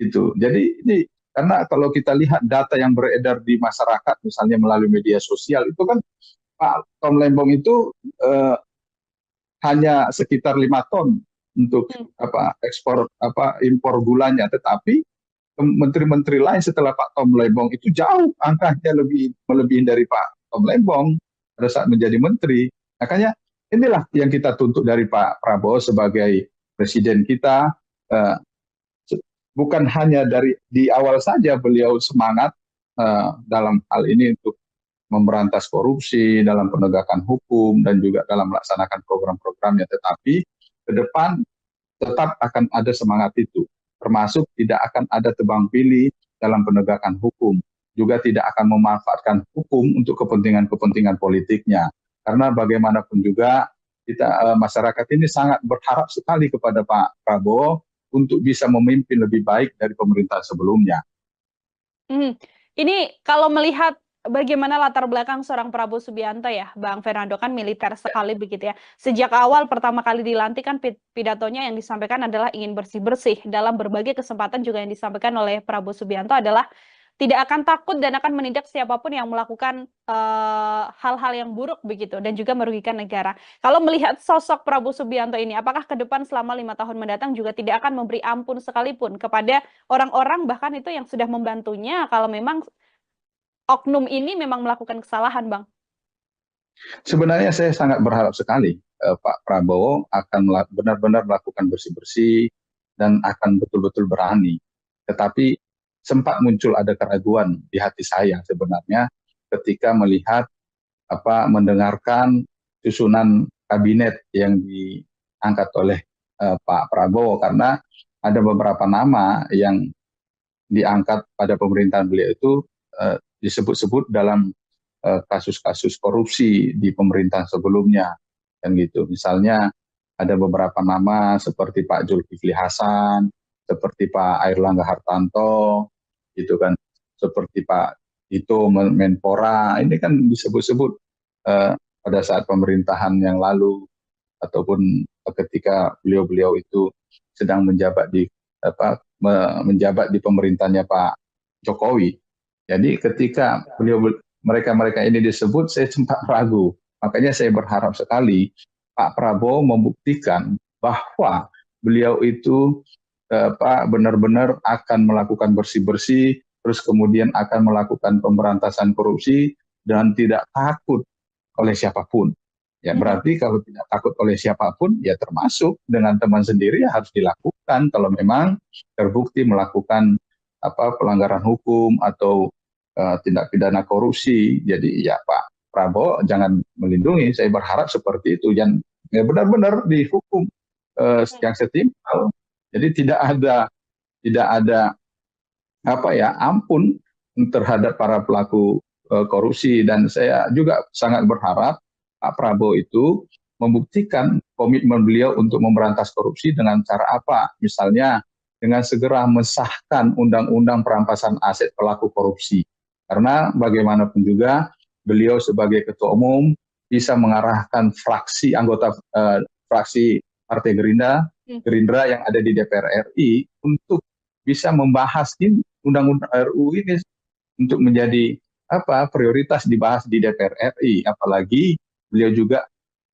gitu. Jadi ini karena kalau kita lihat data yang beredar di masyarakat, misalnya melalui media sosial, itu kan Pak Tom Lembong itu hanya sekitar 5 ton untuk impor gulanya, tetapi menteri-menteri lain setelah Pak Tom Lembong itu jauh angkanya melebihi dari Pak Tom Lembong pada saat menjadi menteri. Makanya inilah yang kita tuntut dari Pak Prabowo sebagai presiden kita, bukan hanya di awal saja beliau semangat dalam hal ini untuk memberantas korupsi, dalam penegakan hukum, dan juga dalam melaksanakan program-programnya, tetapi ke depan tetap akan ada semangat itu, termasuk tidak akan ada tebang pilih dalam penegakan hukum, juga tidak akan memanfaatkan hukum untuk kepentingan-kepentingan politiknya. Karena bagaimanapun juga masyarakat ini sangat berharap sekali kepada Pak Prabowo untuk bisa memimpin lebih baik dari pemerintah sebelumnya. Ini kalau melihat bagaimana latar belakang seorang Prabowo Subianto ya, Bang Fernando, kan militer sekali begitu ya. Sejak awal pertama kali dilantik kan pidatonya yang disampaikan adalah ingin bersih-bersih. Dalam berbagai kesempatan juga yang disampaikan oleh Prabowo Subianto adalah tidak akan takut dan akan menindak siapapun yang melakukan hal-hal yang buruk begitu dan juga merugikan negara. Kalau melihat sosok Prabowo Subianto ini, apakah ke depan selama 5 tahun mendatang juga tidak akan memberi ampun sekalipun kepada orang-orang bahkan itu yang sudah membantunya kalau memang oknum ini memang melakukan kesalahan, Bang? Sebenarnya saya sangat berharap sekali Pak Prabowo akan benar-benar melakukan bersih-bersih dan akan betul-betul berani. Tetapi sempat muncul ada keraguan di hati saya sebenarnya ketika mendengarkan susunan kabinet yang diangkat oleh Pak Prabowo, karena ada beberapa nama yang diangkat pada pemerintahan beliau itu disebut-sebut dalam kasus-kasus korupsi di pemerintahan sebelumnya, kan gitu. Misalnya ada beberapa nama seperti Pak Zulkifli Hasan, seperti Pak Airlangga Hartarto, gitu kan, seperti Pak Tito Menpora, ini kan disebut-sebut pada saat pemerintahan yang lalu ataupun ketika beliau-beliau itu sedang menjabat di menjabat di pemerintahnya Pak Jokowi. Jadi ketika mereka ini disebut, saya sempat ragu. Makanya saya berharap sekali Pak Prabowo membuktikan bahwa beliau itu benar-benar akan melakukan bersih-bersih, terus kemudian akan melakukan pemberantasan korupsi dan tidak takut oleh siapapun. Ya berarti kalau tidak takut oleh siapapun, ya termasuk dengan teman sendiri ya harus dilakukan kalau memang terbukti melakukan pelanggaran hukum atau tindak pidana korupsi. Jadi ya Pak Prabowo jangan melindungi. Saya berharap seperti itu, yang ya benar-benar dihukum yang setimpal. Jadi tidak ada ampun terhadap para pelaku korupsi. Dan saya juga sangat berharap Pak Prabowo itu membuktikan komitmen beliau untuk memberantas korupsi dengan cara apa? Misalnya dengan segera mensahkan undang-undang perampasan aset pelaku korupsi. Karena bagaimanapun juga beliau sebagai ketua umum bisa mengarahkan anggota fraksi Partai Gerindra yang ada di DPR RI untuk bisa membahas undang-undang RUU ini untuk menjadi prioritas dibahas di DPR RI. Apalagi beliau juga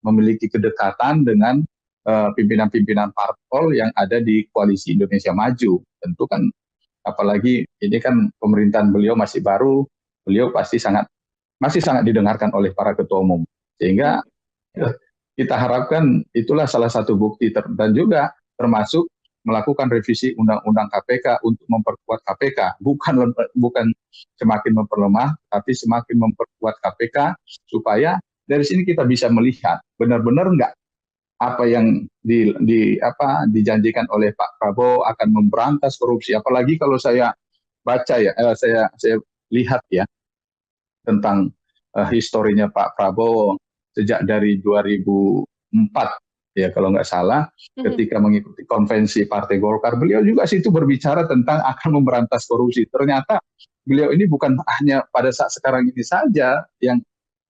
memiliki kedekatan dengan pimpinan-pimpinan parpol yang ada di Koalisi Indonesia Maju. Tentu kan, apalagi ini kan pemerintahan beliau masih baru, beliau pasti masih sangat didengarkan oleh para ketua umum. Sehingga kita harapkan itulah salah satu bukti dan juga termasuk melakukan revisi undang-undang KPK untuk memperkuat KPK, bukan semakin memperlemah, tapi semakin memperkuat KPK supaya dari sini kita bisa melihat benar-benar enggak apa yang dijanjikan oleh Pak Prabowo akan memberantas korupsi. Apalagi kalau saya baca ya, saya lihat ya tentang historinya Pak Prabowo sejak dari 2004 ya kalau nggak salah, ketika mengikuti konvensi Partai Golkar, beliau juga situ berbicara tentang akan memberantas korupsi. Ternyata beliau ini bukan hanya pada saat sekarang ini saja yang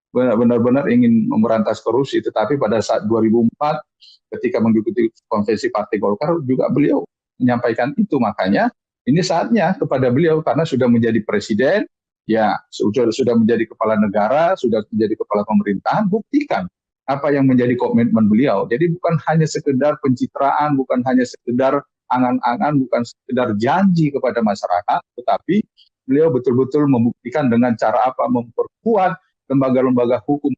benar-benar ingin memberantas korupsi, tetapi pada saat 2004 ketika mengikuti konvensi Partai Golkar juga beliau menyampaikan itu. Makanya ini saatnya kepada beliau, karena sudah menjadi presiden, ya sudah menjadi kepala negara, sudah menjadi kepala pemerintahan, buktikan apa yang menjadi komitmen beliau. Jadi bukan hanya sekedar pencitraan, bukan hanya sekedar angan-angan, bukan sekedar janji kepada masyarakat, tetapi beliau betul-betul membuktikan dengan cara apa? Memperkuat lembaga-lembaga hukum.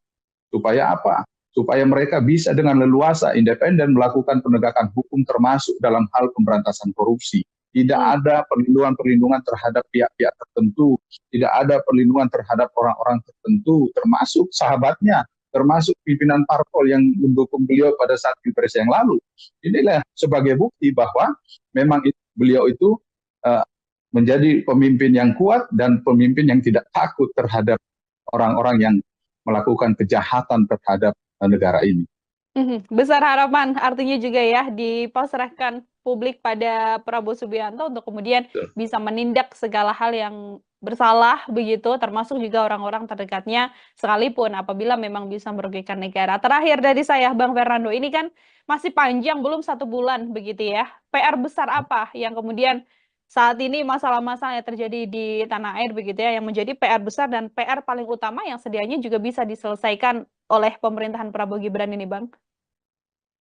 Supaya apa? Supaya mereka bisa dengan leluasa, independen melakukan penegakan hukum termasuk dalam hal pemberantasan korupsi. Tidak ada perlindungan-perlindungan terhadap pihak-pihak tertentu, tidak ada perlindungan terhadap orang-orang tertentu, termasuk sahabatnya, termasuk pimpinan parpol yang mendukung beliau pada saat Pilpres yang lalu. Inilah sebagai bukti bahwa memang beliau itu menjadi pemimpin yang kuat dan pemimpin yang tidak takut terhadap orang-orang yang melakukan kejahatan terhadap negara ini. Besar harapan artinya juga ya dipasrahkan publik pada Prabowo Subianto untuk kemudian bisa menindak segala hal yang bersalah begitu, termasuk juga orang-orang terdekatnya, sekalipun apabila memang bisa merugikan negara. Terakhir dari saya, Bang Fernando, ini kan masih panjang, belum 1 bulan begitu ya. PR besar apa yang kemudian saat ini masalah-masalah yang terjadi di tanah air begitu ya, yang menjadi PR besar dan PR paling utama yang sedianya juga bisa diselesaikan oleh pemerintahan Prabowo Gibran ini, Bang?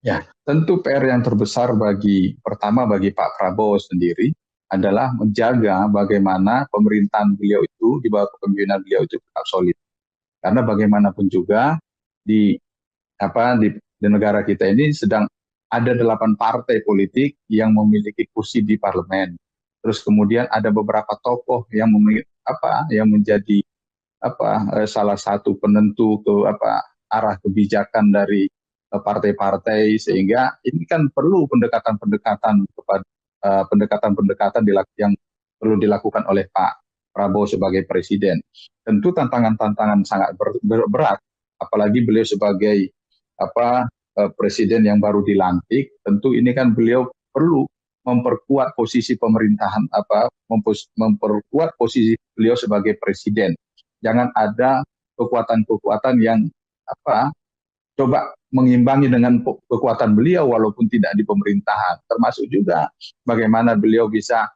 Ya, tentu PR yang terbesar pertama bagi Pak Prabowo sendiri adalah menjaga bagaimana pemerintahan beliau itu, di bawah kepemimpinan beliau itu tetap solid. Karena bagaimanapun juga di negara kita ini sedang ada 8 partai politik yang memiliki kursi di parlemen. Terus kemudian ada beberapa tokoh yang menjadi salah satu penentu arah kebijakan dari partai-partai, sehingga ini kan perlu pendekatan-pendekatan yang perlu dilakukan oleh Pak Prabowo sebagai presiden. Tentu tantangan-tantangan sangat berat, apalagi beliau sebagai presiden yang baru dilantik, tentu ini kan beliau perlu memperkuat posisi pemerintahan, memperkuat posisi beliau sebagai presiden. Jangan ada kekuatan-kekuatan yang coba mengimbangi dengan kekuatan beliau walaupun tidak di pemerintahan. Termasuk juga bagaimana beliau bisa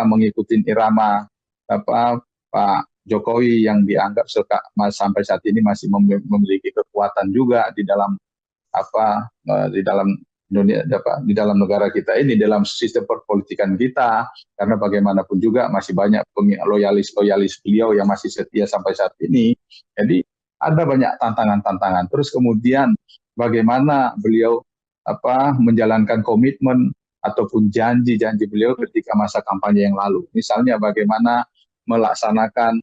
mengikuti irama Pak Jokowi yang dianggap sampai saat ini masih memiliki kekuatan juga di dalam di dalam dunia, di dalam negara kita ini, dalam sistem perpolitikan kita, karena bagaimanapun juga masih banyak loyalis beliau yang masih setia sampai saat ini. Jadi ada banyak tantangan-tantangan. Terus kemudian bagaimana beliau menjalankan komitmen ataupun janji-janji beliau ketika masa kampanye yang lalu. Misalnya bagaimana melaksanakan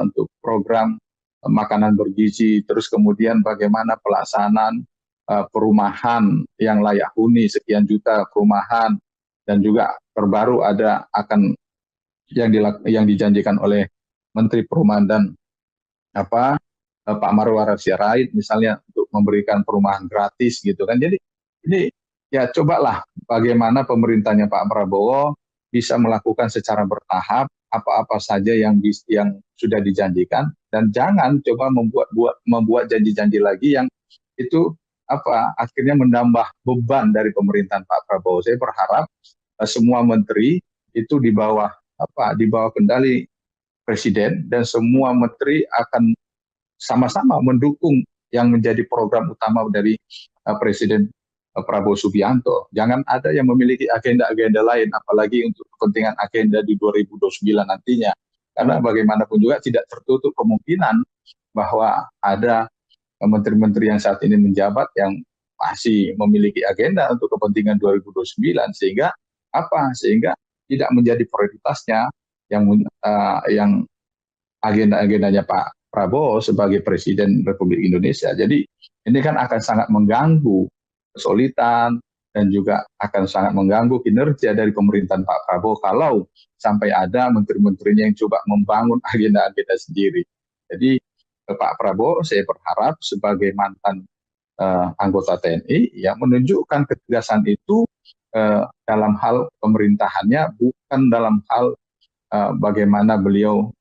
untuk program makanan bergizi, terus kemudian bagaimana pelaksanaan perumahan yang layak huni, sekian juta perumahan, dan juga terbaru akan yang dijanjikan oleh Menteri Perumahan dan Pak Marwarar Sirait misalnya untuk memberikan perumahan gratis gitu kan. Jadi ini ya cobalah bagaimana pemerintahnya Pak Prabowo bisa melakukan secara bertahap apa-apa saja yang sudah dijanjikan, dan jangan coba membuat janji-janji lagi yang itu akhirnya menambah beban dari pemerintahan Pak Prabowo. Saya berharap semua menteri itu di bawah kendali presiden, dan semua menteri akan sama-sama mendukung yang menjadi program utama dari Presiden Prabowo Subianto. Jangan ada yang memiliki agenda-agenda lain, apalagi untuk kepentingan agenda di 2029 nantinya. Karena bagaimanapun juga tidak tertutup kemungkinan bahwa ada menteri-menteri yang saat ini menjabat yang masih memiliki agenda untuk kepentingan 2029, sehingga tidak menjadi prioritasnya yang agenda-agendanya Pak Prabowo sebagai Presiden Republik Indonesia. Jadi ini kan akan sangat mengganggu kesulitan dan juga akan sangat mengganggu kinerja dari pemerintahan Pak Prabowo kalau sampai ada menteri-menterinya yang coba membangun agenda-agenda sendiri. Jadi Pak Prabowo saya berharap sebagai mantan anggota TNI yang menunjukkan ketegasan itu dalam hal pemerintahannya, bukan dalam hal bagaimana beliau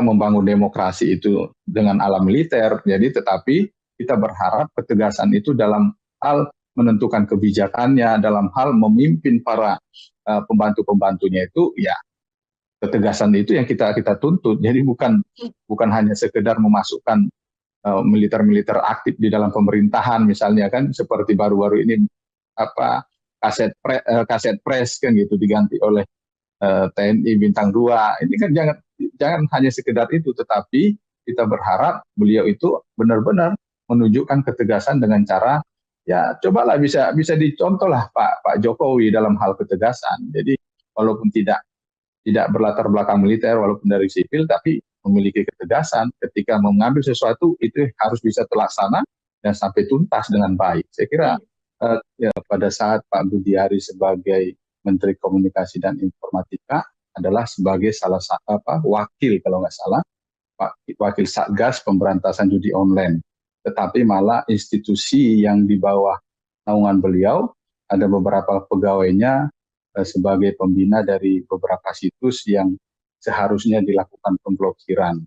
membangun demokrasi itu dengan ala militer. Jadi tetapi kita berharap ketegasan itu dalam hal menentukan kebijakannya, dalam hal memimpin para pembantu-pembantunya itu, ya ketegasan itu yang kita tuntut. Jadi bukan hanya sekedar memasukkan militer-militer aktif di dalam pemerintahan misalnya kan, seperti baru-baru ini kaset pres kan gitu diganti oleh TNI bintang 2. Ini kan jangan hanya sekedar itu, tetapi kita berharap beliau itu benar-benar menunjukkan ketegasan dengan cara, ya cobalah bisa dicontoh lah Pak Jokowi dalam hal ketegasan. Jadi walaupun tidak berlatar belakang militer, walaupun dari sipil, tapi memiliki ketegasan ketika mengambil sesuatu itu harus bisa terlaksana dan sampai tuntas dengan baik. Saya kira ya pada saat Pak Budi Ari sebagai Menteri Komunikasi dan Informatika adalah sebagai salah satu wakil kalau nggak salah wakil Satgas Pemberantasan Judi Online. Tetapi malah institusi yang di bawah naungan beliau ada beberapa pegawainya sebagai pembina dari beberapa situs yang seharusnya dilakukan pemblokiran.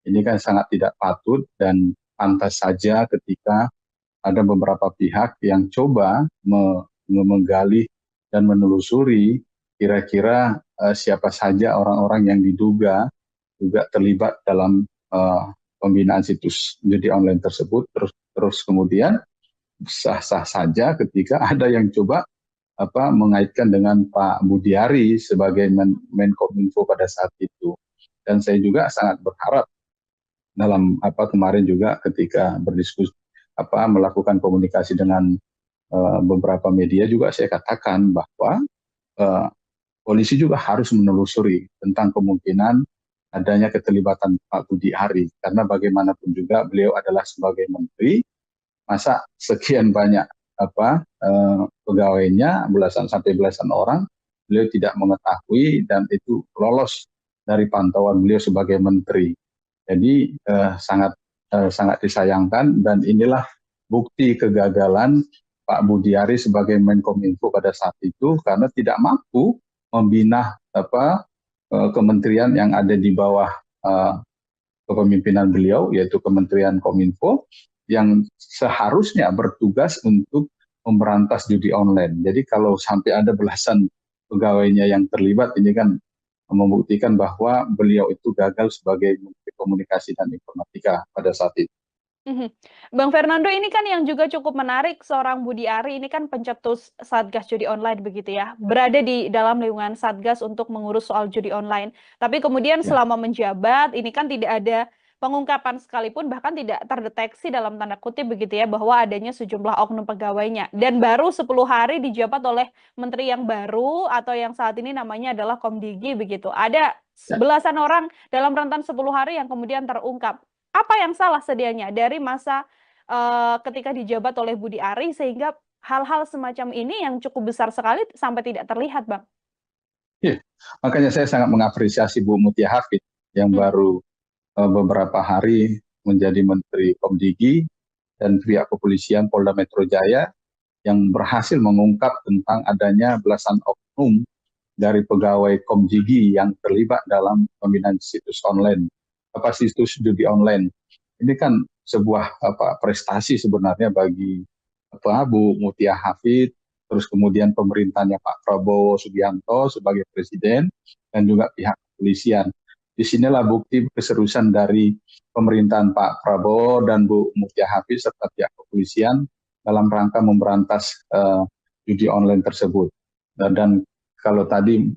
Ini kan sangat tidak patut dan pantas saja ketika ada beberapa pihak yang coba menggali dan menelusuri kira-kira siapa saja orang-orang yang diduga juga terlibat dalam pembinaan situs judi online tersebut. Terus kemudian sah-sah saja ketika ada yang coba mengaitkan dengan Pak Budi Ari sebagai Menkominfo pada saat itu. Dan saya juga sangat berharap dalam kemarin juga ketika berdiskusi melakukan komunikasi dengan beberapa media juga saya katakan bahwa polisi juga harus menelusuri tentang kemungkinan adanya keterlibatan Pak Budi Ari, karena bagaimanapun juga beliau adalah sebagai menteri, masa sekian banyak pegawainya belasan orang beliau tidak mengetahui dan itu lolos dari pantauan beliau sebagai menteri. Jadi sangat disayangkan, dan inilah bukti kegagalan Pak Budiari sebagai Menkominfo pada saat itu karena tidak mampu membina kementerian yang ada di bawah kepemimpinan beliau, yaitu Kementerian Kominfo, yang seharusnya bertugas untuk memberantas judi online. Jadi kalau sampai ada belasan pegawainya yang terlibat, ini kan membuktikan bahwa beliau itu gagal sebagai Menteri Komunikasi dan Informatika pada saat itu. Bang Fernando, ini kan yang juga cukup menarik, seorang Budi Ari ini kan pencetus Satgas Judi Online begitu ya, berada di dalam lingkungan Satgas untuk mengurus soal judi online. Tapi kemudian Ya. selama menjabat, ini kan tidak ada pengungkapan sekalipun, bahkan tidak terdeteksi dalam tanda kutip begitu ya, bahwa adanya sejumlah oknum pegawainya. Dan baru 10 hari dijabat oleh menteri yang baru atau yang saat ini namanya adalah Komdigi begitu. Ada belasan orang dalam rentan 10 hari yang kemudian terungkap. Apa yang salah sedianya dari masa ketika dijabat oleh Budi Ari sehingga hal-hal semacam ini yang cukup besar sekali sampai tidak terlihat, Bang? Iya, makanya saya sangat mengapresiasi Bu Mutia Hafid yang baru beberapa hari menjadi Menteri Komdigi dan pihak kepolisian Polda Metro Jaya yang berhasil mengungkap tentang adanya belasan oknum dari pegawai Komdigi yang terlibat dalam pembinaan situs online, situs judi online. Ini kan sebuah prestasi sebenarnya bagi Bu Mutia Hafid, terus kemudian pemerintahnya Pak Prabowo Subianto sebagai presiden, dan juga pihak kepolisian. Disinilah bukti keseriusan dari pemerintahan Pak Prabowo dan Bu Mutia Hafid serta pihak kepolisian dalam rangka memberantas judi online tersebut. Dan kalau tadi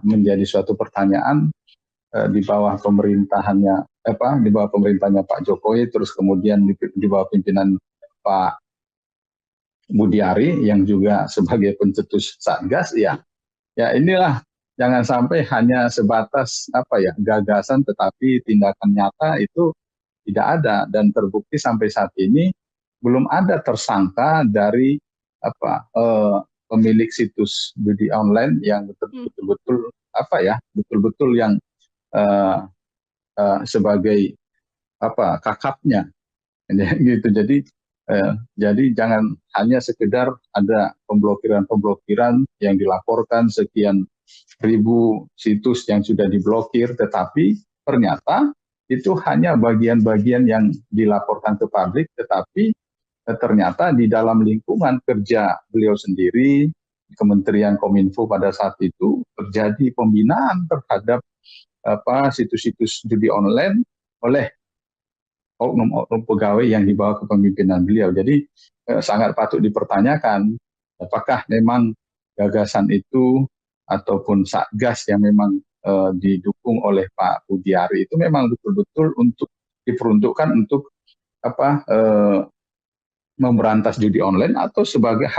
menjadi suatu pertanyaan, di bawah pemerintahannya Pak Jokowi, terus kemudian di bawah pimpinan Pak Budi Ari yang juga sebagai pencetus Satgas, ya inilah, jangan sampai hanya sebatas gagasan, tetapi tindakan nyata itu tidak ada, dan terbukti sampai saat ini belum ada tersangka dari pemilik situs judi online yang betul-betul betul-betul yang sebagai kakapnya, gitu. Jadi jangan hanya sekedar ada pemblokiran yang dilaporkan sekian ribu situs yang sudah diblokir, tetapi ternyata itu hanya bagian-bagian yang dilaporkan ke publik, tetapi ternyata di dalam lingkungan kerja beliau sendiri, Kementerian Kominfo pada saat itu terjadi pembinaan terhadap situs-situs judi online oleh oknum-oknum pegawai yang dibawa kepemimpinan beliau. Jadi sangat patut dipertanyakan apakah memang gagasan itu ataupun Satgas yang memang didukung oleh Pak Budiari itu memang betul-betul untuk diperuntukkan untuk memberantas judi online atau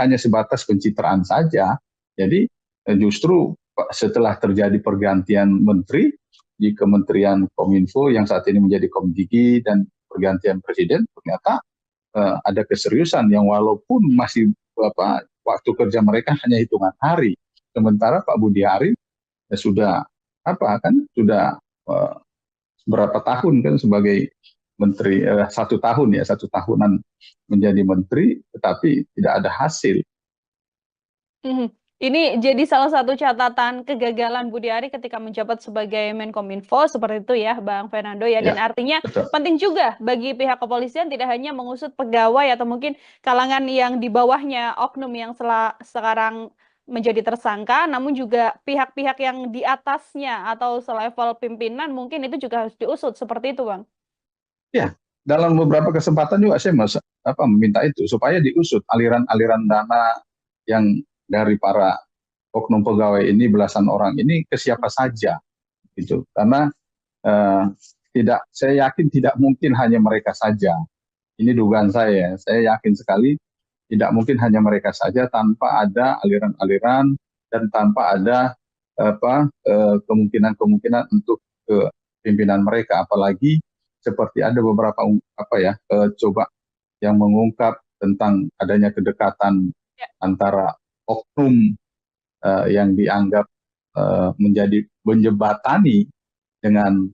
hanya sebatas pencitraan saja. Jadi justru setelah terjadi pergantian menteri di Kementerian Kominfo yang saat ini menjadi Komdigi dan pergantian presiden, ternyata ada keseriusan yang walaupun masih waktu kerja mereka hanya hitungan hari, sementara Pak Budi Ari sudah berapa tahun kan sebagai menteri, 1 tahunan menjadi menteri, tetapi tidak ada hasil. Ini jadi salah satu catatan kegagalan Budi Ari ketika menjabat sebagai Menkominfo, seperti itu ya, Bang Fernando ya. Dan artinya betul. Penting juga bagi pihak kepolisian tidak hanya mengusut pegawai atau mungkin kalangan yang di bawahnya oknum yang sekarang menjadi tersangka, namun juga pihak-pihak yang di atasnya atau selevel pimpinan mungkin itu juga harus diusut, seperti itu, Bang. Ya, dalam beberapa kesempatan juga saya meminta itu supaya diusut aliran-aliran dana yang dari para oknum pegawai ini, belasan orang ini, ke siapa saja, gitu. Karena saya yakin tidak mungkin hanya mereka saja. Ini dugaan saya yakin sekali tidak mungkin hanya mereka saja tanpa ada aliran-aliran dan tanpa ada kemungkinan untuk ke pimpinan mereka, apalagi seperti ada beberapa coba yang mengungkap tentang adanya kedekatan antara oknum yang dianggap menjadi menjembatani dengan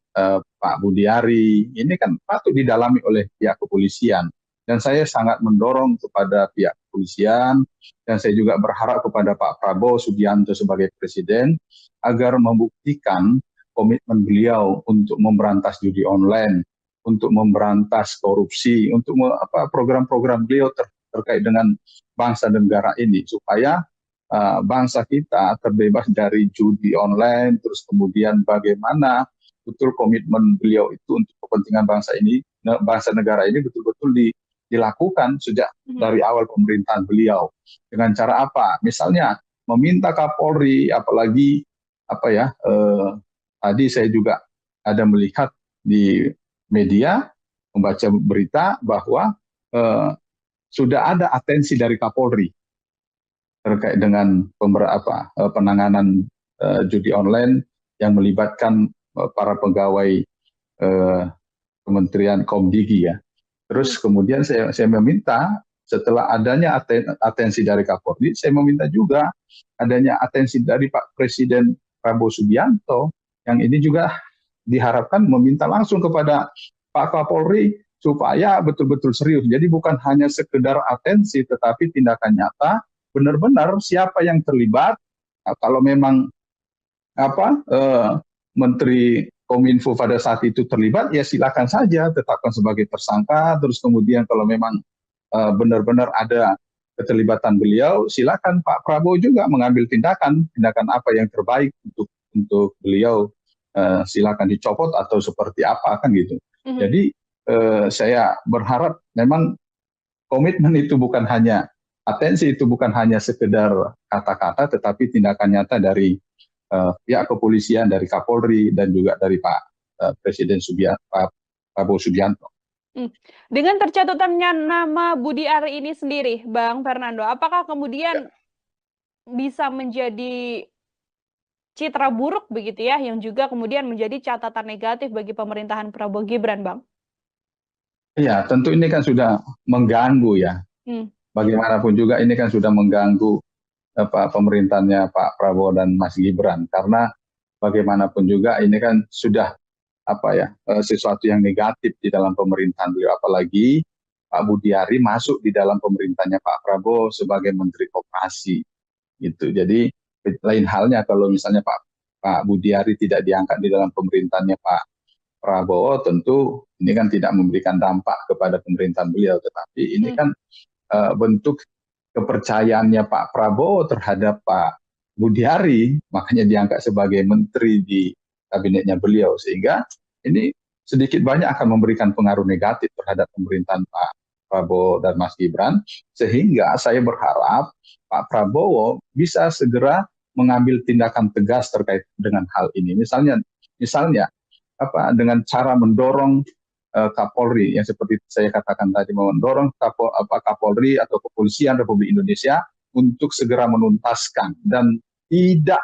Pak Budiari. Ini kan patut didalami oleh pihak kepolisian. Dan saya sangat mendorong kepada pihak kepolisian, dan saya juga berharap kepada Pak Prabowo Subianto sebagai Presiden, agar membuktikan komitmen beliau untuk memberantas judi online, untuk memberantas korupsi, untuk program-program beliau terkait dengan bangsa dan negara ini, supaya bangsa kita terbebas dari judi online, terus kemudian bagaimana betul komitmen beliau itu untuk kepentingan bangsa ini, bangsa negara ini betul-betul dilakukan sejak dari awal pemerintahan beliau. Dengan cara apa? Misalnya meminta Kapolri, apalagi tadi saya juga ada melihat di media, membaca berita bahwa sudah ada atensi dari Kapolri terkait dengan penanganan judi online yang melibatkan para pegawai Kementerian Komdigi ya. Terus kemudian saya meminta, setelah adanya atensi dari Kapolri, saya meminta juga adanya atensi dari Pak Presiden Prabowo Subianto, yang ini juga diharapkan meminta langsung kepada Pak Kapolri supaya betul-betul serius. Jadi bukan hanya sekedar atensi, tetapi tindakan nyata, benar-benar siapa yang terlibat. Kalau memang Menteri Kominfo pada saat itu terlibat, ya silakan saja tetapkan sebagai tersangka. Terus kemudian kalau memang benar-benar ada keterlibatan beliau, silakan Pak Prabowo juga mengambil tindakan apa yang terbaik untuk beliau, silakan dicopot atau seperti apa kan gitu. Jadi saya berharap memang komitmen itu bukan hanya atensi, itu bukan hanya sekedar kata-kata, tetapi tindakan nyata dari pihak kepolisian, dari Kapolri, dan juga dari Pak Presiden Pak Prabowo Subianto. Dengan tercatutannya nama Budi Ari ini sendiri, Bang Fernando, apakah kemudian bisa menjadi citra buruk begitu ya, yang juga kemudian menjadi catatan negatif bagi pemerintahan Prabowo Gibran, Bang? Iya, tentu ini kan sudah mengganggu ya. Bagaimanapun juga ini kan sudah mengganggu pemerintahnya Pak Prabowo dan Mas Gibran, karena bagaimanapun juga ini kan sudah sesuatu yang negatif di dalam pemerintahan beliau, apalagi Pak Budi Ari masuk di dalam pemerintahnya Pak Prabowo sebagai Menteri Koperasi gitu. Jadi lain halnya kalau misalnya Pak Budi Ari tidak diangkat di dalam pemerintahannya Pak Prabowo, tentu ini kan tidak memberikan dampak kepada pemerintahan beliau, tetapi ini kan bentuk kepercayaannya Pak Prabowo terhadap Pak Budi Ari, makanya diangkat sebagai menteri di kabinetnya beliau, sehingga ini sedikit banyak akan memberikan pengaruh negatif terhadap pemerintahan Pak Prabowo dan Mas Gibran, sehingga saya berharap Pak Prabowo bisa segera mengambil tindakan tegas terkait dengan hal ini. Misalnya dengan cara mendorong Kapolri, yang seperti saya katakan tadi, mendorong Kapolri atau Kepolisian Republik Indonesia untuk segera menuntaskan, dan tidak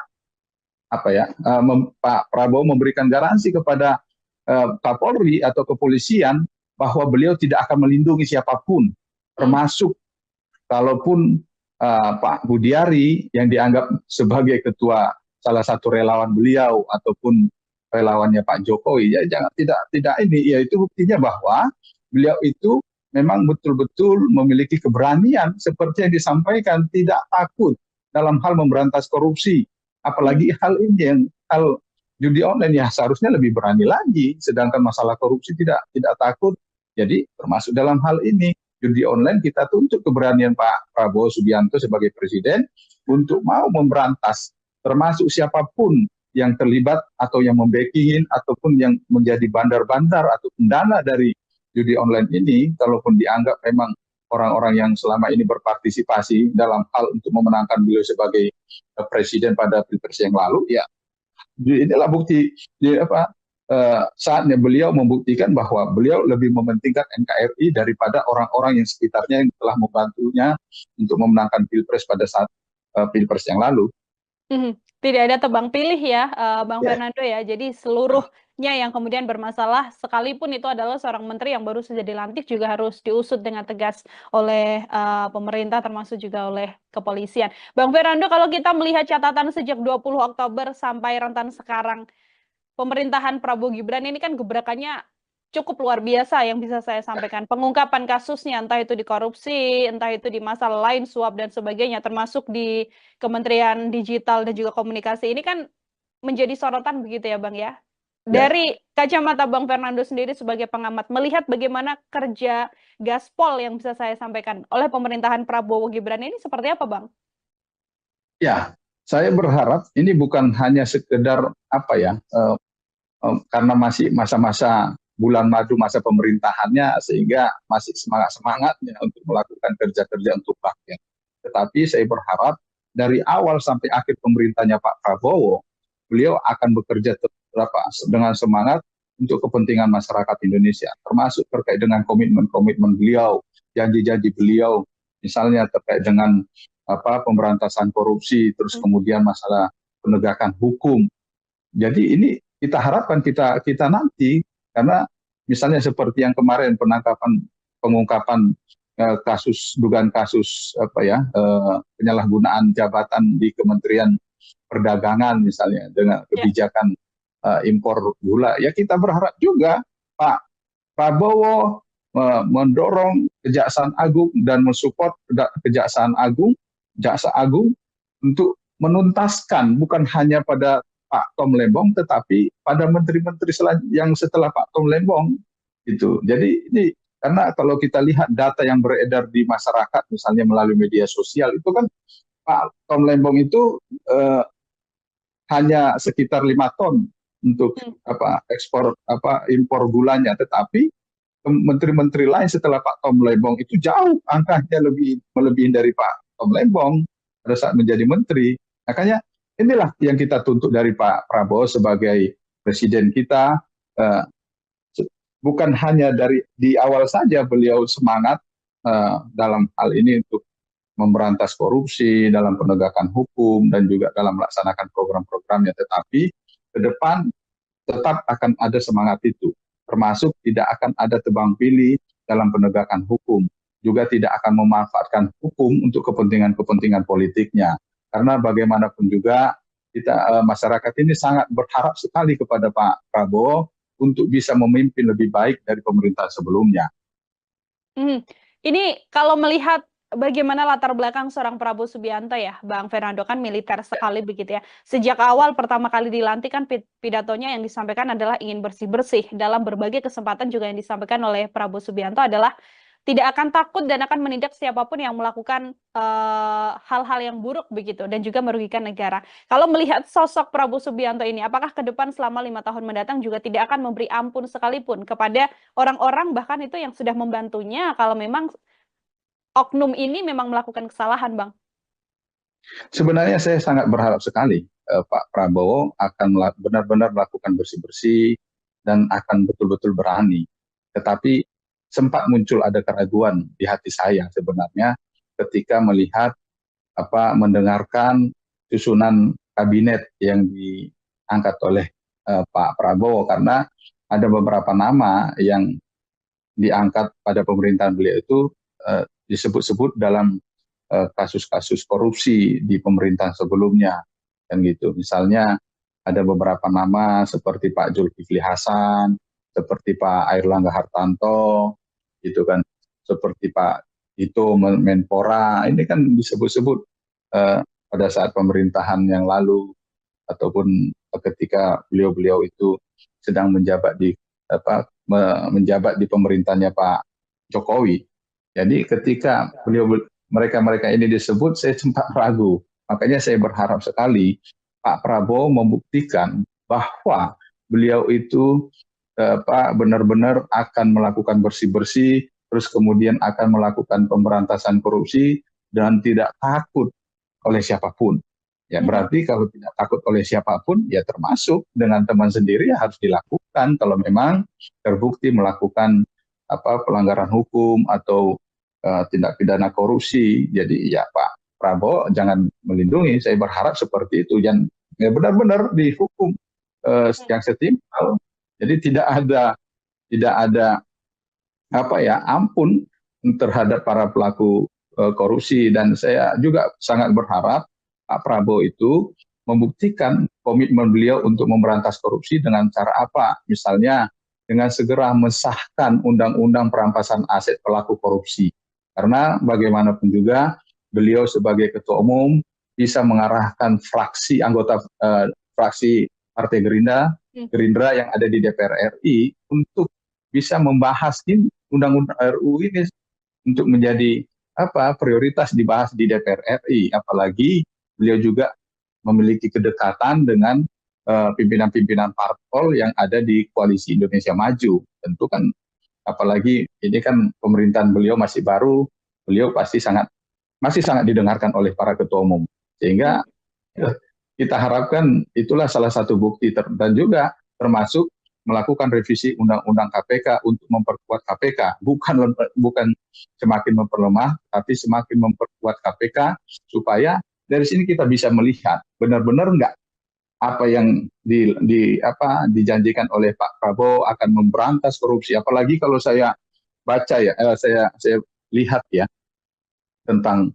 Pak Prabowo memberikan garansi kepada Kapolri atau Kepolisian bahwa beliau tidak akan melindungi siapapun, termasuk kalaupun Pak Budi Ari yang dianggap sebagai ketua salah satu relawan beliau ataupun relawannya Pak Jokowi, ya tidak ini, ya itu buktinya bahwa beliau itu memang betul-betul memiliki keberanian seperti yang disampaikan, tidak takut dalam hal memberantas korupsi, apalagi hal ini yang hal judi online ya seharusnya lebih berani lagi, sedangkan masalah korupsi tidak takut. Jadi termasuk dalam hal ini judi online, kita tuntut keberanian Pak Prabowo Subianto sebagai Presiden untuk mau memberantas, termasuk siapapun yang terlibat atau yang membacking ataupun yang menjadi bandar-bandar atau pendana dari judi online ini, kalaupun dianggap memang orang-orang yang selama ini berpartisipasi dalam hal untuk memenangkan beliau sebagai presiden pada Pilpres yang lalu, ya inilah bukti saatnya beliau membuktikan bahwa beliau lebih mementingkan NKRI daripada orang-orang yang sekitarnya yang telah membantunya untuk memenangkan Pilpres pada saat Pilpres yang lalu. Tidak ada tebang pilih ya, Bang Fernando ya. Jadi seluruhnya yang kemudian bermasalah, sekalipun itu adalah seorang menteri yang baru saja dilantik, juga harus diusut dengan tegas oleh pemerintah, termasuk juga oleh kepolisian. Bang Fernando, kalau kita melihat catatan sejak 20 Oktober sampai rentan sekarang, pemerintahan Prabowo Gibran ini kan gebrakannya cukup luar biasa yang bisa saya sampaikan. Pengungkapan kasusnya, entah itu di korupsi, entah itu di masalah lain, suap dan sebagainya, termasuk di Kementerian Digital dan juga Komunikasi ini kan menjadi sorotan begitu ya Bang ya. Ya, Dari kacamata Bang Fernando sendiri sebagai pengamat, melihat bagaimana kerja gaspol yang bisa saya sampaikan oleh pemerintahan Prabowo Gibran ini seperti apa Bang? ya, saya berharap ini bukan hanya sekedar apa ya, karena masih masa-masa bulan madu masa pemerintahannya sehingga masih semangat-semangatnya untuk melakukan kerja-kerja untuk rakyat. Tetapi saya berharap dari awal sampai akhir pemerintahnya Pak Prabowo, beliau akan bekerja dengan semangat untuk kepentingan masyarakat Indonesia, termasuk terkait dengan komitmen-komitmen beliau, janji-janji beliau, misalnya terkait dengan pemberantasan korupsi, terus kemudian masalah penegakan hukum. Jadi ini kita harapkan kita nanti, karena misalnya seperti yang kemarin pengungkapan dugaan kasus penyalahgunaan jabatan di Kementerian Perdagangan misalnya dengan kebijakan impor gula, ya kita berharap juga Pak Prabowo mendorong Kejaksaan Agung dan mensupport Jaksa Agung untuk menuntaskan bukan hanya pada Pak Tom Lembong, tetapi pada menteri-menteri yang setelah Pak Tom Lembong itu. Jadi ini karena kalau kita lihat data yang beredar di masyarakat, misalnya melalui media sosial, itu kan Pak Tom Lembong itu hanya sekitar 5 ton untuk impor gulanya, tetapi menteri-menteri lain setelah Pak Tom Lembong itu jauh angkanya melebihi dari Pak Tom Lembong pada saat menjadi menteri. Makanya inilah yang kita tuntut dari Pak Prabowo sebagai presiden kita. Bukan hanya di awal saja beliau semangat dalam hal ini untuk memberantas korupsi, dalam penegakan hukum, dan juga dalam melaksanakan program-programnya, tetapi ke depan tetap akan ada semangat itu, termasuk tidak akan ada tebang pilih dalam penegakan hukum, juga tidak akan memanfaatkan hukum untuk kepentingan-kepentingan politiknya. Karena bagaimanapun juga masyarakat ini sangat berharap sekali kepada Pak Prabowo untuk bisa memimpin lebih baik dari pemerintah sebelumnya. Ini kalau melihat bagaimana latar belakang seorang Prabowo Subianto ya, Bang Fernando, kan militer sekali begitu ya. Sejak awal pertama kali dilantik kan pidatonya yang disampaikan adalah ingin bersih-bersih. Dalam berbagai kesempatan juga yang disampaikan oleh Prabowo Subianto adalah tidak akan takut dan akan menindak siapapun yang melakukan hal-hal yang buruk begitu dan juga merugikan negara. Kalau melihat sosok Prabowo Subianto ini, apakah ke depan selama 5 tahun mendatang juga tidak akan memberi ampun sekalipun kepada orang-orang bahkan itu yang sudah membantunya kalau memang oknum ini memang melakukan kesalahan, Bang? Sebenarnya saya sangat berharap sekali Pak Prabowo akan benar-benar melakukan bersih-bersih dan akan betul-betul berani. Tetapi sempat muncul ada keraguan di hati saya sebenarnya ketika mendengarkan susunan kabinet yang diangkat oleh Pak Prabowo, karena ada beberapa nama yang diangkat pada pemerintahan beliau itu disebut-sebut dalam kasus-kasus korupsi di pemerintahan sebelumnya, kan gitu. Misalnya ada beberapa nama seperti Pak Zulkifli Hasan, seperti Pak Airlangga Hartarto, gitu kan, seperti Pak Tito Menpora, ini kan disebut-sebut pada saat pemerintahan yang lalu ataupun ketika beliau-beliau itu sedang menjabat di pemerintahnya Pak Jokowi. Jadi ketika mereka ini disebut, saya sempat ragu. Makanya saya berharap sekali Pak Prabowo membuktikan bahwa beliau itu benar-benar akan melakukan bersih-bersih, terus kemudian akan melakukan pemberantasan korupsi dan tidak takut oleh siapapun. Ya berarti kalau tidak takut oleh siapapun, ya termasuk dengan teman sendiri ya harus dilakukan kalau memang terbukti melakukan pelanggaran hukum atau tindak pidana korupsi. Jadi ya Pak Prabowo jangan melindungi, saya berharap seperti itu, yang benar-benar dihukum yang setimpal. Jadi tidak ada ampun terhadap para pelaku korupsi. Dan saya juga sangat berharap Pak Prabowo itu membuktikan komitmen beliau untuk memberantas korupsi dengan cara apa? Misalnya dengan segera mensahkan undang-undang perampasan aset pelaku korupsi. Karena bagaimanapun juga beliau sebagai ketua umum bisa mengarahkan fraksi anggota fraksi Partai Gerindra yang ada di DPR RI untuk bisa membahas undang-undang RUU ini untuk menjadi prioritas dibahas di DPR RI. Apalagi beliau juga memiliki kedekatan dengan pimpinan-pimpinan parpol yang ada di Koalisi Indonesia Maju. Tentu kan, apalagi ini kan pemerintahan beliau masih baru, beliau pasti masih sangat didengarkan oleh para ketua umum. Sehingga kita harapkan itulah salah satu bukti dan juga termasuk melakukan revisi undang-undang KPK untuk memperkuat KPK, bukan semakin memperlemah, tapi semakin memperkuat KPK supaya dari sini kita bisa melihat benar-benar enggak apa yang dijanjikan oleh Pak Prabowo akan memberantas korupsi. Apalagi kalau saya baca ya, saya lihat ya tentang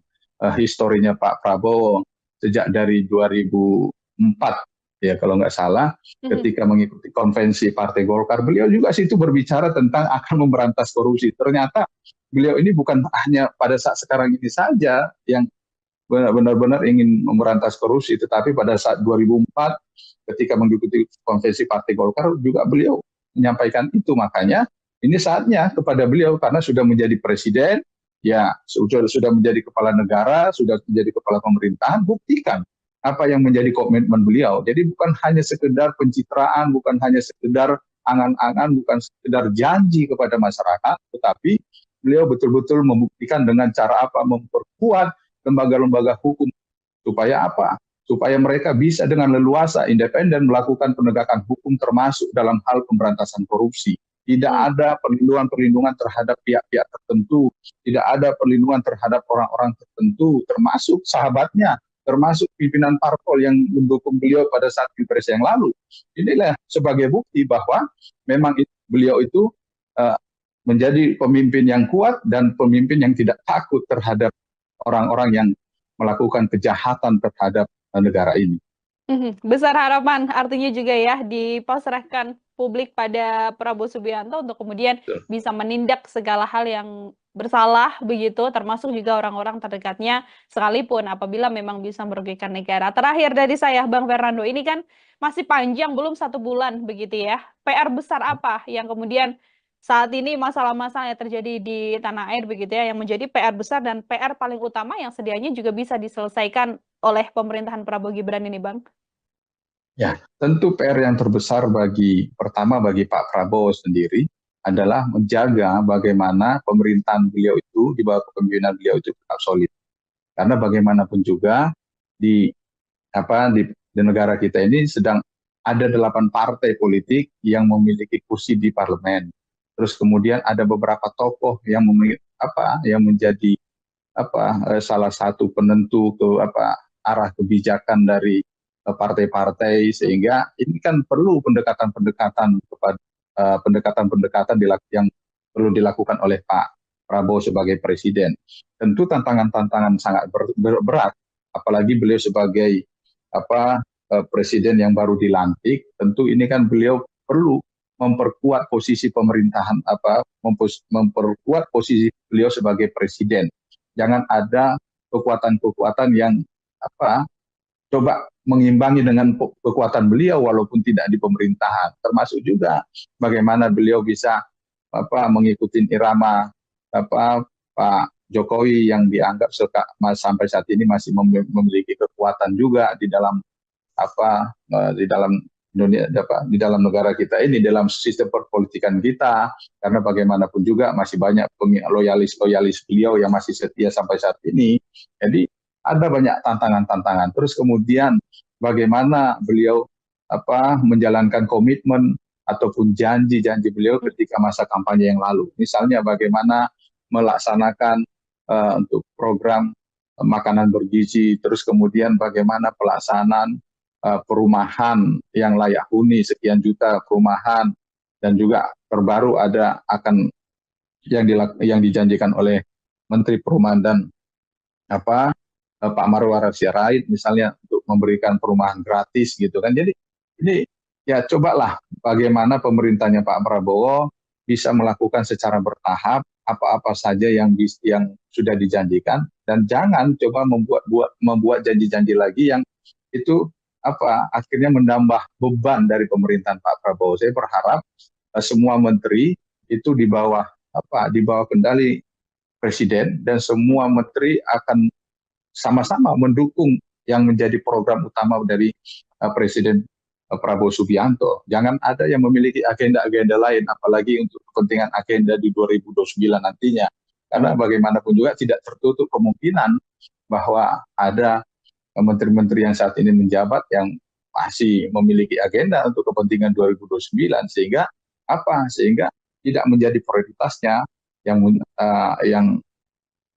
historinya Pak Prabowo sejak dari 2004 ya kalau nggak salah, ketika mengikuti konvensi Partai Golkar, beliau juga situ berbicara tentang akan memberantas korupsi. Ternyata beliau ini bukan hanya pada saat sekarang ini saja yang benar-benar ingin memberantas korupsi, tetapi pada saat 2004 ketika mengikuti konvensi Partai Golkar juga beliau menyampaikan itu. Makanya ini saatnya kepada beliau karena sudah menjadi presiden, ya sudah menjadi kepala negara, sudah menjadi kepala pemerintahan, buktikan apa yang menjadi komitmen beliau. Jadi bukan hanya sekedar pencitraan, bukan hanya sekedar angan-angan, bukan sekedar janji kepada masyarakat, tetapi beliau betul-betul membuktikan dengan cara apa, memperkuat lembaga-lembaga hukum supaya apa? Supaya mereka bisa dengan leluasa independen melakukan penegakan hukum termasuk dalam hal pemberantasan korupsi. Tidak ada perlindungan-perlindungan terhadap pihak-pihak tertentu, tidak ada perlindungan terhadap orang-orang tertentu, termasuk sahabatnya, termasuk pimpinan parpol yang mendukung beliau pada saat Pilpres yang lalu. Inilah sebagai bukti bahwa memang beliau itu menjadi pemimpin yang kuat dan pemimpin yang tidak takut terhadap orang-orang yang melakukan kejahatan terhadap negara ini. Besar harapan artinya juga ya dipasrahkan publik pada Prabowo Subianto untuk kemudian bisa menindak segala hal yang bersalah begitu, termasuk juga orang-orang terdekatnya sekalipun apabila memang bisa merugikan negara. Terakhir dari saya, Bang Fernando, ini kan masih panjang, belum 1 bulan begitu ya. PR besar apa yang kemudian saat ini masalah-masalah yang terjadi di tanah air begitu ya, yang menjadi PR besar dan PR paling utama yang sedianya juga bisa diselesaikan oleh pemerintahan Prabowo Gibran ini, Bang? Ya, tentu PR yang terbesar pertama bagi Pak Prabowo sendiri adalah menjaga bagaimana pemerintahan beliau itu, di bawah kepemimpinan beliau itu tetap solid. Karena bagaimanapun juga di negara kita ini sedang ada 8 partai politik yang memiliki kursi di parlemen. Terus kemudian ada beberapa tokoh yang menjadi salah satu penentu arah kebijakan dari partai-partai, sehingga ini kan perlu pendekatan-pendekatan yang perlu dilakukan oleh Pak Prabowo sebagai presiden. Tentu tantangan-tantangan sangat berat, apalagi beliau sebagai presiden yang baru dilantik. Tentu ini kan beliau perlu memperkuat posisi pemerintahan, memperkuat posisi beliau sebagai presiden. Jangan ada kekuatan-kekuatan yang coba mengimbangi dengan kekuatan beliau walaupun tidak di pemerintahan. Termasuk juga bagaimana beliau bisa mengikuti irama Pak Jokowi yang dianggap sampai saat ini masih memiliki kekuatan juga di dalam di dalam negara kita ini, dalam sistem perpolitikan kita, karena bagaimanapun juga masih banyak loyalis beliau yang masih setia sampai saat ini. Jadi ada banyak tantangan-tantangan. Terus kemudian bagaimana beliau menjalankan komitmen ataupun janji-janji beliau ketika masa kampanye yang lalu. Misalnya bagaimana melaksanakan untuk program makanan bergizi, terus kemudian bagaimana pelaksanaan perumahan yang layak huni sekian juta perumahan, dan juga terbaru akan yang dijanjikan oleh Menteri Perumahan dan Pak Marwarar Sirait misalnya untuk memberikan perumahan gratis gitu kan. Jadi ini ya cobalah bagaimana pemerintahnya Pak Prabowo bisa melakukan secara bertahap apa-apa saja yang sudah dijanjikan, dan jangan coba membuat janji-janji lagi yang itu akhirnya menambah beban dari pemerintahan Pak Prabowo. Saya berharap semua menteri itu di bawah kendali presiden, dan semua menteri akan sama-sama mendukung yang menjadi program utama dari Presiden Prabowo Subianto. Jangan ada yang memiliki agenda-agenda lain, apalagi untuk kepentingan agenda di 2029 nantinya. Karena bagaimanapun juga tidak tertutup kemungkinan bahwa ada menteri-menteri yang saat ini menjabat yang masih memiliki agenda untuk kepentingan 2029, sehingga tidak menjadi prioritasnya yang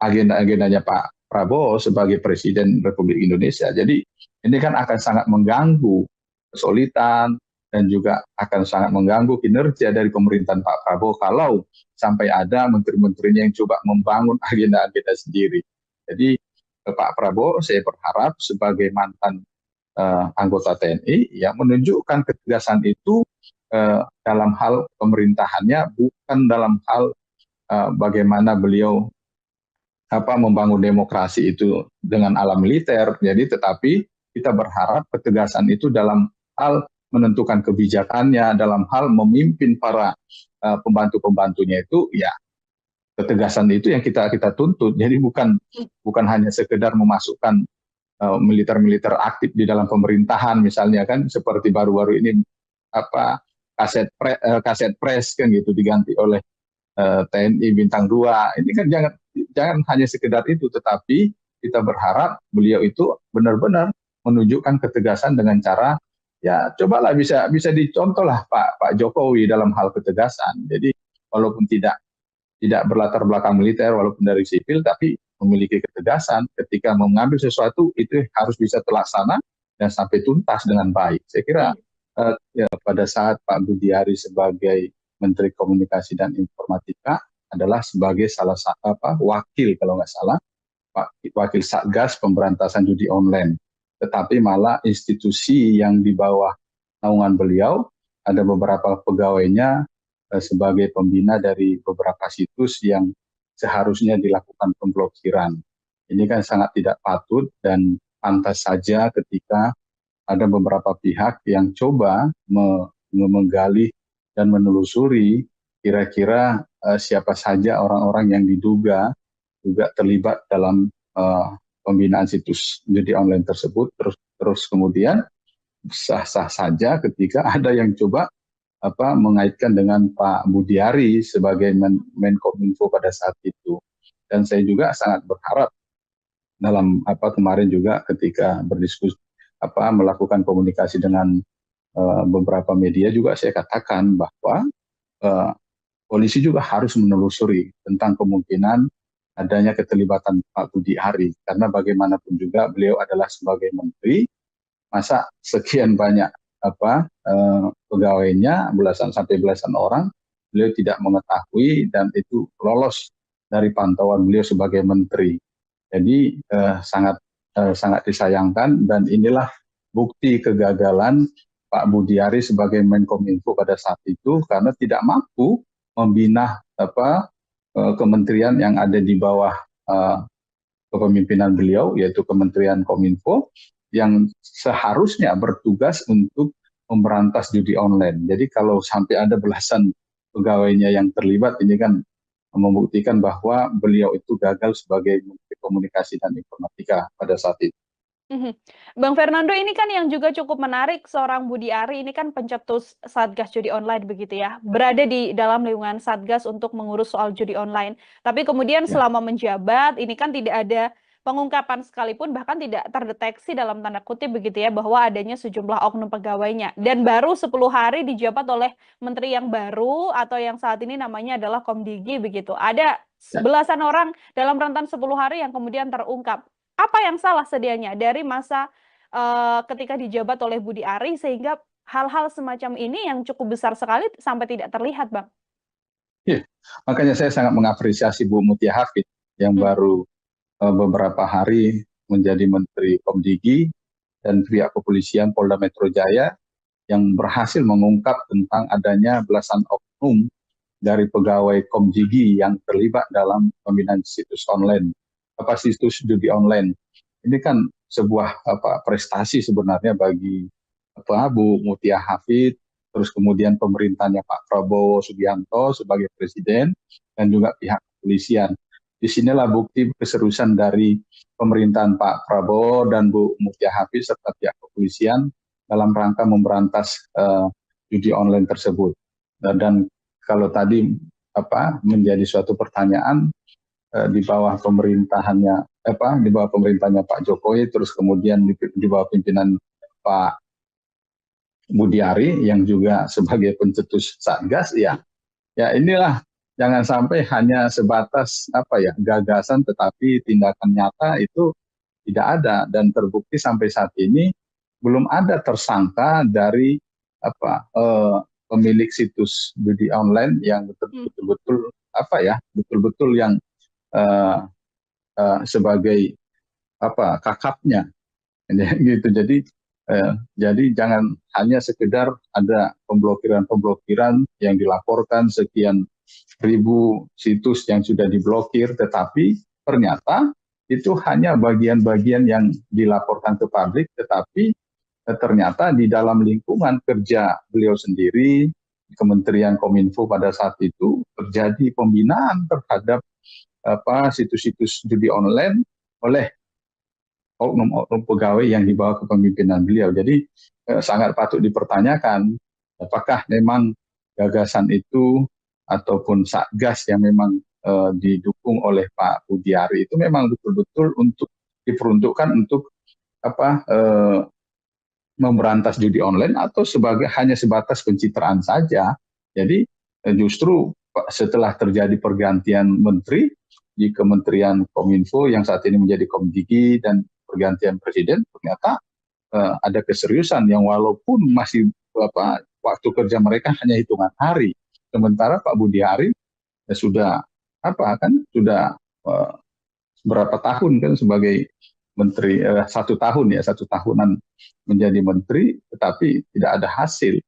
agenda-agendanya Pak Prabowo sebagai Presiden Republik Indonesia. Jadi ini kan akan sangat mengganggu kesulitan dan juga akan sangat mengganggu kinerja dari pemerintahan Pak Prabowo kalau sampai ada menteri-menterinya yang coba membangun agenda-agenda sendiri. Jadi Pak Prabowo saya berharap sebagai mantan anggota TNI yang menunjukkan ketegasan itu dalam hal pemerintahannya, bukan dalam hal bagaimana beliau membangun demokrasi itu dengan ala militer. Jadi tetapi kita berharap ketegasan itu dalam hal menentukan kebijakannya, dalam hal memimpin para pembantu-pembantunya itu, ya ketegasan itu yang kita tuntut. Jadi bukan hanya sekedar memasukkan militer-militer aktif di dalam pemerintahan, misalnya kan seperti baru-baru ini kaset pres kan gitu diganti oleh TNI bintang 2. Ini kan jangan hanya sekedar itu, tetapi kita berharap beliau itu benar-benar menunjukkan ketegasan dengan cara, ya cobalah bisa dicontohlah Pak Jokowi dalam hal ketegasan. Jadi walaupun tidak berlatar belakang militer, walaupun dari sipil, tapi memiliki ketegasan ketika mengambil sesuatu itu harus bisa terlaksana dan sampai tuntas dengan baik. Saya kira ya, pada saat Pak Budi Ari sebagai Menteri Komunikasi dan Informatika adalah sebagai salah satu wakil, kalau nggak salah, wakil Satgas Pemberantasan Judi Online. Tetapi malah institusi yang di bawah naungan beliau ada beberapa pegawainya sebagai pembina dari beberapa situs yang seharusnya dilakukan pemblokiran. Ini kan sangat tidak patut, dan pantas saja ketika ada beberapa pihak yang coba menggali dan menelusuri kira-kira siapa saja orang-orang yang diduga juga terlibat dalam pembinaan situs judi online tersebut. Terus kemudian sah-sah saja ketika ada yang coba mengaitkan dengan Pak Budi Ari sebagai Menkominfo pada saat itu. Dan saya juga sangat berharap dalam kemarin juga ketika berdiskusi melakukan komunikasi dengan beberapa media juga saya katakan bahwa polisi juga harus menelusuri tentang kemungkinan adanya keterlibatan Pak Budi Ari, karena bagaimanapun juga beliau adalah sebagai menteri, masa sekian banyak pegawainya belasan orang beliau tidak mengetahui dan itu lolos dari pantauan beliau sebagai menteri. Jadi sangat disayangkan, dan inilah bukti kegagalan Pak Budi Ari sebagai Menkominfo pada saat itu, karena tidak mampu membina kementerian yang ada di bawah kepemimpinan beliau, yaitu Kementerian Kominfo, yang seharusnya bertugas untuk memberantas judi online. Jadi kalau sampai ada belasan pegawainya yang terlibat, ini kan membuktikan bahwa beliau itu gagal sebagai Menteri Komunikasi dan Informatika pada saat itu. Bang Fernando, ini kan yang juga cukup menarik, seorang Budi Ari ini kan pencetus Satgas Judi Online begitu ya, berada di dalam lingkungan Satgas untuk mengurus soal judi online. Tapi kemudian selama menjabat ini kan tidak ada pengungkapan sekalipun, bahkan tidak terdeteksi dalam tanda kutip begitu ya, bahwa adanya sejumlah oknum pegawainya. Dan baru 10 hari dijabat oleh menteri yang baru atau yang saat ini namanya adalah Komdigi begitu. Ada belasan orang dalam rentan 10 hari yang kemudian terungkap. Apa yang salah sedianya dari masa ketika dijabat oleh Budi Ari sehingga hal-hal semacam ini yang cukup besar sekali sampai tidak terlihat, Bang? Ya, makanya saya sangat mengapresiasi Bu Mutia Hafid yang baru beberapa hari menjadi Menteri Komdigi, dan pihak kepolisian Polda Metro Jaya yang berhasil mengungkap tentang adanya belasan oknum dari pegawai Komjigi yang terlibat dalam pembinaan situs online, situs judi online. Ini kan sebuah prestasi sebenarnya bagi Bu Mutia Hafid, terus kemudian pemerintahnya Pak Prabowo Subianto sebagai presiden, dan juga pihak kepolisian. Disinilah bukti keseriusan dari pemerintahan Pak Prabowo dan Bu Mutia Hafid serta pihak kepolisian dalam rangka memberantas judi online tersebut. Dan kalau tadi menjadi suatu pertanyaan, di bawah pemerintahannya Pak Jokowi, terus kemudian di bawah pimpinan Pak Budiari yang juga sebagai pencetus Satgas, ya inilah, jangan sampai hanya sebatas gagasan, tetapi tindakan nyata itu tidak ada, dan terbukti sampai saat ini belum ada tersangka dari pemilik situs judi online yang betul-betul yang sebagai kakapnya, gitu. Jadi jangan hanya sekedar ada pemblokiran yang dilaporkan sekian ribu situs yang sudah diblokir, tetapi ternyata itu hanya bagian-bagian yang dilaporkan ke publik, tetapi ternyata di dalam lingkungan kerja beliau sendiri, Kementerian Kominfo pada saat itu terjadi pembinaan terhadap situs-situs judi online oleh oknum-oknum pegawai yang dibawa kepemimpinan beliau. Jadi sangat patut dipertanyakan apakah memang gagasan itu ataupun Satgas yang memang didukung oleh Pak Budiari itu memang betul-betul diperuntukkan untuk memberantas judi online, atau hanya sebatas pencitraan saja. Jadi justru setelah terjadi pergantian menteri di Kementerian Kominfo yang saat ini menjadi Komdigi dan pergantian presiden, ternyata ada keseriusan yang walaupun masih waktu kerja mereka hanya hitungan hari, sementara Pak Budiari sudah berapa tahun kan sebagai menteri, 1 tahunan menjadi menteri, tetapi tidak ada hasil.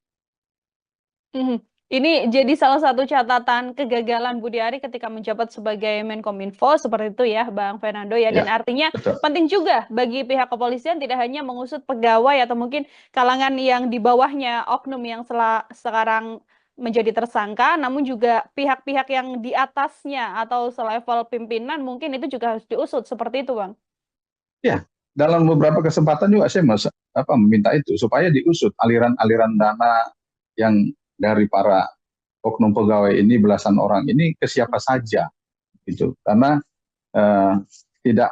Ini jadi salah satu catatan kegagalan Budiari ketika menjabat sebagai Menkominfo, seperti itu ya, Bang Fernando ya. Dan artinya betul. penting juga bagi pihak kepolisian tidak hanya mengusut pegawai atau mungkin kalangan yang di bawahnya oknum yang sekarang menjadi tersangka, namun juga pihak-pihak yang di atasnya atau selevel pimpinan mungkin itu juga harus diusut, seperti itu, Bang. Ya, dalam beberapa kesempatan juga saya meminta itu supaya diusut aliran-aliran dana yang dari para oknum pegawai ini, belasan orang ini, ke siapa saja, gitu. Karena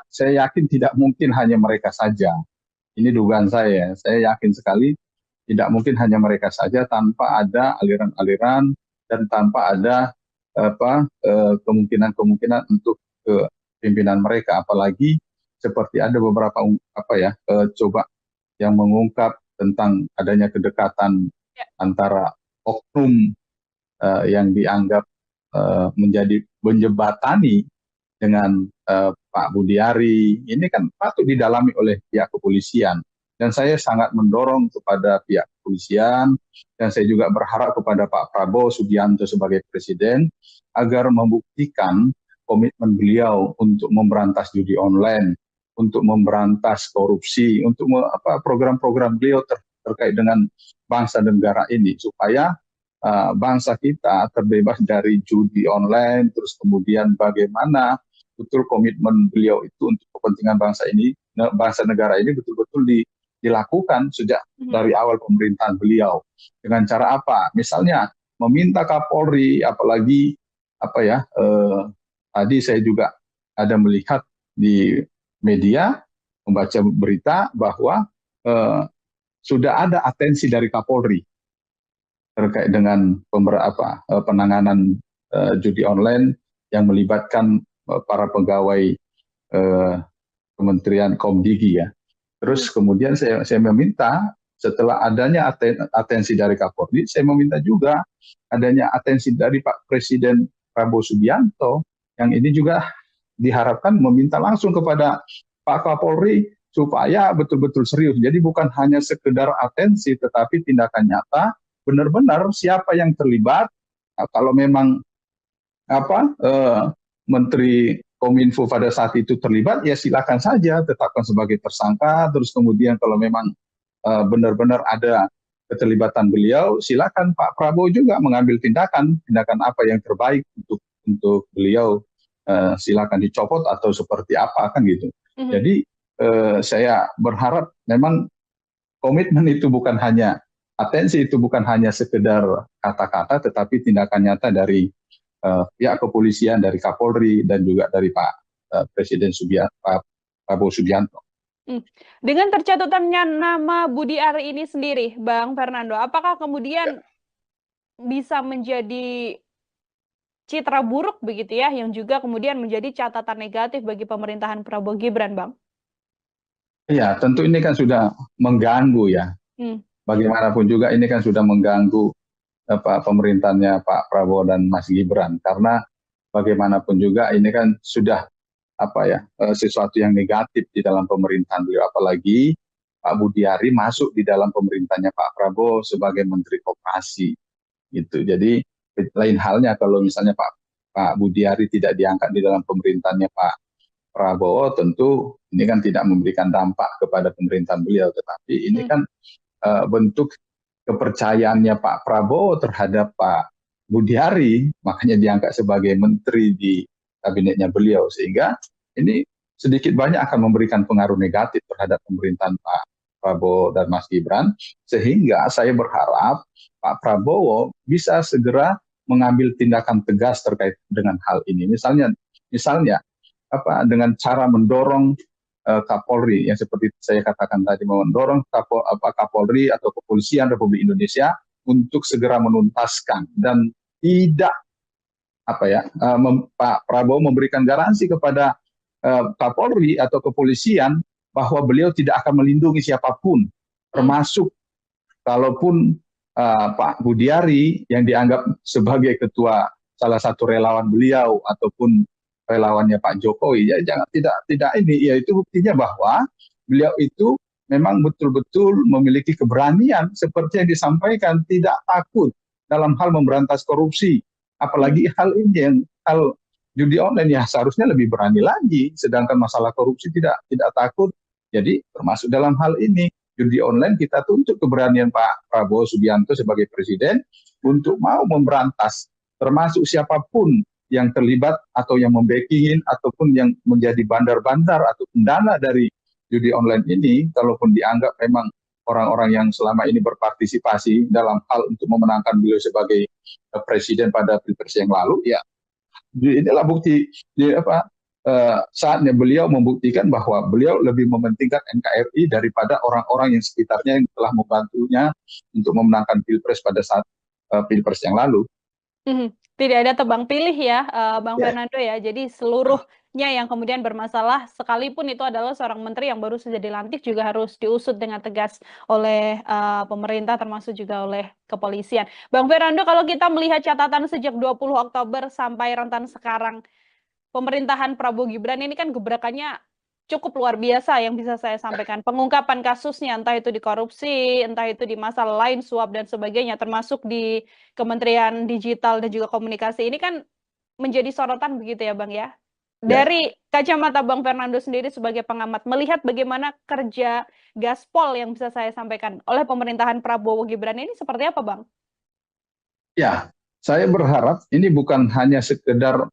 saya yakin tidak mungkin hanya mereka saja. Ini dugaan saya yakin sekali tidak mungkin hanya mereka saja, tanpa ada aliran-aliran dan tanpa ada kemungkinan untuk ke pimpinan mereka, apalagi seperti ada beberapa coba yang mengungkap tentang adanya kedekatan antara oknum yang dianggap menjadi menjembatani dengan Pak Budiari. Ini kan patut didalami oleh pihak kepolisian, dan saya sangat mendorong kepada pihak kepolisian, dan saya juga berharap kepada Pak Prabowo Subianto sebagai presiden agar membuktikan komitmen beliau untuk memberantas judi online, untuk memberantas korupsi, untuk program-program beliau terkait dengan bangsa dan negara ini, supaya bangsa kita terbebas dari judi online. Terus kemudian bagaimana betul komitmen beliau itu untuk kepentingan bangsa ini, bangsa negara ini betul-betul dilakukan sejak dari awal pemerintahan beliau. Dengan cara apa? Misalnya meminta Kapolri, apalagi tadi saya juga ada melihat di media, membaca berita bahwa sudah ada atensi dari Kapolri terkait dengan penanganan judi online yang melibatkan para pegawai Kementerian Komdigi, ya. Terus kemudian saya meminta, setelah adanya atensi dari Kapolri, saya meminta juga adanya atensi dari Pak Presiden Prabowo Subianto, yang ini juga diharapkan meminta langsung kepada Pak Kapolri supaya betul-betul serius. Jadi bukan hanya sekedar atensi, tetapi tindakan nyata, benar-benar siapa yang terlibat. Nah, kalau memang Menteri Kominfo pada saat itu terlibat, ya silakan saja tetapkan sebagai tersangka. Terus kemudian kalau memang benar-benar ada keterlibatan beliau, silakan Pak Prabowo juga mengambil tindakan apa yang terbaik untuk beliau. Silakan dicopot atau seperti apa kan gitu. Jadi saya berharap memang komitmen itu bukan hanya atensi, itu bukan hanya sekedar kata-kata, tetapi tindakan nyata dari pihak kepolisian, dari Kapolri, dan juga dari Pak Presiden Pak Prabowo Subianto. Dengan tercatutannya nama Budi Ari ini sendiri, Bang Fernando, apakah kemudian bisa menjadi citra buruk begitu ya, yang juga kemudian menjadi catatan negatif bagi pemerintahan Prabowo Gibran, Bang? Ya, tentu ini kan sudah mengganggu ya. Bagaimanapun juga ini kan sudah mengganggu pemerintahnya Pak Prabowo dan Mas Gibran, karena bagaimanapun juga ini kan sudah sesuatu yang negatif di dalam pemerintahan beliau, apalagi Pak Budi Ari masuk di dalam pemerintahnya Pak Prabowo sebagai Menteri Koperasi gitu. Jadi lain halnya kalau misalnya Pak Budi Ari tidak diangkat di dalam pemerintahannya Pak Prabowo, tentu ini kan tidak memberikan dampak kepada pemerintahan beliau, tetapi ini kan bentuk kepercayaannya Pak Prabowo terhadap Pak Budi Ari, makanya diangkat sebagai menteri di kabinetnya beliau, sehingga ini sedikit banyak akan memberikan pengaruh negatif terhadap pemerintahan Pak Prabowo dan Mas Gibran, sehingga saya berharap Pak Prabowo bisa segera mengambil tindakan tegas terkait dengan hal ini. Misalnya dengan cara mendorong Kapolri, yang seperti saya katakan tadi, mendorong Kapolri atau Kepolisian Republik Indonesia untuk segera menuntaskan dan tidak Pak Prabowo memberikan garansi kepada Kapolri atau Kepolisian bahwa beliau tidak akan melindungi siapapun, termasuk kalaupun Pak Budi Ari yang dianggap sebagai ketua salah satu relawan beliau ataupun relawannya Pak Jokowi, ya tidak ini, ya itu buktinya bahwa beliau itu memang betul-betul memiliki keberanian seperti yang disampaikan, tidak takut dalam hal memberantas korupsi, apalagi hal ini, hal judi online ya seharusnya lebih berani lagi, sedangkan masalah korupsi tidak takut. Jadi termasuk dalam hal ini judi online, kita tuntut keberanian Pak Prabowo Subianto sebagai presiden untuk mau memberantas, termasuk siapapun yang terlibat atau yang membacking ataupun yang menjadi bandar-bandar atau pendana dari judi online ini, kalaupun dianggap memang orang-orang yang selama ini berpartisipasi dalam hal untuk memenangkan beliau sebagai presiden pada Pilpres yang lalu, ya inilah bukti saatnya beliau membuktikan bahwa beliau lebih mementingkan NKRI daripada orang-orang yang sekitarnya yang telah membantunya untuk memenangkan Pilpres pada saat Pilpres yang lalu. Tidak ada tebang pilih ya, Bang Fernando ya. Jadi seluruhnya yang kemudian bermasalah, sekalipun itu adalah seorang menteri yang baru saja dilantik, juga harus diusut dengan tegas oleh pemerintah, termasuk juga oleh kepolisian. Bang Fernando, kalau kita melihat catatan sejak 20 Oktober sampai rentan sekarang, pemerintahan Prabowo Gibran ini kan gebrakannya cukup luar biasa yang bisa saya sampaikan. Pengungkapan kasusnya, entah itu di korupsi, entah itu di masalah lain, suap dan sebagainya, termasuk di Kementerian Digital dan juga Komunikasi, ini kan menjadi sorotan begitu ya Bang ya. Dari kacamata Bang Fernando sendiri sebagai pengamat, melihat bagaimana kerja gaspol yang bisa saya sampaikan oleh pemerintahan Prabowo Gibran ini seperti apa Bang? Ya, saya berharap ini bukan hanya sekedar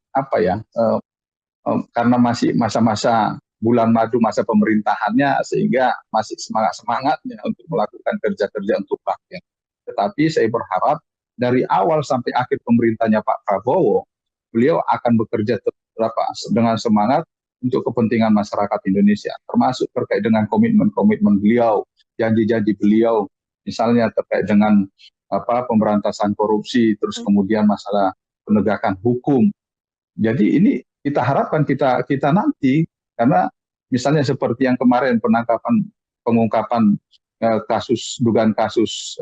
karena masih masa-masa bulan madu masa pemerintahannya, sehingga masih semangat-semangatnya untuk melakukan kerja-kerja untuk rakyat. Tetapi saya berharap dari awal sampai akhir pemerintahnya Pak Prabowo, beliau akan bekerja dengan semangat untuk kepentingan masyarakat Indonesia, termasuk terkait dengan komitmen-komitmen beliau, janji-janji beliau, misalnya terkait dengan pemberantasan korupsi, terus kemudian masalah penegakan hukum. Jadi ini kita harapkan kita nanti, karena misalnya seperti yang kemarin pengungkapan dugaan kasus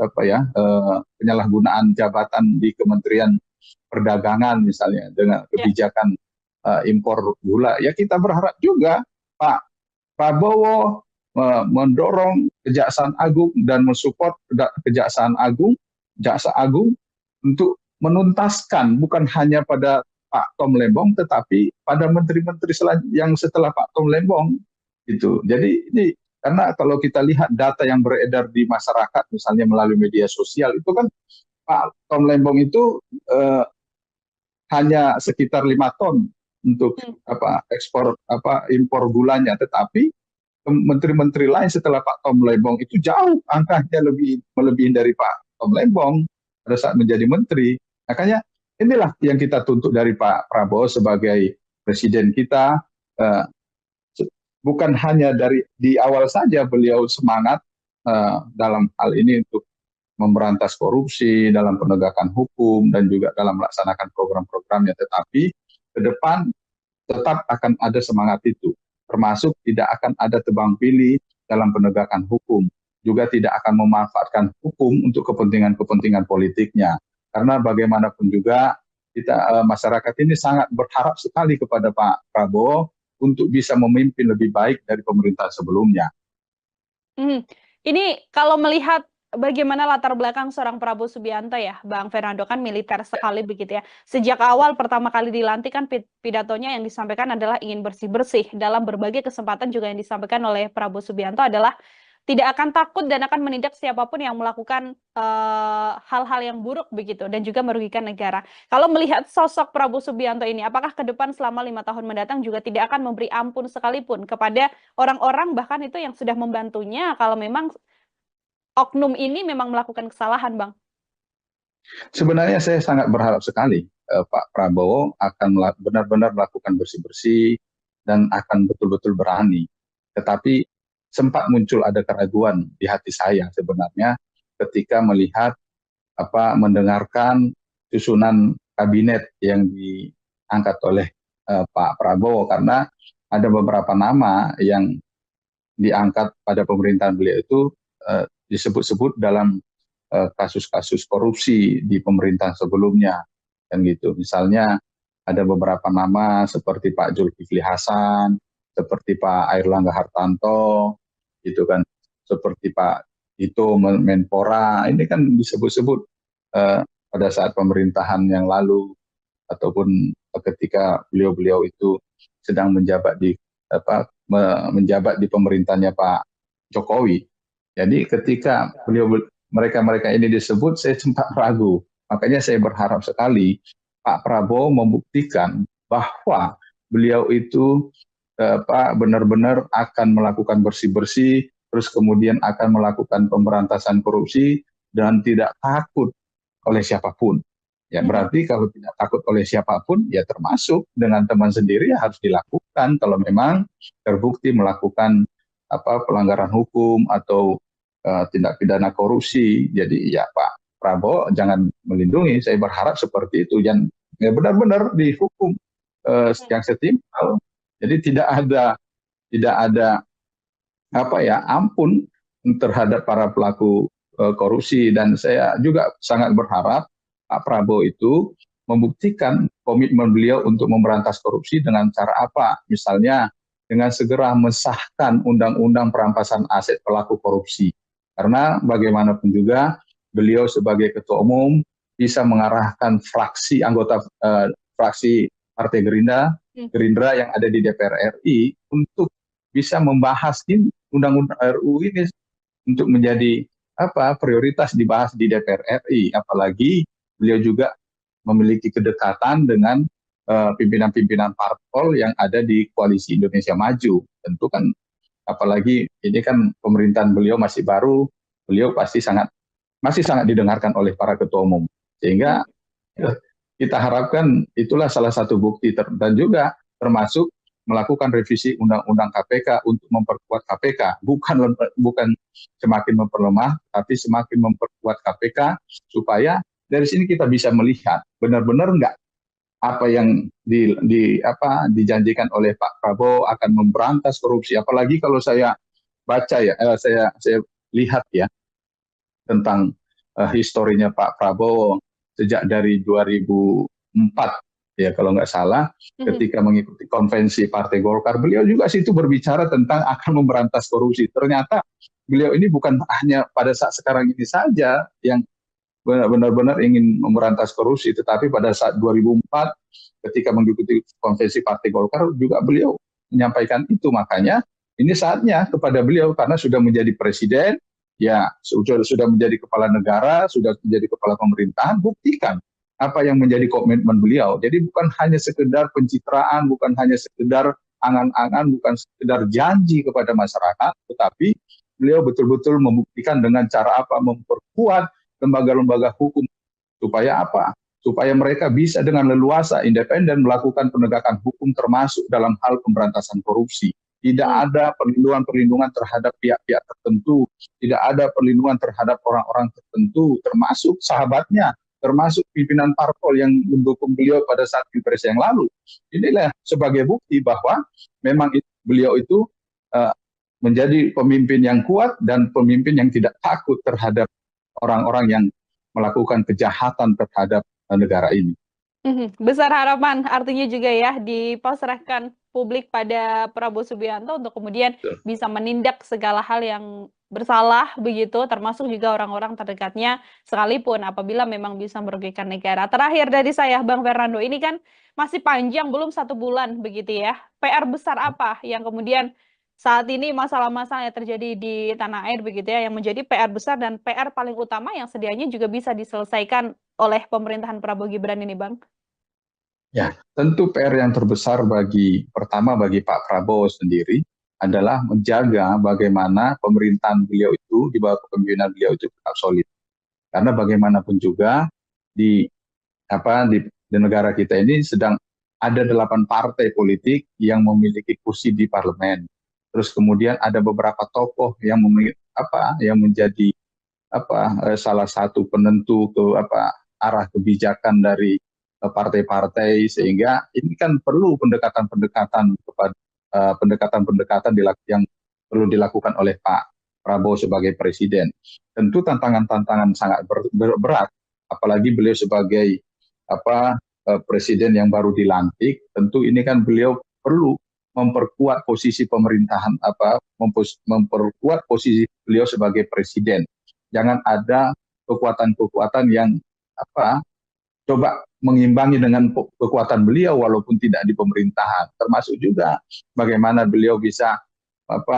penyalahgunaan jabatan di Kementerian Perdagangan misalnya dengan kebijakan impor gula, ya kita berharap juga Pak Prabowo mendorong Kejaksaan Agung dan mensupport Kejaksaan Agung, Jaksa Agung untuk menuntaskan bukan hanya pada Pak Tom Lembong tetapi pada menteri-menteri yang setelah Pak Tom Lembong itu. Jadi ini karena kalau kita lihat data yang beredar di masyarakat misalnya melalui media sosial itu kan Pak Tom Lembong itu hanya sekitar 5 ton untuk ekspor impor gulanya, tetapi menteri-menteri lain setelah Pak Tom Lembong itu jauh angkanya melebihi dari Pak Tom Lembong pada saat menjadi menteri. Makanya inilah yang kita tuntut dari Pak Prabowo sebagai presiden kita. Bukan hanya di awal saja beliau semangat dalam hal ini untuk memberantas korupsi dalam penegakan hukum dan juga dalam melaksanakan program-programnya, tetapi ke depan tetap akan ada semangat itu, termasuk tidak akan ada tebang pilih dalam penegakan hukum, juga tidak akan memanfaatkan hukum untuk kepentingan-kepentingan politiknya, karena bagaimanapun juga kita masyarakat ini sangat berharap sekali kepada Pak Prabowo untuk bisa memimpin lebih baik dari pemerintah sebelumnya. Ini kalau melihat bagaimana latar belakang seorang Prabowo Subianto ya, Bang Fernando, kan militer sekali begitu ya. Sejak awal pertama kali dilantik kan pidatonya yang disampaikan adalah ingin bersih-bersih. Dalam berbagai kesempatan juga yang disampaikan oleh Prabowo Subianto adalah tidak akan takut dan akan menindak siapapun yang melakukan hal-hal yang buruk begitu dan juga merugikan negara. Kalau melihat sosok Prabowo Subianto ini, apakah ke depan selama 5 tahun mendatang juga tidak akan memberi ampun sekalipun kepada orang-orang bahkan itu yang sudah membantunya kalau memang oknum ini memang melakukan kesalahan, Bang? Sebenarnya saya sangat berharap sekali Pak Prabowo akan benar-benar melakukan bersih-bersih dan akan betul-betul berani. Tetapi sempat muncul ada keraguan di hati saya sebenarnya ketika melihat mendengarkan susunan kabinet yang diangkat oleh Pak Prabowo, karena ada beberapa nama yang diangkat pada pemerintahan beliau itu disebut-sebut dalam kasus-kasus korupsi di pemerintahan sebelumnya, kan gitu. Misalnya ada beberapa nama seperti Pak Zulkifli Hasan, seperti Pak Airlangga Hartarto, gitu kan, seperti Pak Tito Menpora, ini kan disebut-sebut pada saat pemerintahan yang lalu ataupun ketika beliau-beliau itu sedang menjabat di pemerintahnya Pak Jokowi. Jadi ketika mereka ini disebut, saya sempat ragu. Makanya saya berharap sekali Pak Prabowo membuktikan bahwa beliau itu benar-benar akan melakukan bersih-bersih, terus kemudian akan melakukan pemberantasan korupsi dan tidak takut oleh siapapun. Ya berarti kalau tidak takut oleh siapapun, ya termasuk dengan teman sendiri ya harus dilakukan kalau memang terbukti melakukan pelanggaran hukum atau tindak pidana korupsi. Jadi ya Pak Prabowo jangan melindungi. Saya berharap seperti itu, yang benar-benar dihukum yang setimpal. Jadi tidak ada ampun terhadap para pelaku korupsi. Dan saya juga sangat berharap Pak Prabowo itu membuktikan komitmen beliau untuk memberantas korupsi dengan cara apa? Misalnya dengan segera mensahkan undang-undang perampasan aset pelaku korupsi. Karena bagaimanapun juga beliau sebagai ketua umum bisa mengarahkan anggota fraksi Partai Gerindra yang ada di DPR RI untuk bisa membahas undang-undang RUU ini untuk menjadi prioritas dibahas di DPR RI. Apalagi beliau juga memiliki kedekatan dengan pimpinan-pimpinan parpol yang ada di Koalisi Indonesia Maju. Tentu kan apalagi ini kan pemerintahan beliau masih baru, beliau pasti masih sangat didengarkan oleh para ketua umum. Sehingga kita harapkan itulah salah satu bukti dan juga termasuk melakukan revisi undang-undang KPK untuk memperkuat KPK, bukan semakin memperlemah, tapi semakin memperkuat KPK supaya dari sini kita bisa melihat benar-benar enggak apa yang dijanjikan oleh Pak Prabowo akan memberantas korupsi. Apalagi kalau saya baca ya, saya lihat ya tentang historinya Pak Prabowo sejak dari 2004 ya kalau nggak salah, ketika mengikuti konvensi Partai Golkar, beliau juga situ berbicara tentang akan memberantas korupsi. Ternyata beliau ini bukan hanya pada saat sekarang ini saja yang benar-benar ingin memberantas korupsi, tetapi pada saat 2004 ketika mengikuti konvensi Partai Golkar juga beliau menyampaikan itu. Makanya ini saatnya kepada beliau karena sudah menjadi presiden, ya sudah menjadi kepala negara, sudah menjadi kepala pemerintahan, buktikan apa yang menjadi komitmen beliau. Jadi bukan hanya sekedar pencitraan, bukan hanya sekedar angan-angan, bukan sekedar janji kepada masyarakat, tetapi beliau betul-betul membuktikan dengan cara apa, memperkuat lembaga-lembaga hukum. Supaya apa? Supaya mereka bisa dengan leluasa, independen melakukan penegakan hukum termasuk dalam hal pemberantasan korupsi. Tidak ada perlindungan-perlindungan terhadap pihak-pihak tertentu, tidak ada perlindungan terhadap orang-orang tertentu, termasuk sahabatnya, termasuk pimpinan parpol yang mendukung beliau pada saat pilpres yang lalu. Inilah sebagai bukti bahwa memang beliau itu menjadi pemimpin yang kuat dan pemimpin yang tidak takut terhadap orang-orang yang melakukan kejahatan terhadap negara ini. Besar harapan artinya juga ya dipasrahkan publik pada Prabowo Subianto untuk kemudian bisa menindak segala hal yang bersalah begitu, termasuk juga orang-orang terdekatnya, sekalipun apabila memang bisa merugikan negara. Terakhir dari saya, Bang Fernando, ini kan masih panjang, belum 1 bulan begitu ya. PR besar apa yang kemudian saat ini masalah-masalah yang terjadi di tanah air begitu ya, yang menjadi PR besar dan PR paling utama yang sedianya juga bisa diselesaikan oleh pemerintahan Prabowo Gibran ini, Bang? Ya, tentu PR yang terbesar pertama bagi Pak Prabowo sendiri adalah menjaga bagaimana pemerintahan beliau itu, di bawah kepemimpinan beliau itu tetap solid. Karena bagaimanapun juga di negara kita ini sedang ada 8 partai politik yang memiliki kursi di parlemen. Terus kemudian ada beberapa tokoh yang menjadi salah satu penentu arah kebijakan dari partai-partai, sehingga ini kan perlu pendekatan-pendekatan yang perlu dilakukan oleh Pak Prabowo sebagai presiden. Tentu tantangan-tantangan sangat berat, apalagi beliau sebagai presiden yang baru dilantik. Tentu ini kan beliau perlu memperkuat posisi pemerintahan, memperkuat posisi beliau sebagai presiden. Jangan ada kekuatan-kekuatan yang coba mengimbangi dengan kekuatan beliau walaupun tidak di pemerintahan. Termasuk juga bagaimana beliau bisa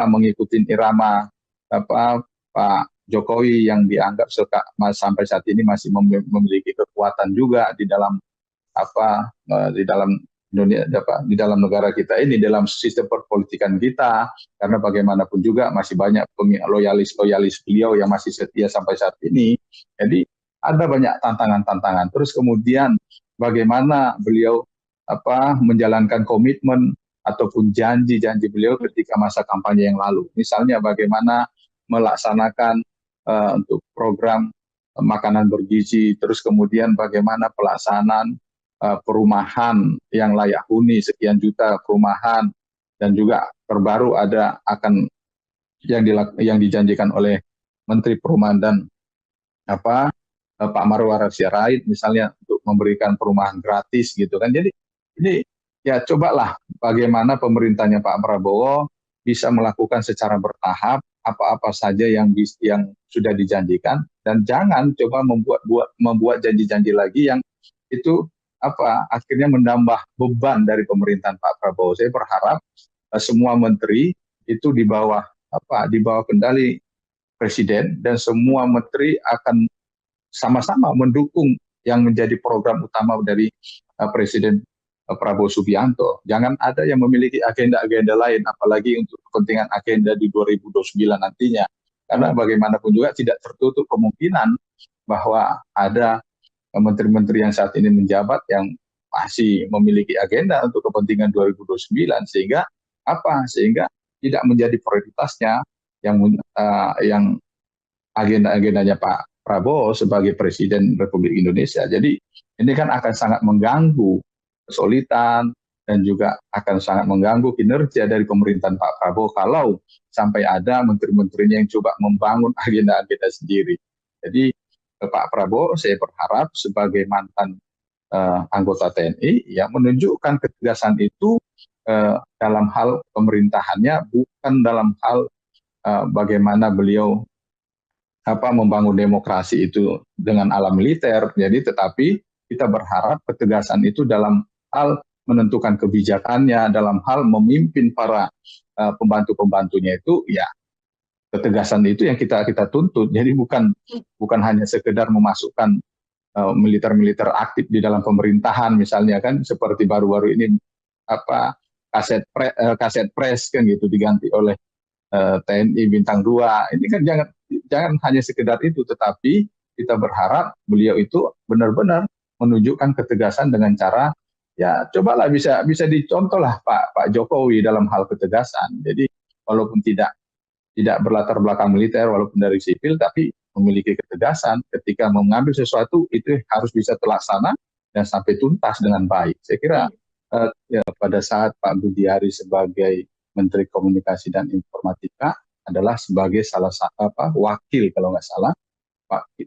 mengikuti irama Pak Jokowi yang dianggap sampai saat ini masih memiliki kekuatan juga di dalam di dalam negara kita ini, dalam sistem perpolitikan kita, karena bagaimanapun juga masih banyak loyalis beliau yang masih setia sampai saat ini. Jadi ada banyak tantangan-tantangan. Terus kemudian bagaimana beliau menjalankan komitmen ataupun janji-janji beliau ketika masa kampanye yang lalu. Misalnya bagaimana melaksanakan untuk program makanan bergizi, terus kemudian bagaimana pelaksanaan perumahan yang layak huni sekian juta perumahan, dan juga terbaru akan yang dijanjikan oleh Menteri Perumahan dan Pak Marwarar Sirait misalnya untuk memberikan perumahan gratis gitu kan. Jadi ini ya cobalah bagaimana pemerintahnya Pak Prabowo bisa melakukan secara bertahap apa-apa saja yang sudah dijanjikan, dan jangan coba membuat janji-janji lagi yang itu akhirnya menambah beban dari pemerintahan Pak Prabowo. Saya berharap semua menteri itu di bawah kendali presiden, dan semua menteri akan sama-sama mendukung yang menjadi program utama dari Presiden Prabowo Subianto. Jangan ada yang memiliki agenda-agenda lain, apalagi untuk kepentingan agenda di 2029 nantinya. Karena bagaimanapun juga tidak tertutup kemungkinan bahwa ada menteri-menteri yang saat ini menjabat yang masih memiliki agenda untuk kepentingan 2029, sehingga tidak menjadi prioritasnya yang agenda-agendanya Pak Prabowo sebagai Presiden Republik Indonesia. Jadi ini kan akan sangat mengganggu kesulitan dan juga akan sangat mengganggu kinerja dari pemerintahan Pak Prabowo kalau sampai ada menteri-menterinya yang coba membangun agenda-agenda sendiri. Jadi Pak Prabowo saya berharap sebagai mantan anggota TNI yang menunjukkan ketegasan itu dalam hal pemerintahannya, bukan dalam hal bagaimana beliau membangun demokrasi itu dengan ala militer. Jadi tetapi kita berharap ketegasan itu dalam hal menentukan kebijakannya, dalam hal memimpin para pembantu-pembantunya itu, ya ketegasan itu yang kita tuntut. Jadi bukan hanya sekedar memasukkan militer-militer aktif di dalam pemerintahan, misalnya kan seperti baru-baru ini kaset pres kan gitu diganti oleh TNI bintang 2. Ini kan jangan hanya sekedar itu, tetapi kita berharap beliau itu benar-benar menunjukkan ketegasan dengan cara, ya cobalah bisa dicontoh lah Pak Jokowi dalam hal ketegasan. Jadi walaupun tidak berlatar belakang militer, walaupun dari sipil, tapi memiliki ketegasan ketika mengambil sesuatu itu harus bisa terlaksana dan sampai tuntas dengan baik. Saya kira ya, pada saat Pak Budi Ari sebagai Menteri Komunikasi dan Informatika adalah sebagai salah satu wakil kalau nggak salah,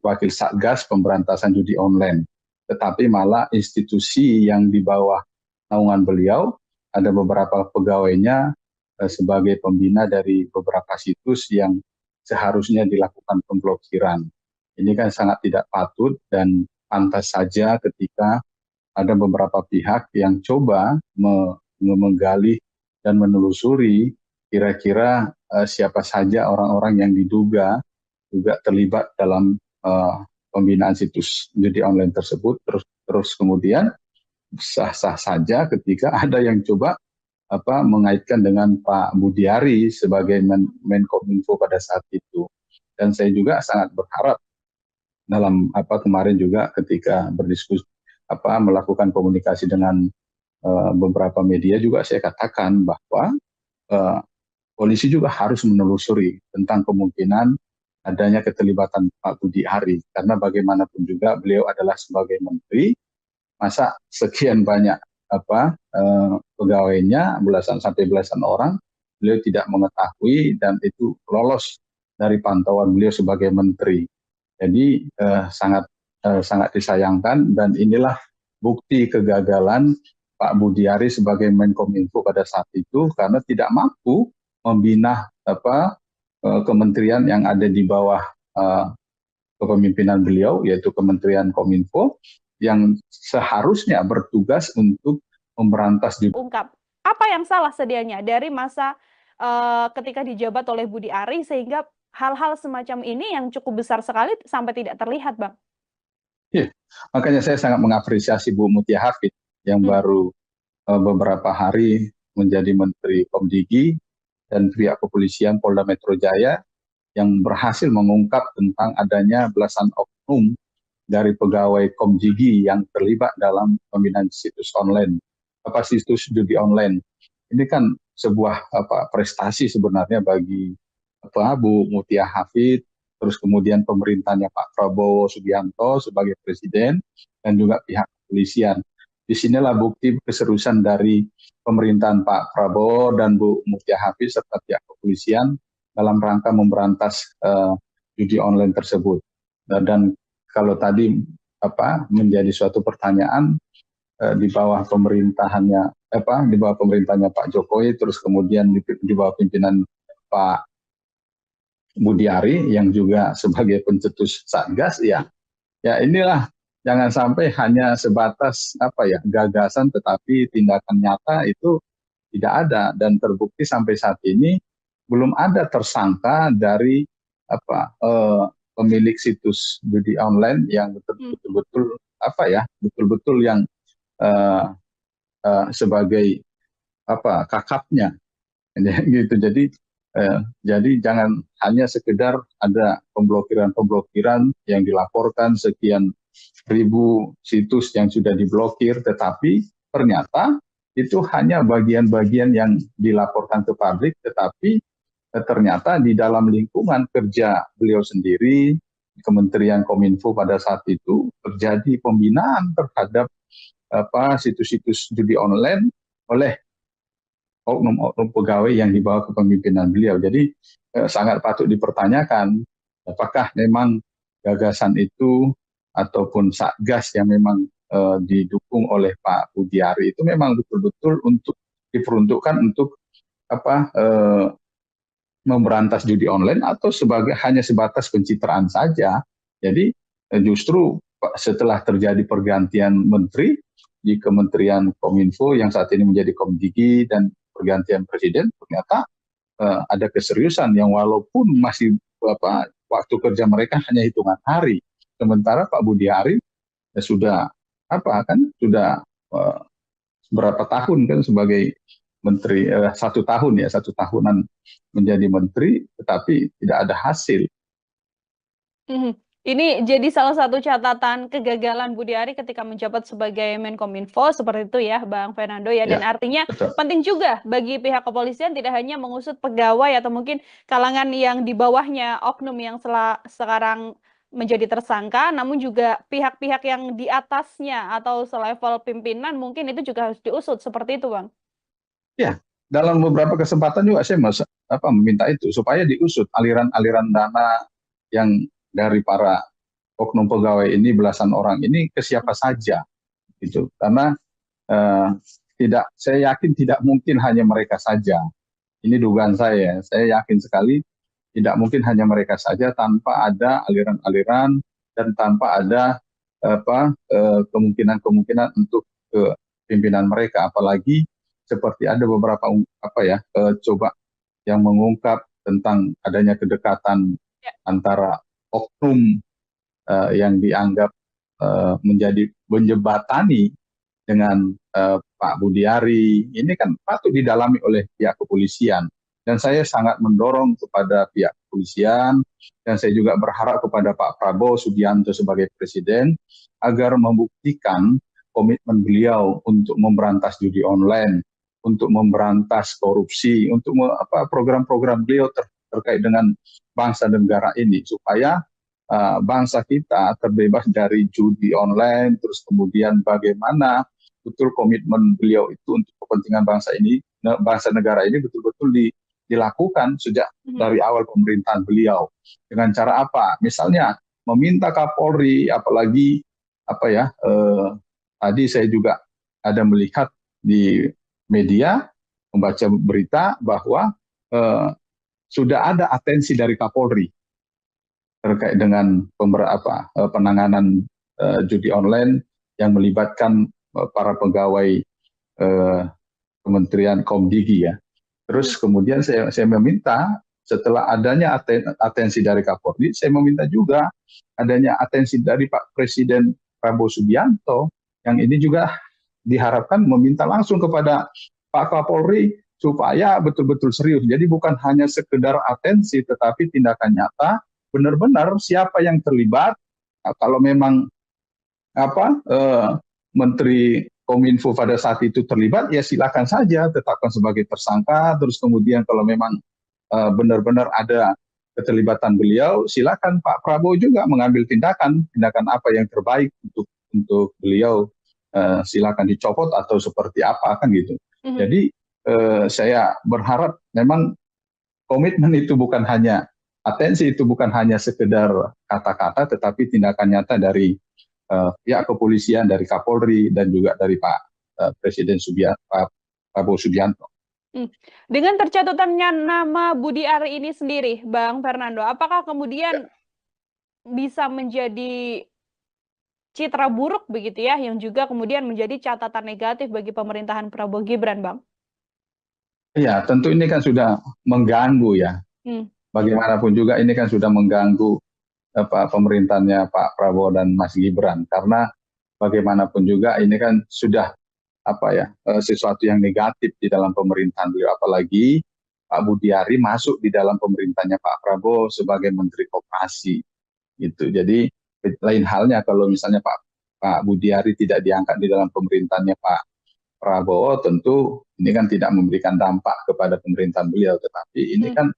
wakil Satgas Pemberantasan Judi Online. Tetapi malah institusi yang di bawah naungan beliau ada beberapa pegawainya sebagai pembina dari beberapa situs yang seharusnya dilakukan pemblokiran. Ini kan sangat tidak patut dan pantas saja ketika ada beberapa pihak yang coba menggali dan menelusuri kira-kira siapa saja orang-orang yang diduga juga terlibat dalam pembinaan situs judi online tersebut. Terus kemudian sah-sah saja ketika ada yang coba mengaitkan dengan Pak Budi Ari sebagai Menkominfo pada saat itu. Dan saya juga sangat berharap dalam kemarin juga ketika berdiskusi melakukan komunikasi dengan beberapa media juga saya katakan bahwa polisi juga harus menelusuri tentang kemungkinan adanya keterlibatan Pak Budi Ari, karena bagaimanapun juga beliau adalah sebagai menteri, masa sekian banyak pegawainya belasan orang beliau tidak mengetahui dan itu lolos dari pantauan beliau sebagai menteri. Jadi sangat disayangkan, dan inilah bukti kegagalan Pak Budi Ari sebagai Menkominfo pada saat itu karena tidak mampu membina kementerian yang ada di bawah kepemimpinan beliau, yaitu Kementerian Kominfo, yang seharusnya bertugas untuk memberantas judi. Ungkap, apa yang salah sedianya dari masa ketika dijabat oleh Budi Ari sehingga hal-hal semacam ini yang cukup besar sekali sampai tidak terlihat, Bang? Ya, makanya saya sangat mengapresiasi Bu Mutia Hafid yang baru beberapa hari menjadi Menteri Komdigi dan pihak kepolisian Polda Metro Jaya yang berhasil mengungkap tentang adanya belasan oknum dari pegawai Komdigi yang terlibat dalam pembinaan situs online, situs judi online. Ini kan sebuah prestasi sebenarnya bagi Bu Mutia Hafid, terus kemudian pemerintahnya Pak Prabowo Subianto sebagai presiden dan juga pihak kepolisian. Disinilah bukti keseriusan dari pemerintahan Pak Prabowo dan Bu Mutia Hafid serta pihak kepolisian dalam rangka memberantas judi online tersebut. Dan kalau tadi menjadi suatu pertanyaan di bawah pemerintahannya Pak Jokowi, terus kemudian di bawah pimpinan Pak Budi Ari yang juga sebagai pencetus Satgas, ya inilah, jangan sampai hanya sebatas gagasan tetapi tindakan nyata itu tidak ada, dan terbukti sampai saat ini belum ada tersangka dari pemilik situs judi online yang betul-betul yang sebagai kakapnya gitu. Jadi jangan hanya sekedar ada pemblokiran yang dilaporkan sekian ribu situs yang sudah diblokir, tetapi ternyata itu hanya bagian-bagian yang dilaporkan ke publik, tetapi ternyata di dalam lingkungan kerja beliau sendiri, Kementerian Kominfo pada saat itu terjadi pembinaan terhadap situs-situs judi online oleh oknum pegawai yang dibawa kepemimpinan beliau. Jadi sangat patut dipertanyakan apakah memang gagasan itu ataupun Satgas yang memang didukung oleh Pak Budiari itu memang betul-betul untuk diperuntukkan untuk apa memberantas judi online atau hanya sebatas pencitraan saja. Jadi justru setelah terjadi pergantian menteri di Kementerian Kominfo yang saat ini menjadi Komdigi dan pergantian presiden, ternyata ada keseriusan yang walaupun masih waktu kerja mereka hanya hitungan hari, sementara Pak Budiari sudah sudah berapa tahun kan sebagai menteri, 1 tahun ya, 1 tahunan menjadi menteri, tetapi tidak ada hasil. Mhm. Ini jadi salah satu catatan kegagalan Budiari ketika menjabat sebagai Menkominfo seperti itu ya, Bang Fernando ya. Dan Ya, artinya betul. penting juga bagi pihak kepolisian tidak hanya mengusut pegawai atau mungkin kalangan yang di bawahnya oknum yang sekarang menjadi tersangka, namun juga pihak-pihak yang di atasnya atau selevel pimpinan mungkin itu juga harus diusut seperti itu, Bang. Ya, dalam beberapa kesempatan juga saya meminta itu supaya diusut aliran-aliran dana yang dari para oknum pegawai ini, belasan orang ini, ke siapa saja gitu. Karena saya yakin tidak mungkin hanya mereka saja. Ini dugaan saya yakin sekali tidak mungkin hanya mereka saja tanpa ada aliran-aliran dan tanpa ada kemungkinan-kemungkinan untuk pimpinan mereka, apalagi seperti ada beberapa coba yang mengungkap tentang adanya kedekatan antara oknum yang dianggap menjadi menjembatani dengan Pak Budiari. Ini kan patut didalami oleh pihak kepolisian. Dan saya sangat mendorong kepada pihak kepolisian, dan saya juga berharap kepada Pak Prabowo Subianto sebagai presiden, agar membuktikan komitmen beliau untuk memberantas judi online, untuk memberantas korupsi, untuk program-program beliau terkait dengan bangsa dan negara ini, supaya bangsa kita terbebas dari judi online, terus kemudian bagaimana betul komitmen beliau itu untuk kepentingan bangsa ini, bangsa negara ini betul-betul dilakukan sejak dari awal pemerintahan beliau. Dengan cara apa? Misalnya meminta Kapolri, apalagi tadi saya juga ada melihat di media, membaca berita bahwa sudah ada atensi dari Kapolri terkait dengan penanganan judi online yang melibatkan para pegawai Kementerian Komdigi ya. Terus kemudian saya meminta setelah adanya atensi dari Kapolri, saya meminta juga adanya atensi dari Pak Presiden Prabowo Subianto, yang ini juga diharapkan meminta langsung kepada Pak Kapolri supaya betul-betul serius. Jadi bukan hanya sekedar atensi, tetapi tindakan nyata, benar-benar siapa yang terlibat. Kalau memang Menteri Kominfo pada saat itu terlibat, ya silakan saja tetapkan sebagai tersangka. Terus kemudian kalau memang benar-benar ada keterlibatan beliau, silakan Pak Prabowo juga mengambil tindakan apa yang terbaik untuk beliau, silakan dicopot atau seperti apa kan gitu. Jadi saya berharap memang komitmen itu bukan hanya atensi, itu bukan hanya sekedar kata-kata, tetapi tindakan nyata dari pihak kepolisian, dari Kapolri, dan juga dari Pak Presiden Pak Prabowo Subianto. Dengan tercatutannya nama Budiari ini sendiri, Bang Fernando, apakah kemudian bisa menjadi citra buruk begitu ya, yang juga kemudian menjadi catatan negatif bagi pemerintahan Prabowo Gibran, Bang? Iya, tentu ini kan sudah mengganggu ya. Bagaimanapun juga ini kan sudah mengganggu pemerintahnya Pak Prabowo dan Mas Gibran, karena bagaimanapun juga ini kan sudah sesuatu yang negatif di dalam pemerintahan beliau, apalagi Pak Budiari masuk di dalam pemerintahnya Pak Prabowo sebagai Menteri Koperasi gitu. Jadi lain halnya kalau misalnya Pak Budiari tidak diangkat di dalam pemerintahannya Pak Prabowo, tentu ini kan tidak memberikan dampak kepada pemerintahan beliau, tetapi ini kan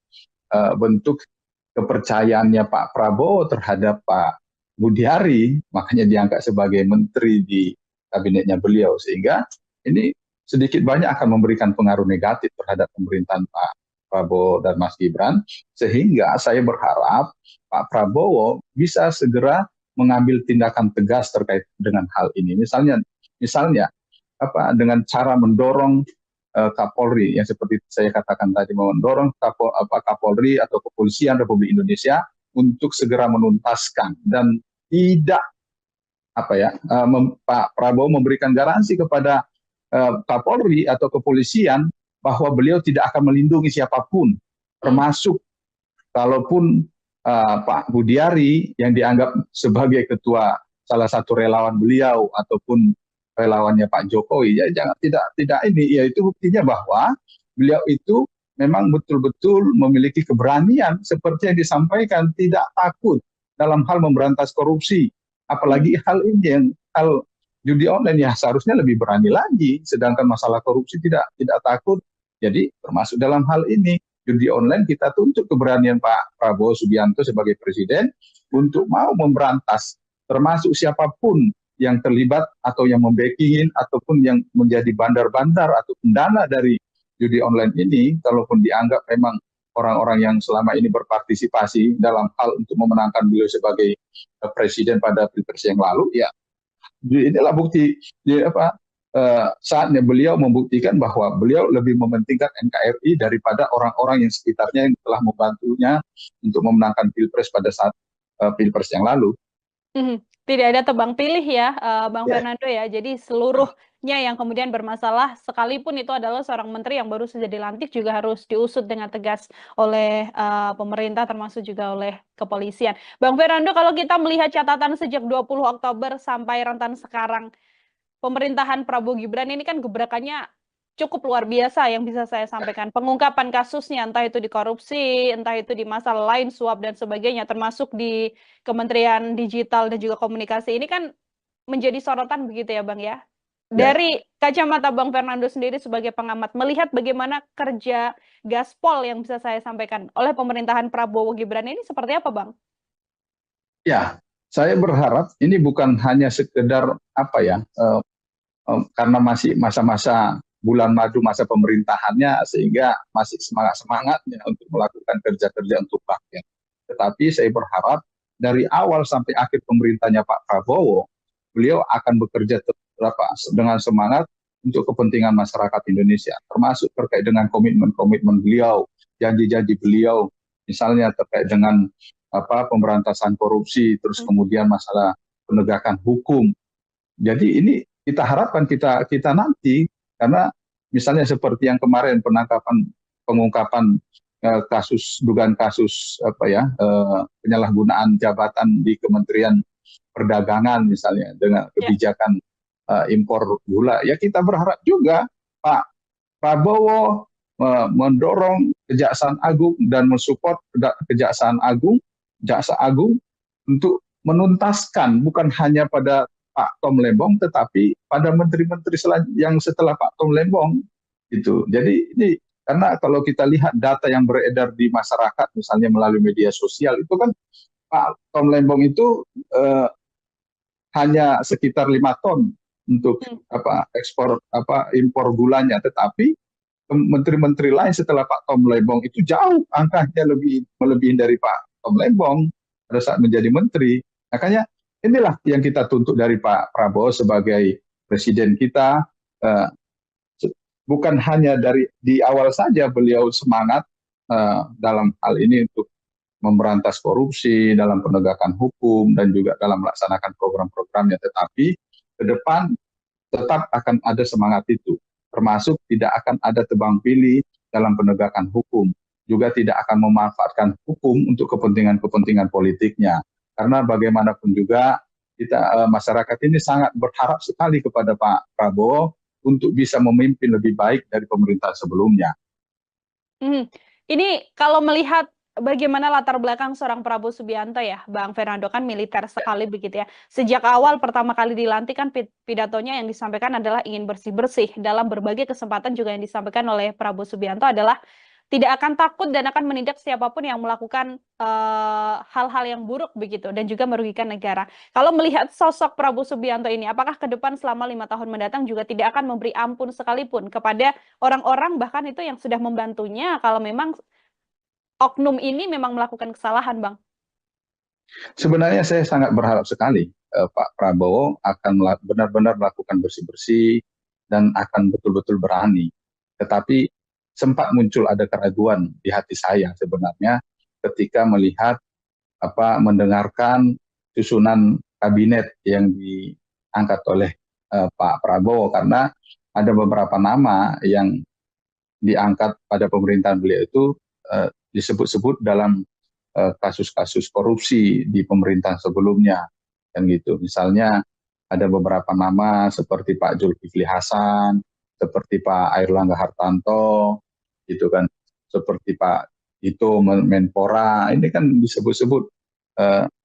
bentuk kepercayaannya Pak Prabowo terhadap Pak Budiari, makanya diangkat sebagai menteri di kabinetnya beliau, sehingga ini sedikit banyak akan memberikan pengaruh negatif terhadap pemerintahan Pak Prabowo dan Mas Gibran, sehingga saya berharap Pak Prabowo bisa segera mengambil tindakan tegas terkait dengan hal ini. Misalnya dengan cara mendorong Kapolri yang seperti saya katakan tadi, mendorong Kapolri atau Kepolisian Republik Indonesia untuk segera menuntaskan dan tidak Pak Prabowo memberikan garansi kepada Kapolri atau kepolisian bahwa beliau tidak akan melindungi siapapun, termasuk kalaupun Pak Budiari yang dianggap sebagai ketua salah satu relawan beliau ataupun relawannya Pak Jokowi, ya jangan tidak ini, ya itu buktinya bahwa beliau itu memang betul-betul memiliki keberanian seperti yang disampaikan, tidak takut dalam hal memberantas korupsi, apalagi hal ini hal judi online ya seharusnya lebih berani lagi, sedangkan masalah korupsi tidak takut. Jadi termasuk dalam hal ini judi online kita tuntut keberanian Pak Prabowo Subianto sebagai presiden untuk mau memberantas, termasuk siapapun yang terlibat atau yang membacking ataupun yang menjadi bandar-bandar atau pendana dari judi online ini, kalaupun dianggap memang orang-orang yang selama ini berpartisipasi dalam hal untuk memenangkan beliau sebagai presiden pada Pilpres yang lalu, ya inilah bukti saatnya beliau membuktikan bahwa beliau lebih mementingkan NKRI daripada orang-orang yang sekitarnya yang telah membantunya untuk memenangkan Pilpres pada saat Pilpres yang lalu. Tidak ada tebang pilih ya, Bang Fernando ya. Jadi seluruhnya yang kemudian bermasalah, sekalipun itu adalah seorang menteri yang baru saja dilantik, juga harus diusut dengan tegas oleh pemerintah, termasuk juga oleh kepolisian. Bang Fernando, kalau kita melihat catatan sejak 20 Oktober sampai rentan sekarang, pemerintahan Prabowo Gibran ini kan gebrakannya cukup luar biasa yang bisa saya sampaikan. Pengungkapan kasusnya, entah itu di korupsi, entah itu di masalah lain, suap dan sebagainya, termasuk di Kementerian Digital dan juga Komunikasi, ini kan menjadi sorotan begitu ya Bang ya. Dari kacamata Bang Fernando sendiri sebagai pengamat, melihat bagaimana kerja gaspol yang bisa saya sampaikan oleh pemerintahan Prabowo Gibran ini seperti apa Bang? Ya, saya berharap ini bukan hanya sekedar karena masih masa-masa bulan madu masa pemerintahannya sehingga masih semangat-semangatnya untuk melakukan kerja-kerja untuk rakyat. Tetapi saya berharap dari awal sampai akhir pemerintahnya Pak Prabowo, beliau akan bekerja dengan semangat untuk kepentingan masyarakat Indonesia, termasuk terkait dengan komitmen-komitmen beliau, janji-janji beliau, misalnya terkait dengan pemberantasan korupsi, terus kemudian masalah penegakan hukum. Jadi ini kita harapkan kita nanti, karena misalnya seperti yang kemarin pengungkapan dugaan kasus penyalahgunaan jabatan di Kementerian Perdagangan misalnya dengan kebijakan impor gula, ya kita berharap juga Pak Prabowo mendorong Kejaksaan Agung dan mensupport Jaksa Agung untuk menuntaskan bukan hanya pada Pak Tom Lembong, tetapi pada menteri-menteri yang setelah Pak Tom Lembong itu. Jadi ini karena kalau kita lihat data yang beredar di masyarakat, misalnya melalui media sosial, itu kan Pak Tom Lembong itu hanya sekitar 5 ton untuk impor gulanya, tetapi menteri-menteri lain setelah Pak Tom Lembong itu jauh angkanya melebihi dari Pak Tom Lembong pada saat menjadi menteri. Makanya inilah yang kita tuntut dari Pak Prabowo sebagai presiden kita. Bukan hanya di awal saja beliau semangat dalam hal ini untuk memberantas korupsi, dalam penegakan hukum, dan juga dalam melaksanakan program-programnya, tetapi ke depan tetap akan ada semangat itu, termasuk tidak akan ada tebang pilih dalam penegakan hukum, juga tidak akan memanfaatkan hukum untuk kepentingan-kepentingan politiknya. Karena bagaimanapun juga kita masyarakat ini sangat berharap sekali kepada Pak Prabowo untuk bisa memimpin lebih baik dari pemerintah sebelumnya. Ini kalau melihat bagaimana latar belakang seorang Prabowo Subianto ya, Bang Fernando, kan militer sekali begitu ya. Sejak awal pertama kali dilantik kan pidatonya yang disampaikan adalah ingin bersih-bersih. Dalam berbagai kesempatan juga yang disampaikan oleh Prabowo Subianto adalah tidak akan takut dan akan menindak siapapun yang melakukan hal-hal yang buruk begitu dan juga merugikan negara. Kalau melihat sosok Prabowo Subianto ini, apakah ke depan selama 5 tahun mendatang juga tidak akan memberi ampun sekalipun kepada orang-orang bahkan itu yang sudah membantunya kalau memang oknum ini memang melakukan kesalahan, Bang? Sebenarnya saya sangat berharap sekali Pak Prabowo akan benar-benar melakukan bersih-bersih dan akan betul-betul berani. Tetapi sempat muncul ada keraguan di hati saya sebenarnya ketika melihat mendengarkan susunan kabinet yang diangkat oleh Pak Prabowo, karena ada beberapa nama yang diangkat pada pemerintahan beliau itu disebut-sebut dalam kasus-kasus korupsi di pemerintahan sebelumnya, kan gitu. Misalnya ada beberapa nama seperti Pak Zulkifli Hasan, seperti Pak Airlangga Hartarto, gitu kan, seperti Pak Tito Menpora, ini kan disebut-sebut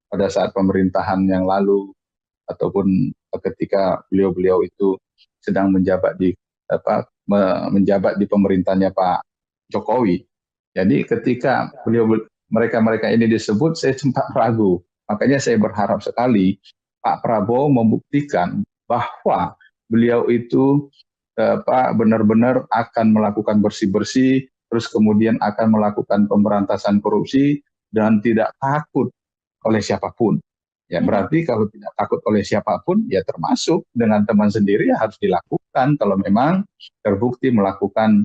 pada saat pemerintahan yang lalu ataupun ketika beliau-beliau itu sedang menjabat di menjabat di pemerintahnya Pak Jokowi. Jadi ketika mereka-mereka ini disebut, saya sempat ragu. Makanya saya berharap sekali Pak Prabowo membuktikan bahwa beliau itu benar-benar akan melakukan bersih-bersih, terus kemudian akan melakukan pemberantasan korupsi dan tidak takut oleh siapapun. Ya berarti kalau tidak takut oleh siapapun, ya termasuk dengan teman sendiri ya harus dilakukan kalau memang terbukti melakukan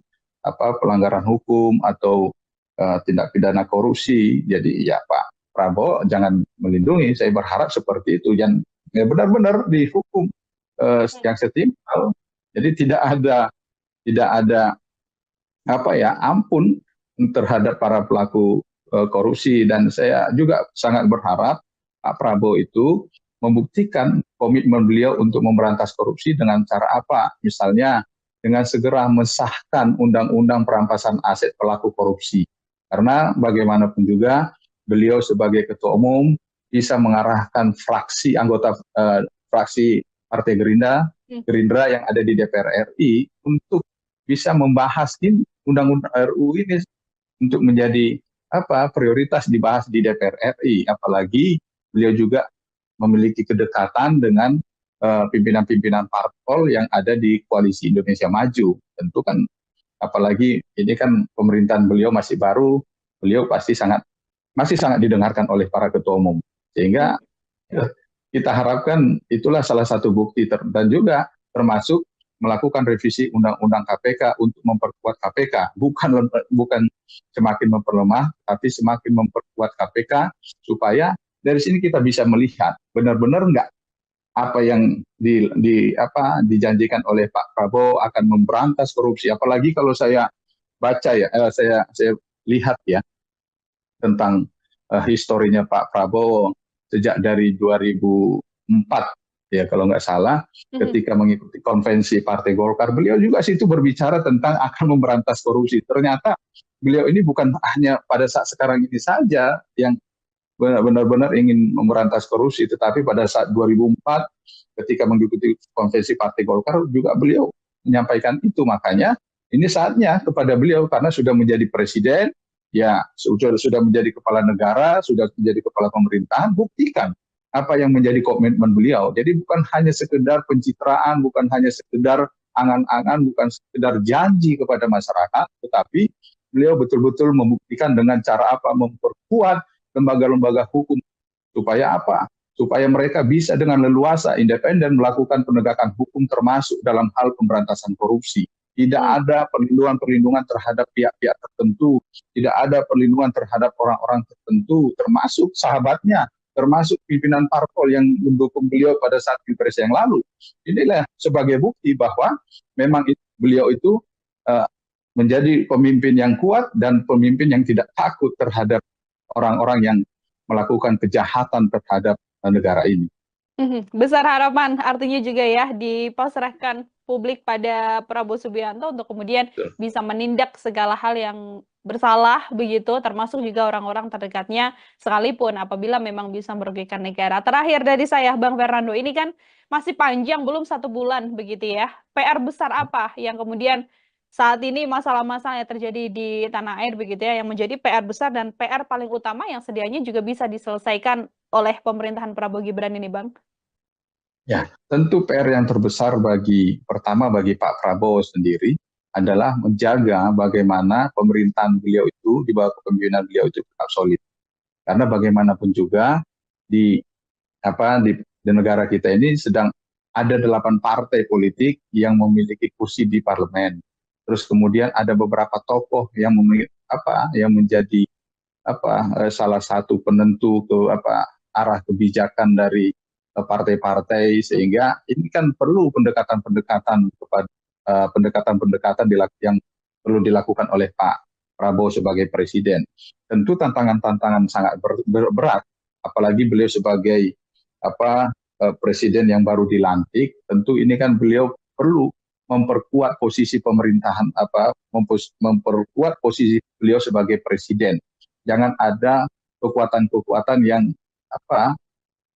pelanggaran hukum atau tindak pidana korupsi. Jadi ya Pak Prabowo jangan melindungi. Saya berharap seperti itu, yang ya benar-benar dihukum yang setimpal. Jadi tidak ada ampun terhadap para pelaku korupsi. Dan saya juga sangat berharap Pak Prabowo itu membuktikan komitmen beliau untuk memberantas korupsi dengan cara apa? Misalnya dengan segera mensahkan undang-undang perampasan aset pelaku korupsi. Karena bagaimanapun juga beliau sebagai ketua umum bisa mengarahkan fraksi anggota fraksi Partai Gerindra yang ada di DPR RI untuk bisa membahas undang-undang RUU ini untuk menjadi prioritas dibahas di DPR RI. Apalagi beliau juga memiliki kedekatan dengan pimpinan-pimpinan parpol yang ada di Koalisi Indonesia Maju. Tentu kan, apalagi ini kan pemerintahan beliau masih baru, beliau pasti masih sangat didengarkan oleh para ketua umum. Sehingga kita harapkan itulah salah satu bukti dan juga termasuk melakukan revisi undang-undang KPK untuk memperkuat KPK, bukan semakin memperlemah, tapi semakin memperkuat KPK supaya dari sini kita bisa melihat benar-benar enggak apa yang dijanjikan oleh Pak Prabowo akan memberantas korupsi. Apalagi kalau saya baca saya lihat ya tentang historinya Pak Prabowo sejak dari 2004 ya kalau nggak salah, ketika mengikuti konvensi Partai Golkar, beliau juga situ berbicara tentang akan memberantas korupsi. Ternyata beliau ini bukan hanya pada saat sekarang ini saja yang benar-benar ingin memberantas korupsi, tetapi pada saat 2004 ketika mengikuti konvensi Partai Golkar juga beliau menyampaikan itu. Makanya ini saatnya kepada beliau karena sudah menjadi presiden, ya sudah menjadi kepala negara, sudah menjadi kepala pemerintahan, buktikan apa yang menjadi komitmen beliau. Jadi bukan hanya sekedar pencitraan, bukan hanya sekedar angan-angan, bukan sekedar janji kepada masyarakat, tetapi beliau betul-betul membuktikan dengan cara apa memperkuat lembaga-lembaga hukum supaya apa? Supaya mereka bisa dengan leluasa independen melakukan penegakan hukum termasuk dalam hal pemberantasan korupsi. Tidak ada perlindungan-perlindungan terhadap pihak-pihak tertentu, tidak ada perlindungan terhadap orang-orang tertentu, termasuk sahabatnya, termasuk pimpinan parpol yang mendukung beliau pada saat Pilpres yang lalu. Inilah sebagai bukti bahwa memang beliau itu menjadi pemimpin yang kuat dan pemimpin yang tidak takut terhadap orang-orang yang melakukan kejahatan terhadap negara ini. Besar harapan artinya juga ya dipasrahkan publik pada Prabowo Subianto untuk kemudian bisa menindak segala hal yang bersalah begitu, termasuk juga orang-orang terdekatnya sekalipun apabila memang bisa merugikan negara. Terakhir dari saya, Bang Fernando, ini kan masih panjang, belum 1 bulan begitu ya. PR besar apa yang kemudian saat ini masalah-masalah yang terjadi di tanah air begitu ya, yang menjadi PR besar dan PR paling utama yang sedianya juga bisa diselesaikan oleh pemerintahan Prabowo Gibran ini, Bang? Ya, tentu PR yang terbesar pertama bagi Pak Prabowo sendiri adalah menjaga bagaimana pemerintahan beliau itu di bawah kepemimpinan beliau itu tetap solid. Karena bagaimanapun juga di di negara kita ini sedang ada 8 partai politik yang memiliki kursi di parlemen. Terus kemudian ada beberapa tokoh yang yang menjadi salah satu penentu arah kebijakan dari partai-partai, sehingga ini kan perlu pendekatan-pendekatan kepada pendekatan-pendekatan yang perlu dilakukan oleh Pak Prabowo sebagai presiden. Tentu tantangan-tantangan sangat berat, apalagi beliau sebagai presiden yang baru dilantik. Tentu ini kan beliau perlu memperkuat posisi pemerintahan, memperkuat posisi beliau sebagai presiden. Jangan ada kekuatan-kekuatan yang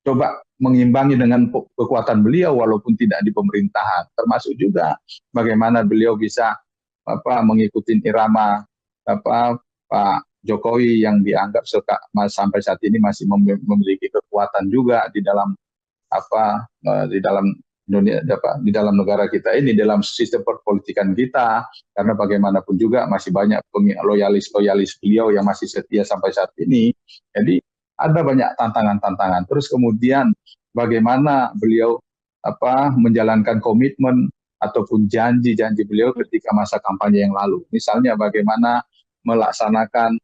coba mengimbangi dengan kekuatan beliau walaupun tidak di pemerintahan. Termasuk juga bagaimana beliau bisa mengikuti irama Pak Jokowi yang dianggap sampai saat ini masih memiliki kekuatan juga di dalam di dalam dunia, di dalam negara kita ini, dalam sistem perpolitikan kita, karena bagaimanapun juga masih banyak loyalis beliau yang masih setia sampai saat ini. Jadi ada banyak tantangan-tantangan. Terus kemudian bagaimana beliau menjalankan komitmen ataupun janji-janji beliau ketika masa kampanye yang lalu. Misalnya bagaimana melaksanakan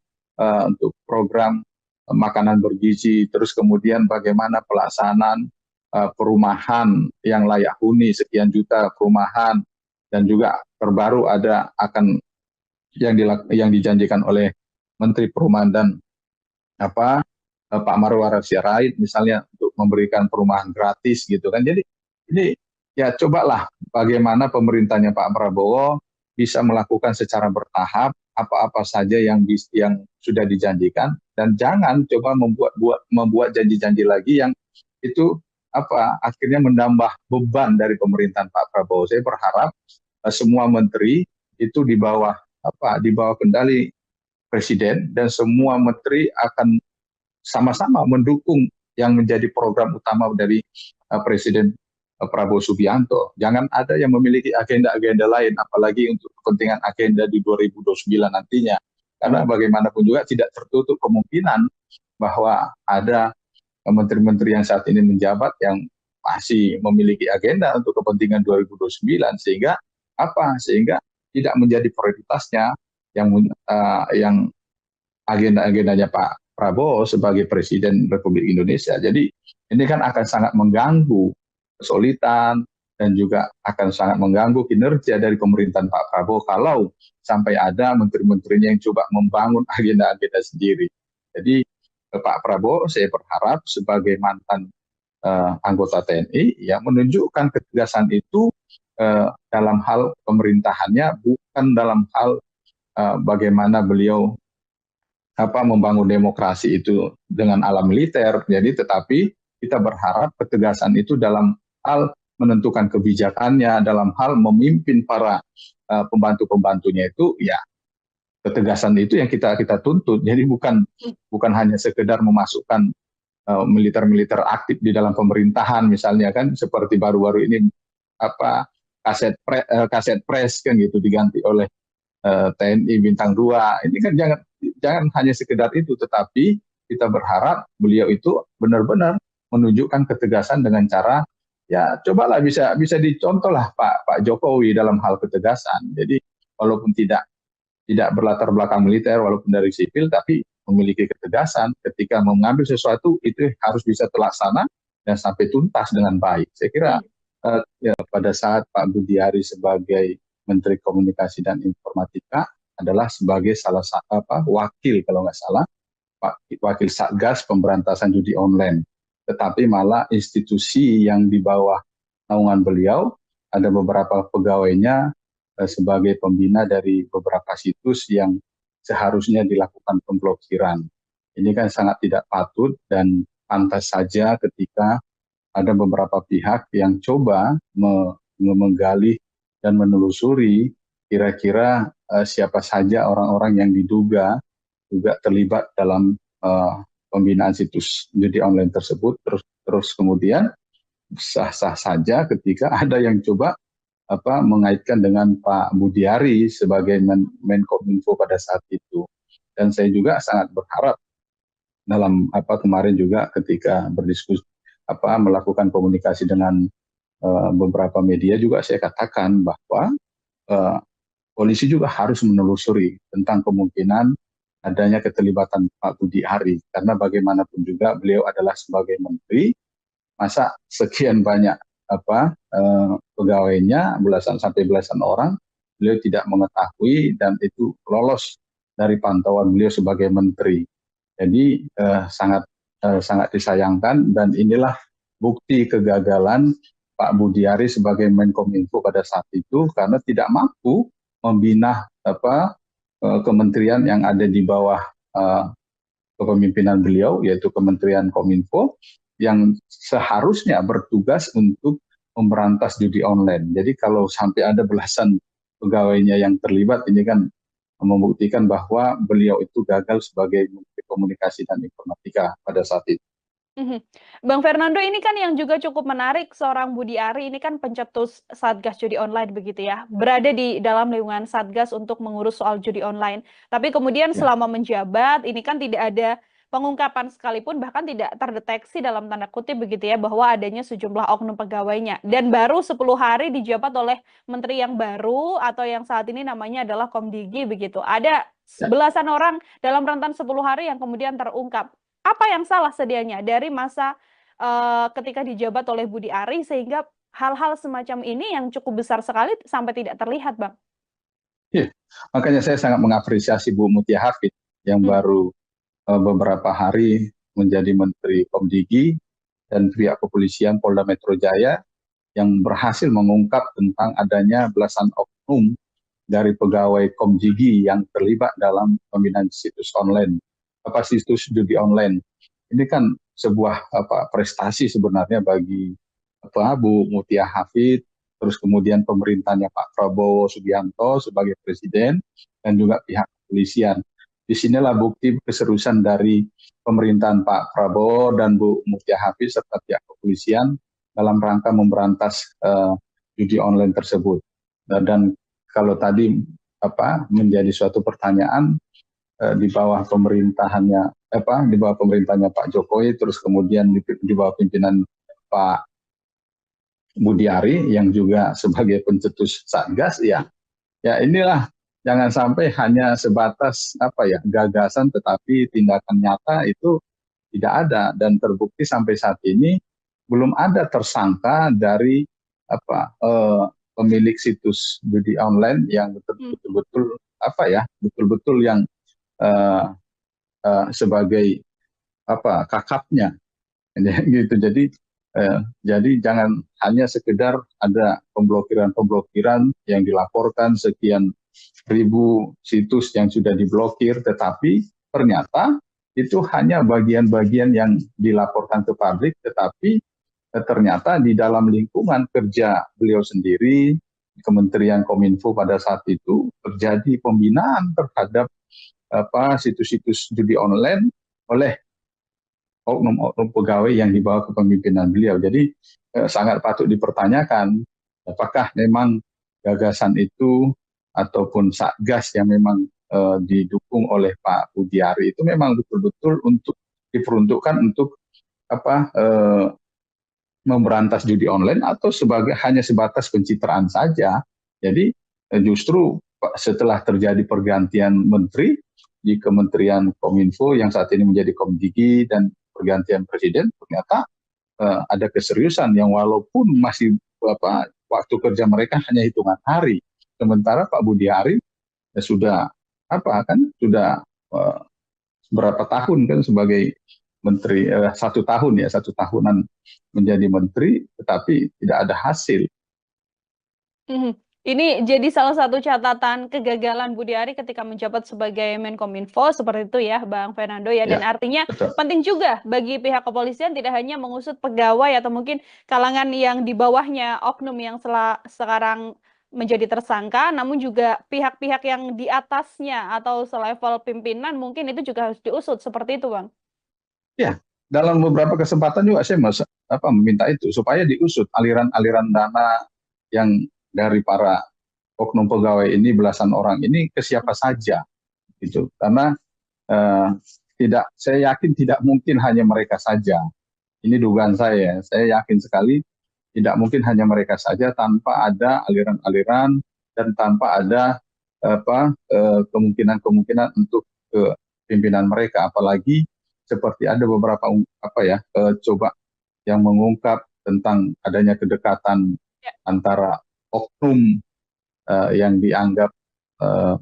untuk program makanan bergizi, terus kemudian bagaimana pelaksanaan perumahan yang layak huni sekian juta perumahan, dan juga terbaru akan yang dijanjikan oleh Menteri Perumahan dan Pak Marwarar Sirait misalnya untuk memberikan perumahan gratis gitu kan. Jadi ini ya cobalah bagaimana pemerintahnya Pak Prabowo bisa melakukan secara bertahap apa-apa saja yang sudah dijanjikan, dan jangan coba membuat janji-janji lagi yang itu akhirnya menambah beban dari pemerintahan Pak Prabowo. Saya berharap semua menteri itu di bawah kendali presiden, dan semua menteri akan sama-sama mendukung yang menjadi program utama dari Presiden Prabowo Subianto. Jangan ada yang memiliki agenda-agenda lain, apalagi untuk kepentingan agenda di 2029 nantinya. Karena bagaimanapun juga tidak tertutup kemungkinan bahwa ada menteri-menteri yang saat ini menjabat yang masih memiliki agenda untuk kepentingan 2029, sehingga tidak menjadi prioritasnya yang agenda-agendanya Pak Prabowo sebagai Presiden Republik Indonesia. Jadi ini kan akan sangat mengganggu kesulitan dan juga akan sangat mengganggu kinerja dari pemerintahan Pak Prabowo kalau sampai ada menteri-menterinya yang coba membangun agenda-agenda sendiri. Jadi Pak Prabowo saya berharap sebagai mantan anggota TNI ya menunjukkan ketegasan itu dalam hal pemerintahannya, bukan dalam hal bagaimana beliau membangun demokrasi itu dengan ala militer. Jadi tetapi kita berharap ketegasan itu dalam hal menentukan kebijakannya, dalam hal memimpin para pembantu-pembantunya itu ya ketegasan itu yang kita tuntut. Jadi bukan hanya sekedar memasukkan militer-militer aktif di dalam pemerintahan misalnya kan, seperti baru-baru ini kaset pres kan gitu diganti oleh TNI bintang 2. Ini kan jangan hanya sekedar itu, tetapi kita berharap beliau itu benar-benar menunjukkan ketegasan dengan cara ya cobalah bisa dicontohlah Pak Jokowi dalam hal ketegasan. Jadi walaupun tidak berlatar belakang militer, walaupun dari sipil, tapi memiliki ketegasan ketika mengambil sesuatu itu harus bisa terlaksana dan sampai tuntas dengan baik. Saya kira ya pada saat Pak Budiari sebagai Menteri Komunikasi dan Informatika adalah sebagai salah satu wakil kalau nggak salah wakil Satgas Pemberantasan Judi Online, tetapi malah institusi yang di bawah naungan beliau ada beberapa pegawainya sebagai pembina dari beberapa situs yang seharusnya dilakukan pemblokiran. Ini kan sangat tidak patut, dan pantas saja ketika ada beberapa pihak yang coba menggali dan menelusuri kira-kira siapa saja orang-orang yang diduga juga terlibat dalam pembinaan situs judi online tersebut. Terus kemudian sah-sah saja ketika ada yang coba mengaitkan dengan Pak Budiari sebagai Menkominfo pada saat itu. Dan saya juga sangat berharap dalam kemarin juga ketika berdiskusi melakukan komunikasi dengan beberapa media juga saya katakan bahwa eh, polisi juga harus menelusuri tentang kemungkinan adanya keterlibatan Pak Budi Ari, karena bagaimanapun juga beliau adalah sebagai menteri, masa sekian banyak pegawainya belasan sampai belasan orang beliau tidak mengetahui dan itu lolos dari pantauan beliau sebagai menteri. Jadi sangat disayangkan, dan inilah bukti kegagalan Pak Budi Ari sebagai Menkominfo pada saat itu karena tidak mampu membina kementerian yang ada di bawah kepemimpinan beliau, yaitu Kementerian Kominfo, yang seharusnya bertugas untuk memberantas judi online. Jadi kalau sampai ada belasan pegawainya yang terlibat, ini kan membuktikan bahwa beliau itu gagal sebagai Menteri Komunikasi dan Informatika pada saat itu. Bang Fernando, ini kan yang juga cukup menarik, seorang Budi Ari ini kan pencetus Satgas Judi Online begitu ya, berada di dalam lingkungan Satgas untuk mengurus soal judi online. Tapi kemudian selama menjabat ini kan tidak ada pengungkapan sekalipun, bahkan tidak terdeteksi dalam tanda kutip begitu ya, bahwa adanya sejumlah oknum pegawainya. Dan baru 10 hari dijabat oleh menteri yang baru atau yang saat ini namanya adalah Komdigi begitu. Ada belasan orang dalam rentan 10 hari yang kemudian terungkap. Apa yang salah sedianya dari masa ketika dijabat oleh Budi Ari sehingga hal-hal semacam ini yang cukup besar sekali sampai tidak terlihat, Bang? Ya, makanya saya sangat mengapresiasi Bu Mutia Hafid yang baru beberapa hari menjadi Menteri Komdigi dan pihak kepolisian Polda Metro Jaya yang berhasil mengungkap tentang adanya belasan oknum dari pegawai Komdigi yang terlibat dalam pembinaan situs online, situs judi online. Ini kan sebuah prestasi sebenarnya bagi Bu Mutia Hafid, terus kemudian pemerintahnya Pak Prabowo Subianto sebagai presiden, dan juga pihak kepolisian. Disinilah bukti keseriusan dari pemerintahan Pak Prabowo dan Bu Mutia Hafid serta pihak kepolisian dalam rangka memberantas judi online tersebut. Dan kalau tadi menjadi suatu pertanyaan, di bawah pemerintahannya Pak Jokowi, terus kemudian di bawah pimpinan Pak Budi Ari yang juga sebagai pencetus Satgas, ya inilah, jangan sampai hanya sebatas gagasan, tetapi tindakan nyata itu tidak ada, dan terbukti sampai saat ini belum ada tersangka dari pemilik situs judi online yang betul-betul yang sebagai kakapnya, gitu. Jadi jangan hanya sekedar ada pemblokiran yang dilaporkan sekian ribu situs yang sudah diblokir, tetapi ternyata itu hanya bagian-bagian yang dilaporkan ke publik, tetapi ternyata di dalam lingkungan kerja beliau sendiri, Kementerian Kominfo pada saat itu terjadi pembinaan terhadap situs-situs judi online oleh oknum-oknum pegawai yang dibawa kepemimpinan beliau. Jadi sangat patut dipertanyakan apakah memang gagasan itu ataupun Satgas yang memang didukung oleh Pak Budi Ari itu memang betul-betul untuk diperuntukkan untuk memberantas judi online atau hanya sebatas pencitraan saja. Jadi justru setelah terjadi pergantian menteri di Kementerian Kominfo yang saat ini menjadi Komdigi dan pergantian presiden, ternyata ada keseriusan yang walaupun masih waktu kerja mereka hanya hitungan hari, sementara Pak Budi Ari sudah berapa tahun kan sebagai menteri, 1 tahunan menjadi menteri, tetapi tidak ada hasil. Ini jadi salah satu catatan kegagalan Budi Ari ketika menjabat sebagai Menkominfo seperti itu ya, Bang Fernando ya. Dan artinya penting juga bagi pihak kepolisian tidak hanya mengusut pegawai atau mungkin kalangan yang di bawahnya oknum yang sekarang menjadi tersangka, namun juga pihak-pihak yang di atasnya atau selevel pimpinan mungkin itu juga harus diusut seperti itu, Bang. Ya, dalam beberapa kesempatan juga saya meminta itu supaya diusut aliran-aliran dana yang dari para oknum pegawai ini, belasan orang ini, ke siapa saja, gitu. Karena saya yakin tidak mungkin hanya mereka saja. Ini dugaan saya. Saya yakin sekali tidak mungkin hanya mereka saja tanpa ada aliran-aliran dan tanpa ada kemungkinan-kemungkinan untuk pimpinan mereka. Apalagi seperti ada beberapa coba yang mengungkap tentang adanya kedekatan antara oknum yang dianggap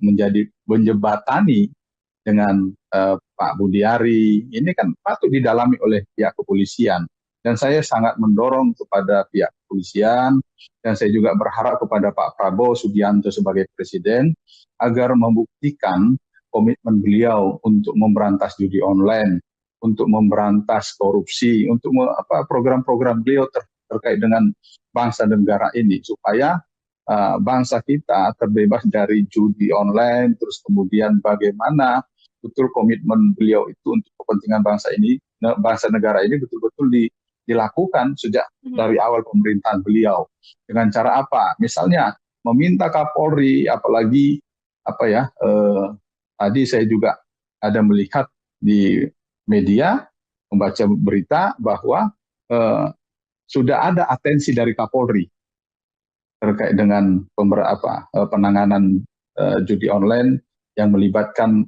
menjadi menjembatani dengan Pak Budiari. Ini kan patut didalami oleh pihak kepolisian. Dan saya sangat mendorong kepada pihak kepolisian, dan saya juga berharap kepada Pak Prabowo Subianto sebagai Presiden, agar membuktikan komitmen beliau untuk memberantas judi online, untuk memberantas korupsi, untuk program-program beliau terkait dengan bangsa dan negara ini, supaya bangsa kita terbebas dari judi online, terus kemudian bagaimana betul komitmen beliau itu untuk kepentingan bangsa ini, bangsa negara ini betul-betul dilakukan sejak dari awal pemerintahan beliau. Dengan cara apa? Misalnya meminta Kapolri, apalagi tadi saya juga ada melihat di media, membaca berita bahwa sudah ada atensi dari Kapolri terkait dengan penanganan judi online yang melibatkan